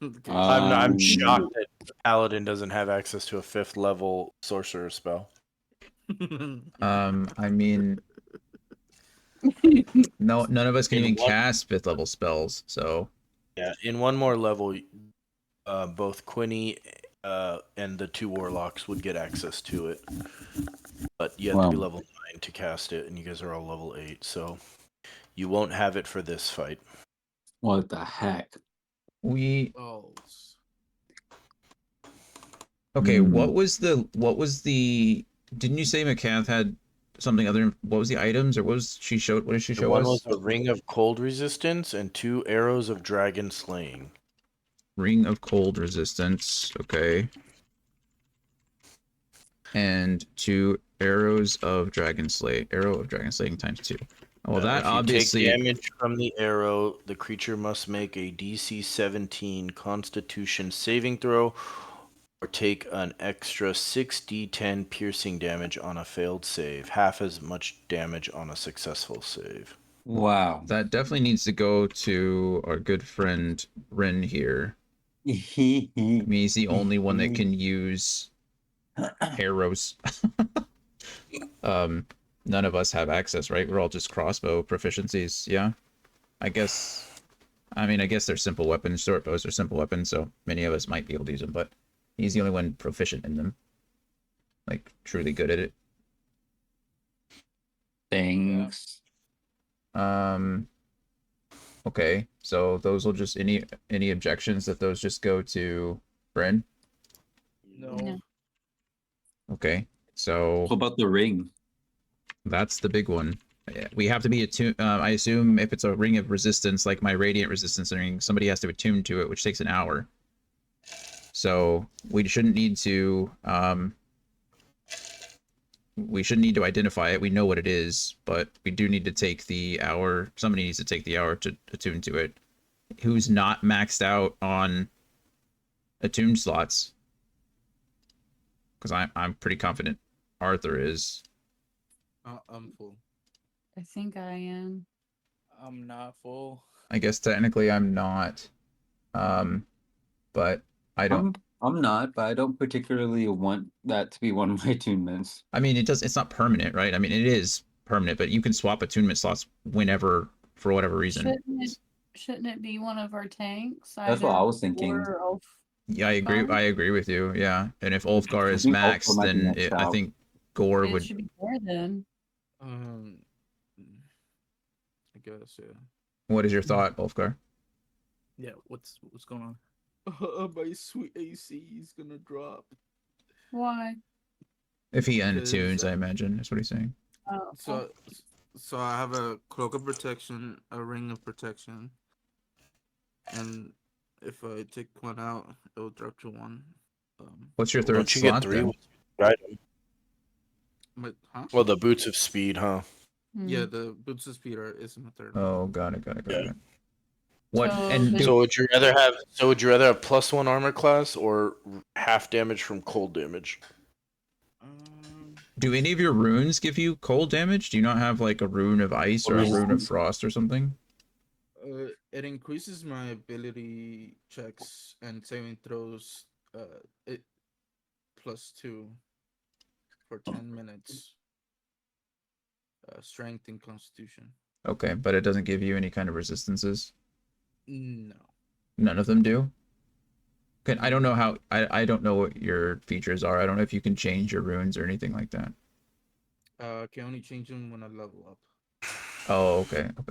Okay. I'm shocked that the paladin doesn't have access to a 5th level sorcerer spell. I mean, no, none of us can In even what- cast 5th level spells, so Yeah, in one more level, both Quinny and the 2 warlocks would get access to it. But you have to be level 9 to cast it, and you guys are all level 8, so you won't have it for this fight. What the heck? we Oh. okay. Hmm. What was the? Didn't you say McCath had something other? What was the items, or what was she showed? What did she show One us? was a ring of cold resistance and 2 arrows of dragon slaying. Ring of cold resistance. Okay. And 2 arrows of dragon slay. Arrow of dragon slaying times 2. Well, that If you obviously. take damage from the arrow, the creature must make a DC 17 Constitution saving throw, or take an extra 6d10 piercing damage on a failed save, half as much damage on a successful save. Wow. That definitely needs to go to our good friend Ren here. I mean, he's the only one that can use arrows. None of us have access, right? We're all just crossbow proficiencies. Yeah, I guess. I mean, I guess they're simple weapons. Short bows are simple weapons, so many of us might be able to use them. But he's the only one proficient in them, like truly good at it. Thanks. Okay, so those will just any objections that those just go to Bryn? No. Okay, so What about the ring? that's the big one. We have to be attuned. I assume if it's a ring of resistance, like my radiant resistance ring, somebody has to attune to it, which takes an hour. So we shouldn't need to. We shouldn't need to identify it. We know what it is, but we do need to take the hour. Somebody needs to take the hour to attune to it. Who's not maxed out on attuned slots? Because I'm pretty confident Arthur is. I'm full. I think I am. I'm not full. I guess technically I'm not. But I don't. I'm not, but I don't particularly want that to be one of my attunements. I mean, it's not permanent, right? I mean, it is permanent, but you can swap attunement slots whenever for whatever reason. Shouldn't it be one of our tanks? That's what I was thinking. Or Ulf? Yeah, I agree. I agree with you. Yeah, and if Ulfgar is think Ulfgar maxed, might be then maxed I out. think Gore It would. should be more then. I guess, yeah. What is your thought, Ulfgar? Yeah. What's going on? My sweet AC is gonna drop. Why? If he Because, untunes, I imagine that's what he's saying. Oh, So I have a cloak of protection, a ring of protection, and if I take one out, it will drop to one. What's your third Don't you slot get three then? with item? Huh? Well, the boots of speed, huh? Yeah, the boots of speed is my third. Oh, got it. What So and So would you rather have? So would you rather have +1 armor class or half damage from cold damage? do any of your runes give you cold damage? Do you not have like a rune of ice or a rune of frost or something? It increases my ability checks and saving throws. It +2 for 10 minutes. Strength and Constitution. Okay, but it doesn't give you any kind of resistances. No. None of them do. Okay, I don't know how. I don't know what your features are. I don't know if you can change your runes or anything like that. I can only change them when I level up. Oh, okay. I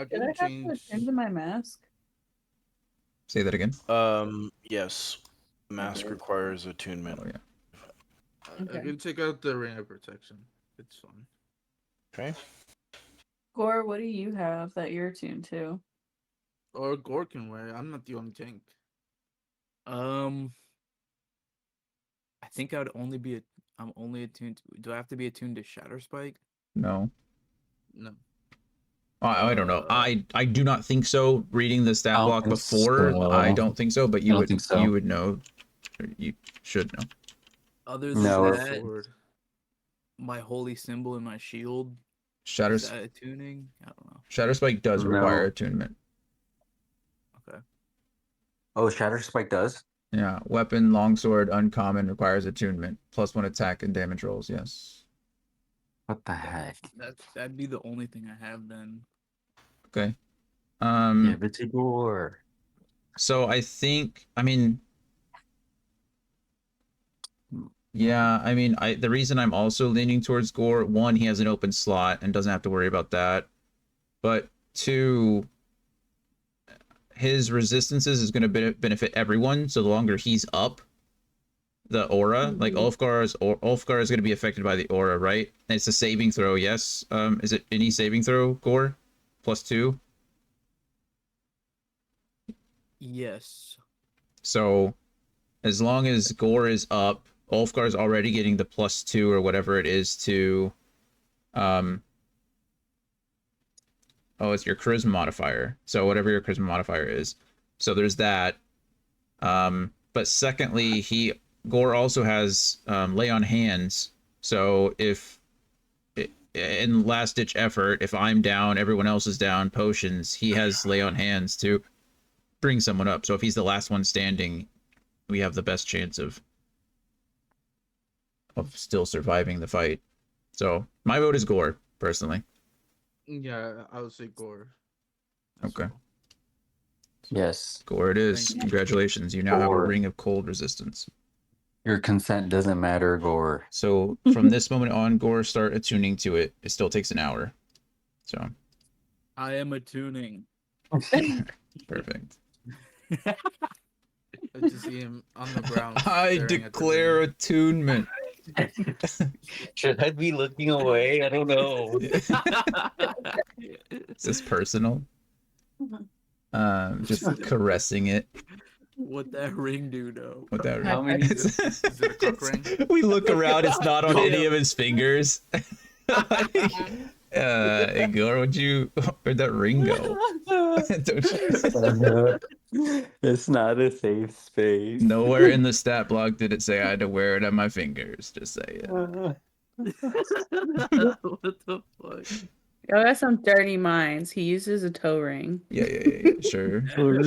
did can I have change. to attune my mask? Say that again. Yes. Mask requires attunement. Oh yeah. I can take out the ring of protection. It's fine. Okay. Gore, what do you have that you're attuned to? Or Gore can wear it. I'm not the only tank. I think I would only be. I'm only attuned. Do I have to be attuned to Shatter Spike? No. No. I don't know. I do not think so. Reading the stat I don't block think before, so. I don't think so. But I you don't would think so. you would know. Or you should know. Other than No. that, my holy symbol and my shield. Shatter Is that attuning? I don't know. Shatter Spike does No. require attunement. Okay. Oh, Shatter Spike does? Yeah, weapon, longsword, uncommon requires attunement. +1 attack and damage rolls. Yes. What the heck? That'd be the only thing I have then. Okay. Yeah, but it's Gore. So I think, I mean, yeah, I mean, the reason I'm also leaning towards Gore, one, he has an open slot and doesn't have to worry about that. But two, his resistances is going to benefit everyone. So the longer he's up, the aura, like Ulfgar is going to be affected by the aura, right? And it's a saving throw, yes. Is it any saving throw, Gore? +2? Yes. So as long as Gore is up, Ulfgar is already getting the +2 or whatever it is to it's your charisma modifier. So whatever your charisma modifier is. So there's that. But secondly, Gore also has lay on hands. So if in last ditch effort, if I'm down, everyone else is down, potions, he has lay on hands to bring someone up. So if he's the last one standing, we have the best chance of still surviving the fight. So my vote is Gore, personally. Yeah, I would say Gore. as Okay. well. Yes. Gore it is. Thank you. Congratulations. You now have a Gore. ring of cold resistance. Your consent doesn't matter, Gore. So from this moment on, Gore, start attuning to it. It still takes an hour. So I am attuning. perfect. I just see him on the ground. I staring at the declare ring. attunement. Should I be looking away? I don't know. Is this personal? Just caressing it. What that ring do, though? With that How many- Is it a cock ring? We look around, it's not on Oh, any yeah. of his fingers. Igor, where'd that ring go? It's not a safe space. Nowhere in the stat block did it say I had to wear it on my fingers. Just say it. What the fuck? Y'all got some dirty minds. He uses a toe ring. Yeah. Sure. Sure.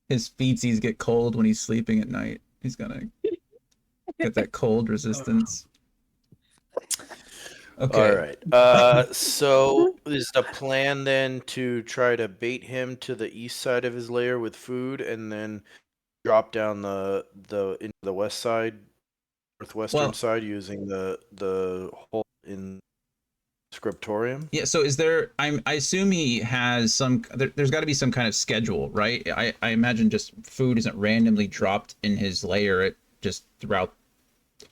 His feetsies get cold when he's sleeping at night. He's gonna get that cold resistance. Okay. All right. So is the plan then to try to bait him to the east side of his lair with food, and then drop down the into the west side, northwestern Well- side, using the hole in scriptorium? Yeah, so is there I assume he has there's got to be some kind of schedule, right? I imagine just food isn't randomly dropped in his lair just throughout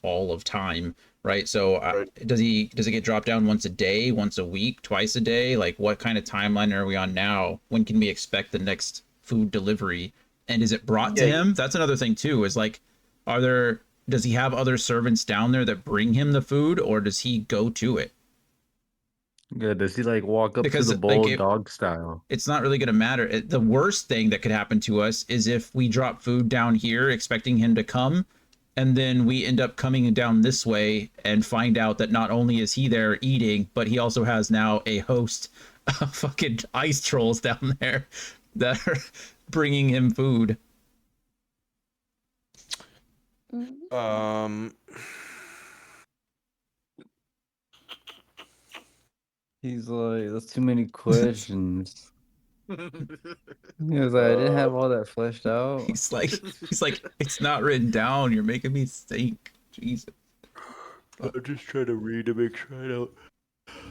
all of time, right? So Right. does it get dropped down once a day, once a week, twice a day? Like what kind of timeline are we on now? When can we expect the next food delivery? And is it brought to Yeah. him? That's another thing too, is like does he have other servants down there that bring him the food, or does he go to it? Yeah, does he like walk up Because, to the like, bowl dog style? It's not really going to matter. The worst thing that could happen to us is if we drop food down here expecting him to come, and then we end up coming down this way and find out that not only is he there eating, but he also has now a host of fucking ice trolls down there that are bringing him food. He's like, that's too many questions. He was like, I didn't have all that fleshed out. He's like, it's not written down. You're making me think. Jesus. I'm just trying to read to make sure I don't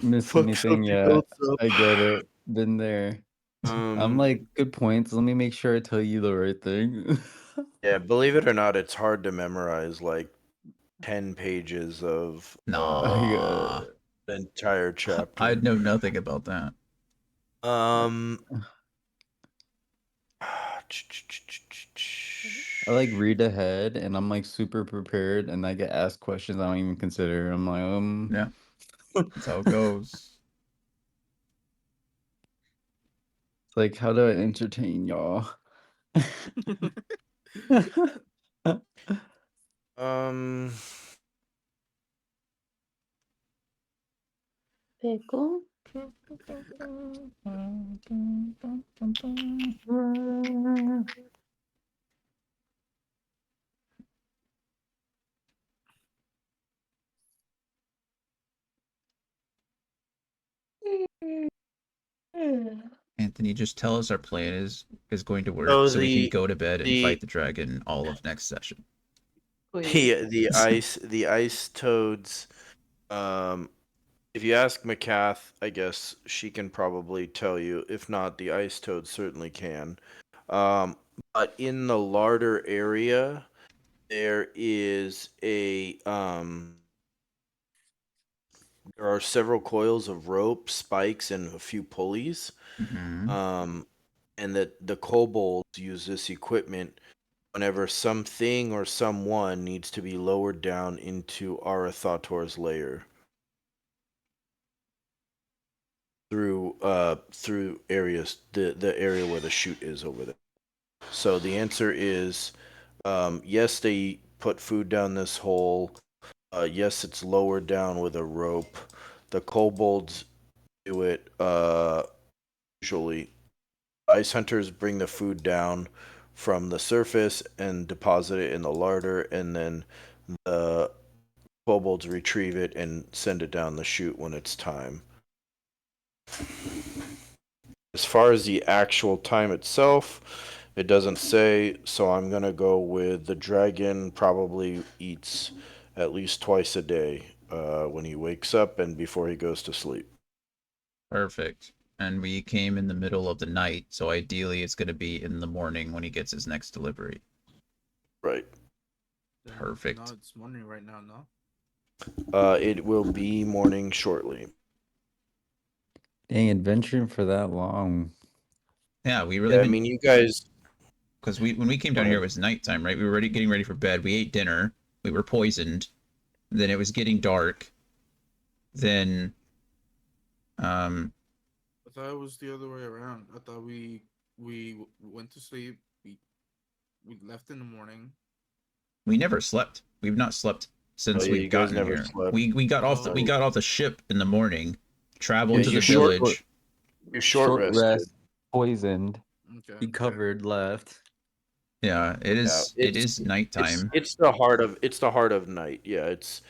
Miss fuck anything? something Yeah, else up. I get it. Been there. I'm like, good points. Let me make sure I tell you the right thing. Yeah, believe it or not, it's hard to memorize like 10 pages of Nah. the entire chapter. I'd know nothing about that. I like read ahead and I'm like super prepared and I get asked questions I don't even consider. I'm like, Yeah. That's how it goes. It's like, how do I entertain y'all? Pickle. Anthony, just tell us our plan is going to work So so we the- can go to bed and the- fight the dragon all of next session. the ice toads. If you ask McCath, I guess she can probably tell you. If not, the ice toads certainly can. But in the larder area, there is there are several coils of rope, spikes, and a few pulleys. Mhm. And that the kobolds use this equipment whenever something or someone needs to be lowered down into Arathator's lair through areas the area where the chute is over there. So the answer is yes, they put food down this hole. Yes, it's lowered down with a rope. The kobolds do it usually. Ice hunters bring the food down from the surface and deposit it in the larder, and then the kobolds retrieve it and send it down the chute when it's time. As far as the actual time itself, it doesn't say, so I'm gonna go with the dragon probably eats at least twice a day when he wakes up and before he goes to sleep. Perfect. And we came in the middle of the night, so ideally it's going to be in the morning when he gets his next delivery. Right. Perfect. No, it's morning right now. No. It will be morning shortly. Dang, adventuring for that long. Yeah, we really Yeah, I been mean, you guys. because when we came down here it was nighttime, right? We were getting ready for bed. We ate dinner. We were poisoned. Then it was getting dark. Then I thought it was the other way around. I thought we went to sleep. We left in the morning. we never slept. We've not slept since Oh, yeah, we've you guys gotten never here. slept. We got off we Oh. got off the ship in the morning, traveled Yeah, to you the short- village. You short rested. rest, poisoned, Okay. recovered, left. Yeah, it is nighttime. It's the heart of night. Yeah, it's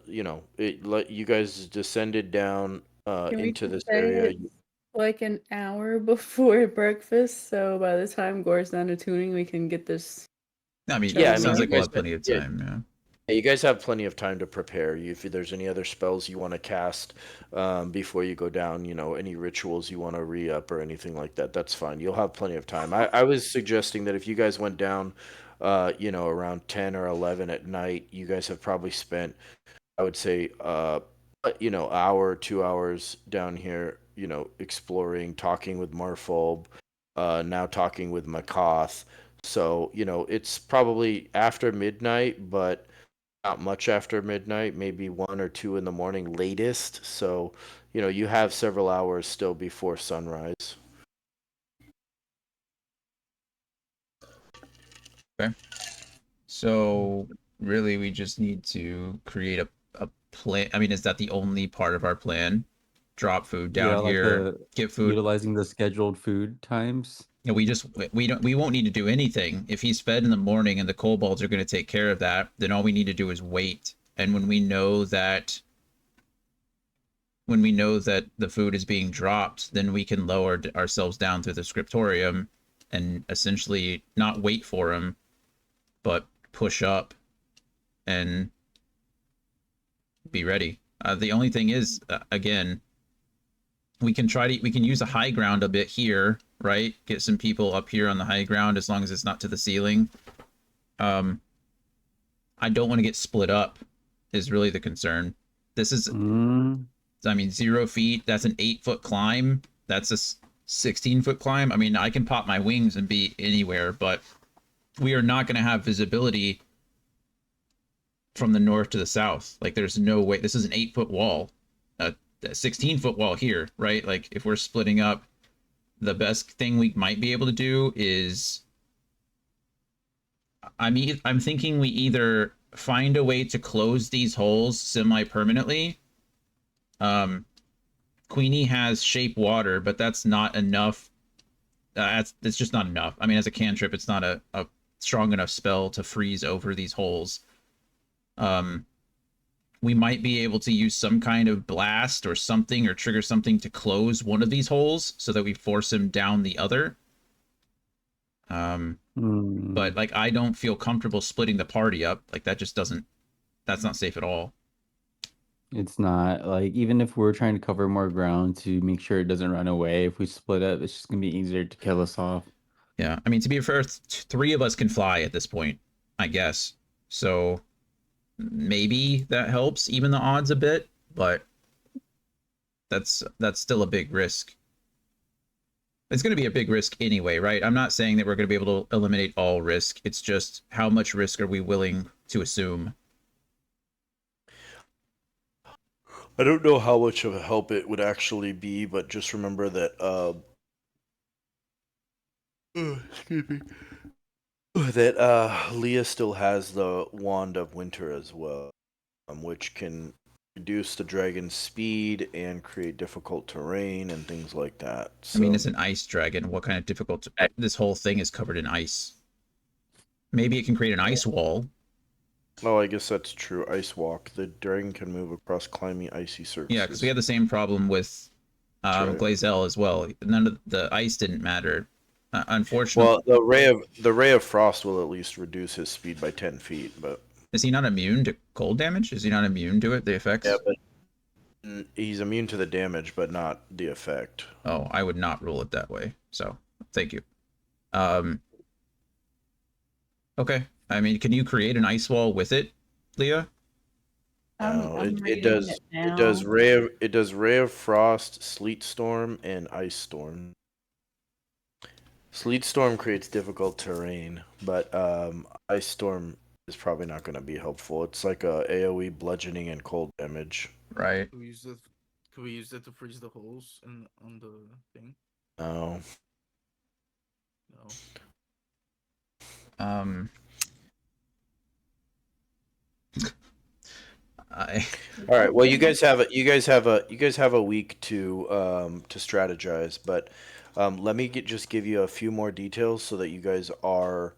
you guys descended down Can we into this just say area. it's like an hour before breakfast, so by the time Gore's done attuning, we can get this. I mean, Yeah, I it mean, sounds you like we'll guys have plenty of yeah, time. Yeah. yeah, you guys have plenty of time to prepare. If there's any other spells you want to cast before you go down, any rituals you want to re-up or anything like that, that's fine. You'll have plenty of time. I was suggesting that if you guys went down, around 10 or 11 at night, you guys have probably spent, I would say, hour, 2 hours down here, exploring, talking with Marfolb, now talking with Makoth. So, it's probably after midnight, but not much after midnight, maybe 1 or 2 in the morning latest. So, you have several hours still before sunrise. Okay. So really, we just need to create a plan. I mean, is that the only part of our plan? Drop food down here, get food. Utilizing the scheduled food times. We won't need to do anything if he's fed in the morning and the kobolds are going to take care of that. Then all we need to do is wait. And when we know that the food is being dropped, then we can lower ourselves down through the scriptorium and essentially not wait for him, but push up and be ready. The only thing is, again, we can use the high ground a bit here, right? Get some people up here on the high ground as long as it's not to the ceiling. I don't want to get split up is really the concern. This is, I mean, 0 feet, that's an 8-foot climb. That's a 16-foot climb. I mean, I can pop my wings and be anywhere, but we are not going to have visibility from the north to the south. Like, there's no way. This is an 8-foot wall, a 16-foot wall here, right? Like, if we're splitting up, the best thing we might be able to do is, I'm thinking we either find a way to close these holes semi-permanently. Queenie has shape water, but that's not enough. It's just not enough. I mean, as a cantrip, it's not a strong enough spell to freeze over these holes. We might be able to use some kind of blast or something, or trigger something to close one of these holes so that we force him down the other. But like, I don't feel comfortable splitting the party up. Like, that's not safe at all. It's not. Like, even if we're trying to cover more ground to make sure it doesn't run away, if we split up, it's just gonna be easier to kill us off. Yeah, I mean, to be fair, 3 of us can fly at this point, I guess. So maybe that helps even the odds a bit, but that's still a big risk. It's going to be a big risk anyway, right? I'm not saying that we're going to be able to eliminate all risk. It's just how much risk are we willing to assume? I don't know how much of a help it would actually be, but just remember that excuse me, that Leah still has the Wand of Winter as well, which can reduce the dragon's speed and create difficult terrain and things like that. So, I mean, it's an ice dragon. What kind of difficult? This whole thing is covered in ice. Maybe it can create an ice wall. oh, I guess that's true. Ice walk. The dragon can move across climby, icy surfaces. Yeah, because we had the same problem with right. Glazel as well. None of the ice didn't matter. Unfortunately, Well, the ray of frost will at least reduce his speed by 10 feet, but is he not immune to cold damage? Is he not immune to it? The effects? yeah, but he's immune to the damage, but not the effect. Oh, I would not rule it that way. So, thank you. Okay. I mean, can you create an ice wall with it, Leah? No, I'm it reading does it it does now. ray of frost, sleet storm, and ice storm. Sleet storm creates difficult terrain, but ice storm is probably not going to be helpful. It's like a AOE bludgeoning and cold damage. Right. Could we use it? Could we use that to freeze the holes on the thing? No. No. All right. Well, you guys have a week to strategize, but let me just give you a few more details so that you guys are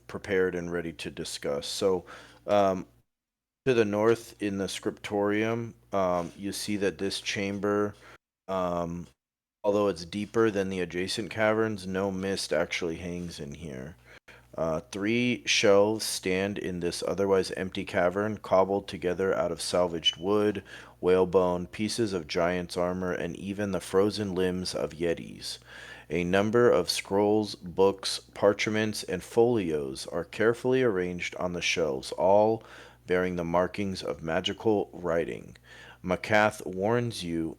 prepared and ready to discuss. So, to the north in the scriptorium, you see that this chamber, although it's deeper than the adjacent caverns, no mist actually hangs in here. 3 shelves stand in this otherwise empty cavern, cobbled together out of salvaged wood, whalebone, pieces of giant's armor, and even the frozen limbs of yetis. A number of scrolls, books, parchments, and folios are carefully arranged on the shelves, all bearing the markings of magical writing. Makath warns you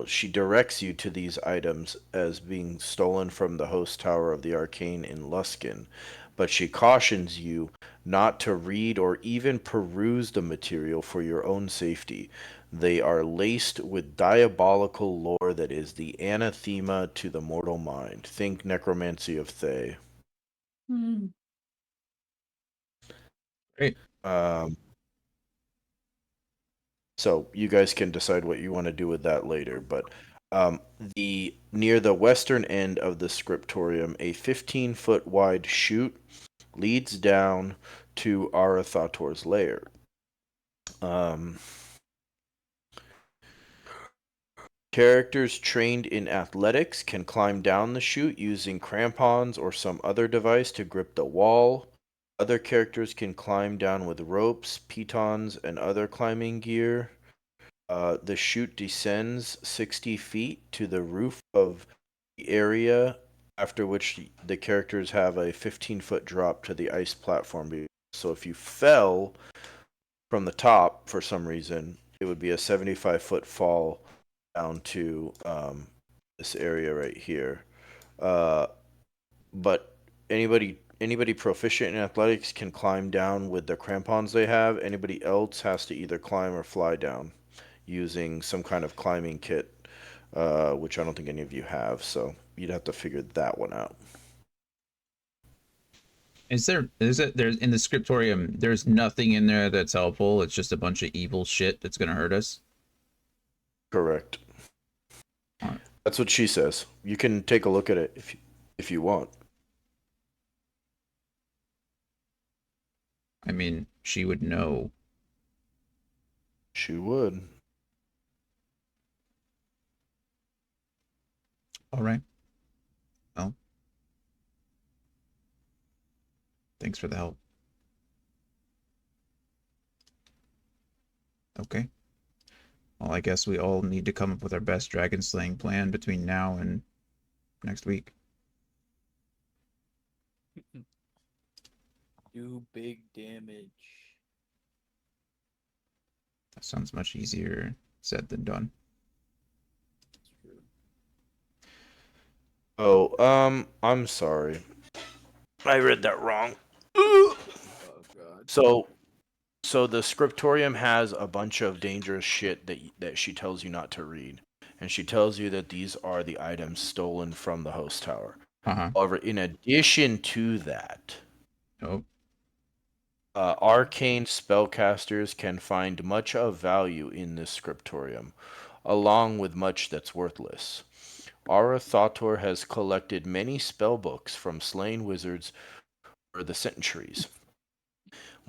she directs you to these items as being stolen from the host tower of the arcane in Luskin, but she cautions you not to read or even peruse the material for your own safety. They are laced with diabolical lore that is the anathema to the mortal mind. Think necromancy of Thay. Great. So you guys can decide what you want to do with that later. But the near the western end of the scriptorium, a 15-foot wide chute leads down to Arathator's lair. Characters trained in athletics can climb down the chute using crampons or some other device to grip the wall. Other characters can climb down with ropes, pitons, and other climbing gear. The chute descends 60 feet to the roof of the area, after which the characters have a 15-foot drop to the ice platform. So if you fell from the top for some reason, it would be a 75-foot fall down to this area right here. But anybody proficient in athletics can climb down with the crampons they have. Anybody else has to either climb or fly down using some kind of climbing kit, which I don't think any of you have, so you'd have to figure that one out. There's in the scriptorium, there's nothing in there that's helpful. It's just a bunch of evil shit that's gonna hurt us. Correct. That's what she says. You can take a look at it if you want. I mean, she would know. She would. All right. Well, thanks for the help. Okay. Well, I guess we all need to come up with our best dragon slaying plan between now and next week. Do big damage. That sounds much easier said than done. Oh, I'm sorry. I read that wrong. Oh god. So the scriptorium has a bunch of dangerous shit that she tells you not to read. And she tells you that these are the items stolen from the host tower. Uh-huh. However, in addition to that, Oh. Arcane spellcasters can find much of value in this scriptorium, along with much that's worthless. Arathator has collected many spellbooks from slain wizards over the centuries.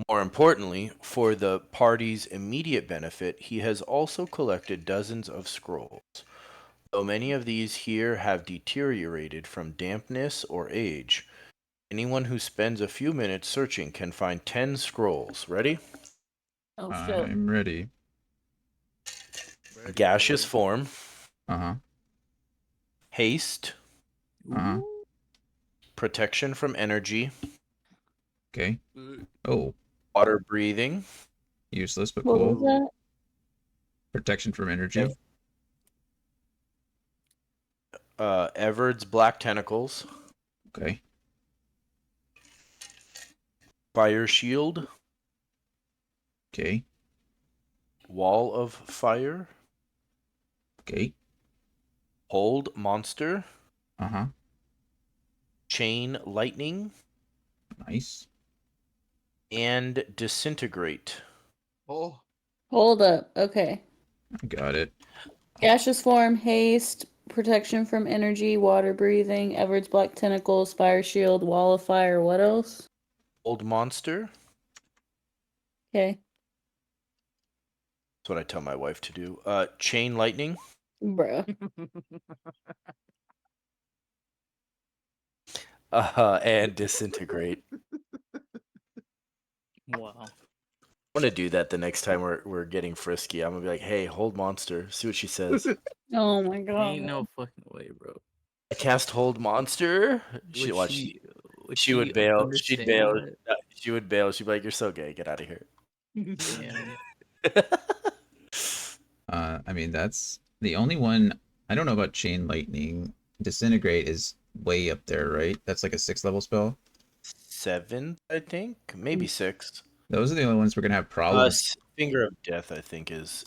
More importantly, for the party's immediate benefit, he has also collected dozens of scrolls. Though many of these here have deteriorated from dampness or age, anyone who spends a few minutes searching can find 10 scrolls. Ready? Oh shit. I'm ready. Gaseous form, Uh-huh. haste, Uh-huh. protection from energy, Okay. Oh, water breathing, useless but What was cool. that? Protection from energy. Everard's black tentacles, Okay. fire shield, Okay. wall of fire, Okay. hold monster, Uh-huh. chain lightning, Nice. and disintegrate. Oh, Hold up. Okay. I got it. Gaseous form, haste, protection from energy, water breathing, Everett's black tentacles, fire shield, wall of fire. What else? Hold monster. Okay. That's what I tell my wife to do. Chain lightning, Bruh. and disintegrate. Wow. I want to do that the next time we're getting frisky. I'm gonna be like, "Hey, hold monster. See what she says." Oh my god. Ain't no fucking way, bro. I cast hold monster. She Would watch. would She would bail. She'd understand bail. that? She would bail. She'd be like, "You're so gay. Get out of here." Damn. I mean, that's the only one. I don't know about Chain Lightning. Disintegrate is way up there, right? That's like a 6th level spell. 7th, I think, maybe 6th. Those are the only ones we're gonna have problems. Finger of Death, I think, is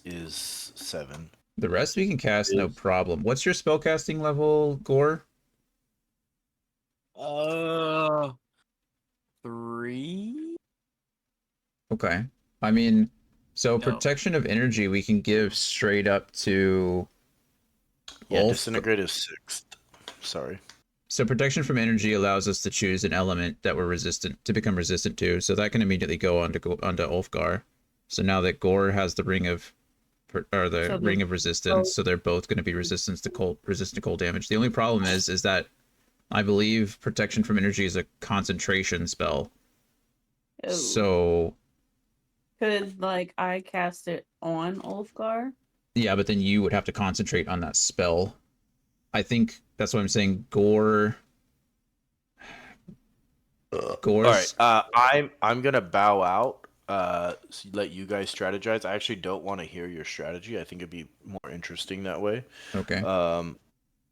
7. The rest we can cast no problem. What's your spellcasting level, Gore? 3? Okay. I mean, so No. protection of energy we can give straight up to Yeah, Ulf. disintegrate is 6th. Sorry. So protection from energy allows us to choose an element that we're resistant to become resistant to. So that can immediately go onto Ulfgar. So now that Gore has the ring of resistance, so they're both going to be resistant to cold damage. The only problem is that I believe protection from energy is a concentration spell. Oh. So Could like I cast it on Ulfgar? yeah, but then you would have to concentrate on that spell. I think that's what I'm saying. Gore's... All right. I'm gonna bow out. Let you guys strategize. I actually don't want to hear your strategy. I think it'd be more interesting that way. Okay.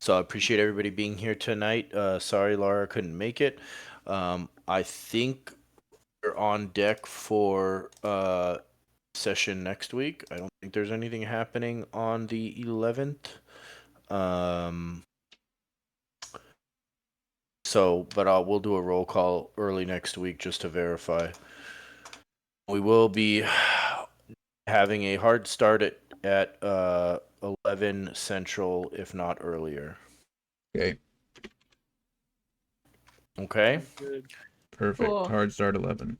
So I appreciate everybody being here tonight. Sorry, Laura couldn't make it. I think we're on deck for session next week. I don't think there's anything happening on the 11th. But we'll do a roll call early next week just to verify. We will be having a hard start at 11 Central, if not earlier. Okay. Okay. good. Perfect. Cool. Hard start 11.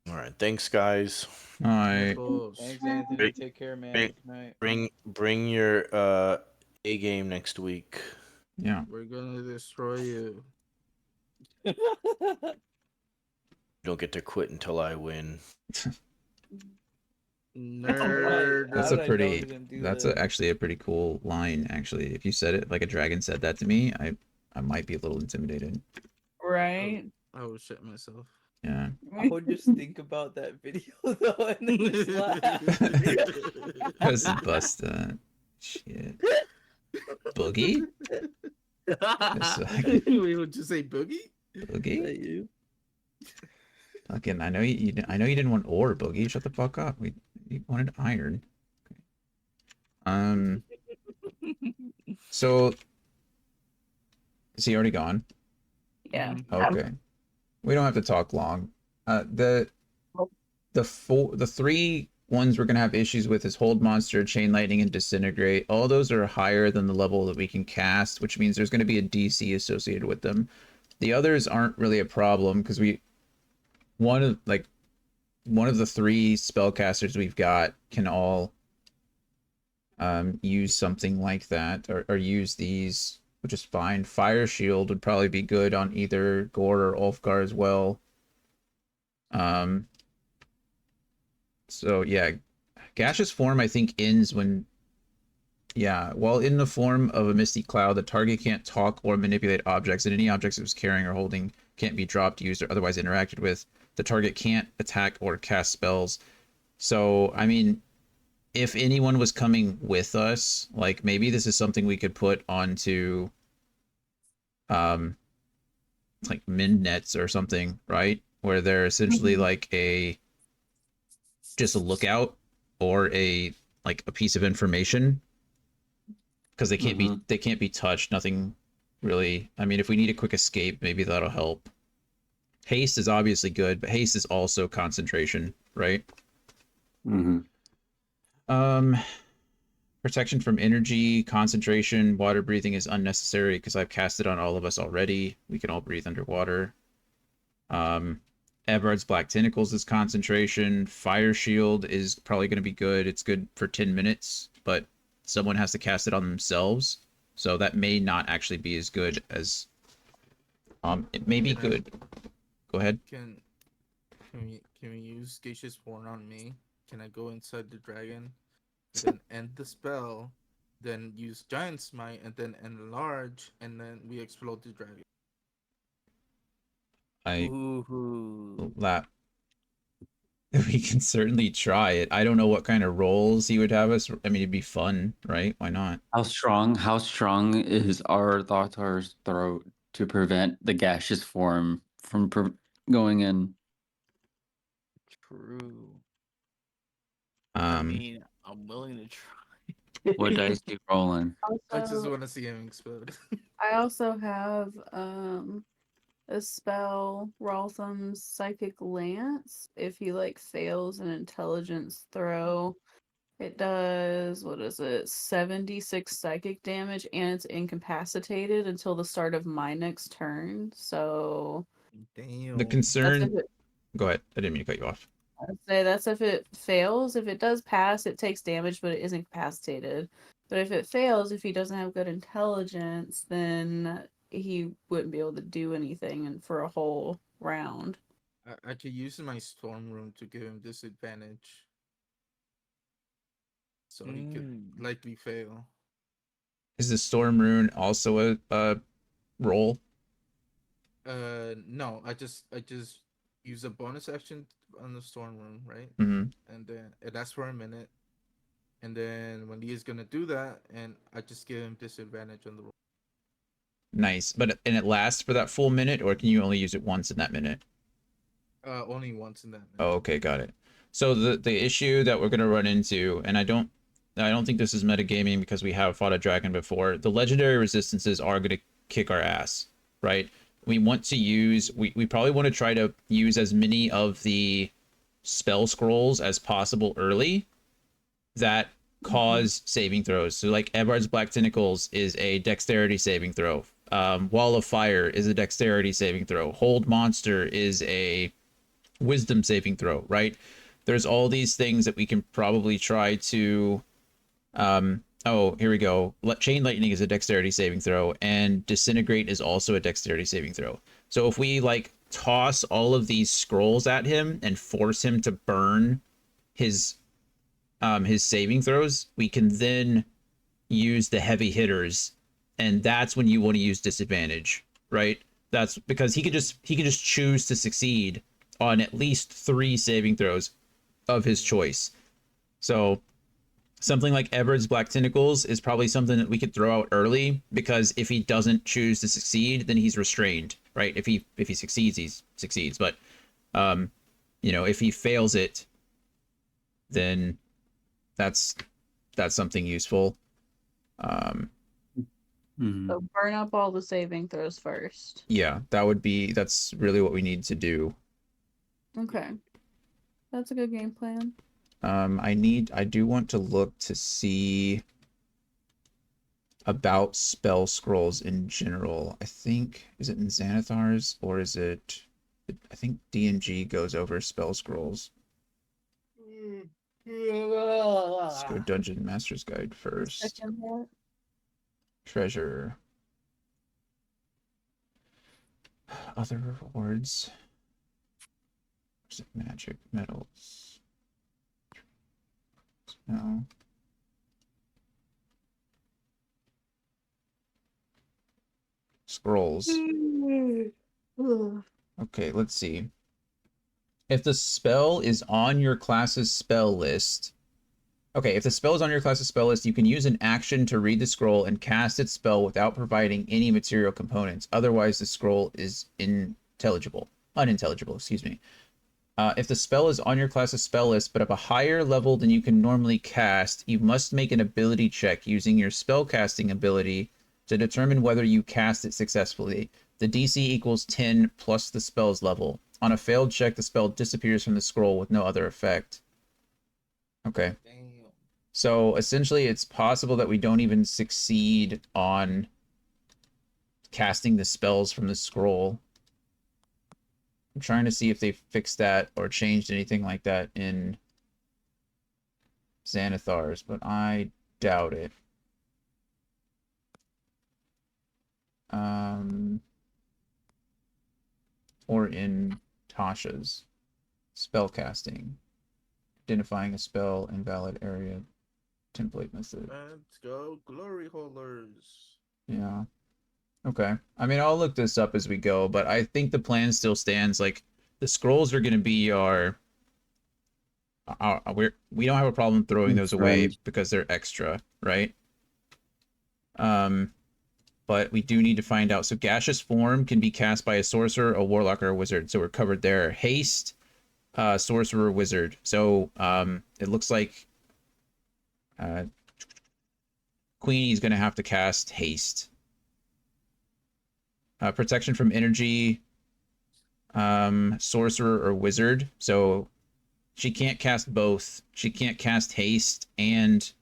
All right. Thanks, guys. All right. Thanks, Anthony. Take care, man. Big- Good night. Bring your A game next week. Yeah. We're gonna destroy you. You don't get to quit until I win. Nerd. That's How a did I know pretty. he didn't do That's that? actually a pretty cool line. Actually, if you said it like a dragon said that to me, I might be a little intimidated. Right? I will shit myself. Yeah. I would just think about that video though and then just laugh. Because bust shit. Boogie? It's like, We would just say boogie. Boogie? you? Fucking, I know you didn't want ore, Boogie. Shut the fuck up. We wanted iron. So is he already gone? Yeah. Okay. We don't have to talk long. the three ones we're gonna have issues with is Hold Monster, Chain Lightning, and Disintegrate. All those are higher than the level that we can cast, which means there's gonna be a DC associated with them. The others aren't really a problem because one of the three spellcasters we've got can all use something like that or use these, which is fine. Fire Shield would probably be good on either Gore or Ulfgar as well. So yeah, gaseous form I think ends when while in the form of a misty cloud, the target can't talk or manipulate objects, and any objects it was carrying or holding can't be dropped, used, or otherwise interacted with. The target can't attack or cast spells. So I mean, if anyone was coming with us, like maybe this is something we could put onto like min nets or something, right? Where they're essentially like just a lookout or a piece of information because they can't be touched. Nothing really. I mean, if we need a quick escape, maybe that'll help. Haste is obviously good, but haste is also concentration, right? Protection from energy, concentration, water breathing is unnecessary because I've cast it on all of us already. We can all breathe underwater. Everard's Black Tentacles is concentration. Fire Shield is probably going to be good. It's good for 10 minutes, but someone has to cast it on themselves. So that may not actually be as good as... it may be good. Go ahead. Can we use Gaseous Horn on me? Can I go inside the dragon, and then end the spell, then use Giant Smite, and then enlarge, and then we explode the dragon? We can certainly try it. I don't know what kind of rolls he would have us. I mean, it'd be fun, right? Why not? How strong is our Thautar's throat to prevent the gaseous form from going in? True. I mean, I'm willing to try. What dice you rolling? I just Also, want to see him explode. I also have a spell, Raltham's Psychic Lance. If he fails an intelligence throw, it does, what is it, 76 psychic damage, and it's incapacitated until the start of my next turn. So Damn. The that's concern... if it, Go ahead. I didn't mean to cut you off. I'd say that's if it fails. If it does pass, it takes damage, but it is incapacitated. But if it fails, if he doesn't have good intelligence, then he wouldn't be able to do anything and for a whole round. I could use my Storm Room to give him disadvantage, so he could likely fail. Is the Storm Rune also a roll? No, I just use a bonus action on the Storm Room, right? Mm-hmm. And then it lasts for a minute, and then when he is gonna do that, and I just give him disadvantage on the roll. Nice. And it lasts for that full minute, or can you only use it once in that minute? Only once in that minute. Oh, okay, got it. So the issue that we're gonna run into, and I don't think this is metagaming because we have fought a dragon before. The legendary resistances are gonna kick our ass, right? We want to use we probably want to try to use as many of the spell scrolls as possible early that cause saving throws. So like Everard's Black Tentacles is a dexterity saving throw. Wall of Fire is a dexterity saving throw. Hold Monster is a wisdom saving throw, right? There's all these things that we can probably try to oh, here we go. Chain Lightning is a dexterity saving throw, and Disintegrate is also a dexterity saving throw. So if we toss all of these scrolls at him and force him to burn his saving throws, we can then use the heavy hitters, and that's when you want to use disadvantage, right? That's because he could just choose to succeed on at least 3 saving throws of his choice. So something like Everard's Black Tentacles is probably something that we could throw out early, because if he doesn't choose to succeed, then he's restrained, right? If he succeeds, he succeeds. But if he fails it, then that's something useful. So burn up all the saving throws first. Yeah, that's really what we need to do. Okay. That's a good game plan. I do want to look to see about spell scrolls in general. I think, is it in Xanathar's or is it, I think D&G goes over spell scrolls. Let's go Dungeon Master's Guide first. Second that. Treasure. Other rewards. Is it magic metals? No. Scrolls. Okay, let's see. If the spell is on your class's spell list. Okay, if the spell is on your class's spell list, you can use an action to read the scroll and cast its spell without providing any material components. Otherwise, the scroll is unintelligible, excuse me. If the spell is on your class's spell list, but of a higher level than you can normally cast, you must make an ability check using your spellcasting ability to determine whether you cast it successfully. The DC equals 10 plus the spell's level. On a failed check, the spell disappears from the scroll with no other effect. Okay. Damn. So essentially, it's possible that we don't even succeed on casting the spells from the scroll. I'm trying to see if they fixed that or changed anything like that in Xanathar's, but I doubt it. Or in Tasha's spellcasting, identifying a spell invalid area template method. Let's go, glory holders. Yeah. Okay. I mean, I'll look this up as we go, but I think the plan still stands. Like, the scrolls are going to be we don't have a problem throwing those away because they're extra, right? But we do need to find out. So gaseous form can be cast by a sorcerer, a warlock, or a wizard. So we're covered there. Haste, sorcerer, wizard. So it looks like Queenie's going to have to cast haste. Protection from energy, sorcerer or wizard. So she can't cast both. She can't cast haste and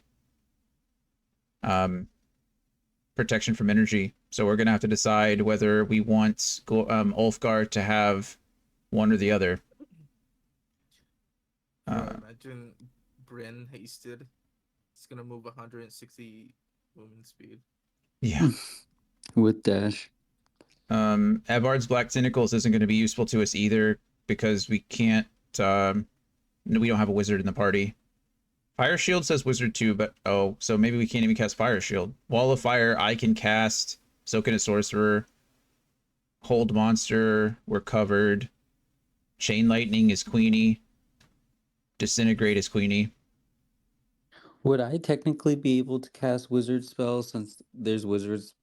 protection from energy. So we're gonna have to decide whether we want Ulfgar to have one or the other. Imagine Bryn hasted. It's gonna move 160 movement speed. Yeah. With dash. Evard's Black Tentacles isn't going to be useful to us either because we can't, we don't have a wizard in the party. Fire Shield says wizard too, but so maybe we can't even cast Fire Shield. Wall of Fire, I can cast. So can a sorcerer. Hold Monster, we're covered. Chain Lightning is Queenie. Disintegrate is Queenie. Would I technically be able to cast wizard spells since there's wizards?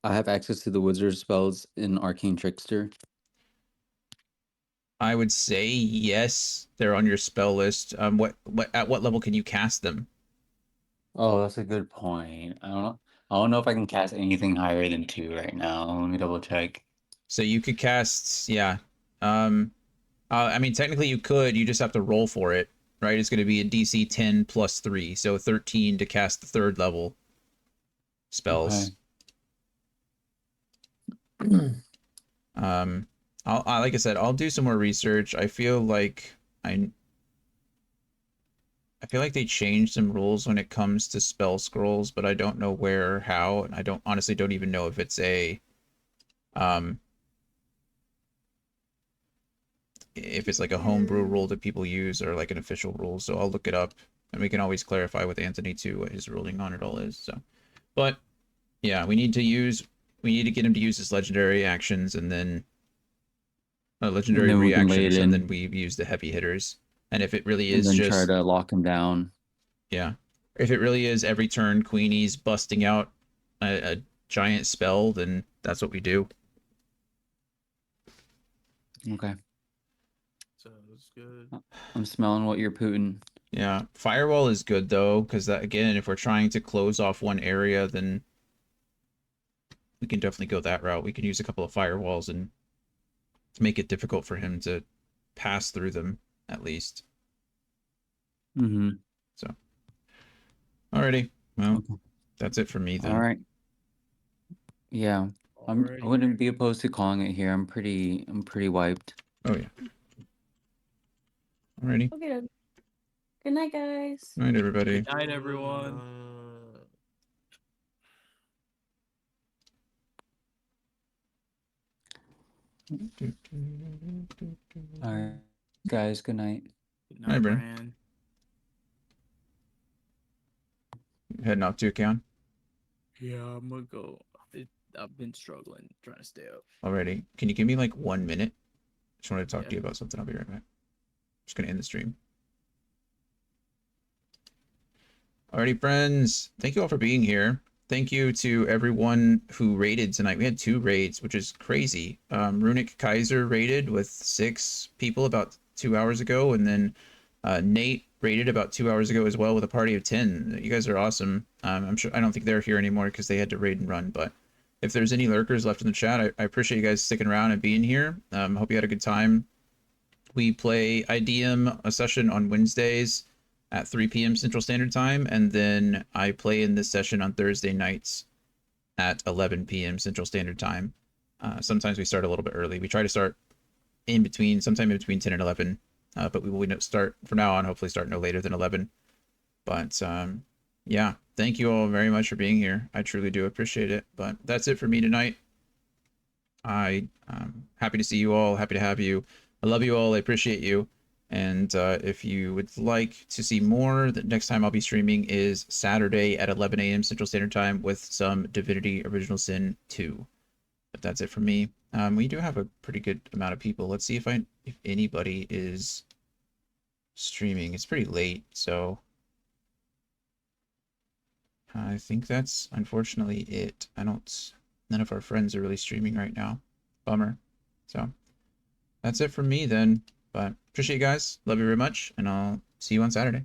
I have access to the wizard spells in Arcane Trickster. I would say yes, they're on your spell list. At what level can you cast them? Oh, that's a good point. I don't know if I can cast anything higher than 2 right now. Let me double check. So you could cast, yeah. I mean, technically you could. You just have to roll for it, right? It's going to be a DC 10 plus 3, so 13 to cast the 3rd level spells. Okay. Like I said, I'll do some more research. I feel like they changed some rules when it comes to spell scrolls, but I don't know where or how, and I honestly don't even know if it's if it's like a homebrew rule that people use or like an official rule. So I'll look it up, and we can always clarify with Anthony too what his ruling on it all is. So, but yeah, we need to get him to use his legendary actions, and then legendary reactions, and then we use the heavy hitters. And if it really is just try to lock him down. Yeah. If it really is every turn Queenie's busting out a giant spell, then that's what we do. Okay. Sounds good. I'm smelling what you're putting. Yeah. Firewall is good though, because that, again, if we're trying to close off one area, then we can definitely go that route. We can use a couple of firewalls and to make it difficult for him to pass through them, at least. Mm-hmm. So, alrighty. Well, Okay. that's it for me then. All right. Yeah. I Alrighty. wouldn't be opposed to calling it here. I'm pretty wiped. Oh yeah. Alrighty. Okay. Good night, guys. Night, everybody. Good night, everyone. All right, guys. Good night. Good Hi, night, Brandon. Brand. Heading off to account. Yeah, I'm gonna go. I've been struggling trying to stay up. Alrighty. Can you give me like 1 minute? Just wanted to talk to Yeah. you about something. I'll be right back. Just gonna end the stream. Alrighty, friends. Thank you all for being here. Thank you to everyone who raided tonight. We had 2 raids, which is crazy. Runic Kaiser raided with 6 people about 2 hours ago, and then Nate raided about 2 hours ago as well with a party of 10. You guys are awesome. I'm sure I don't think they're here anymore because they had to raid and run, but if there's any lurkers left in the chat, I appreciate you guys sticking around and being here. Hope you had a good time. We play IDM a session on Wednesdays at 3 p.m. Central Standard Time, and then I play in this session on Thursday nights at 11 p.m. Central Standard Time. Sometimes we start a little bit early. We try to start sometime in between 10 and 11, but we will start from now on, hopefully start no later than 11. But yeah, thank you all very much for being here. I truly do appreciate it. But that's it for me tonight. I'm happy to see you all, happy to have you. I love you all. I appreciate you. And if you would like to see more, the next time I'll be streaming is Saturday at 11 a.m. Central Standard Time with some Divinity Original Sin 2. But that's it for me. We do have a pretty good amount of people. Let's see if anybody is streaming. It's pretty late, so I think that's unfortunately it. None of our friends are really streaming right now. Bummer. So that's it from me then. But appreciate you guys. Love you very much. And I'll see you on Saturday.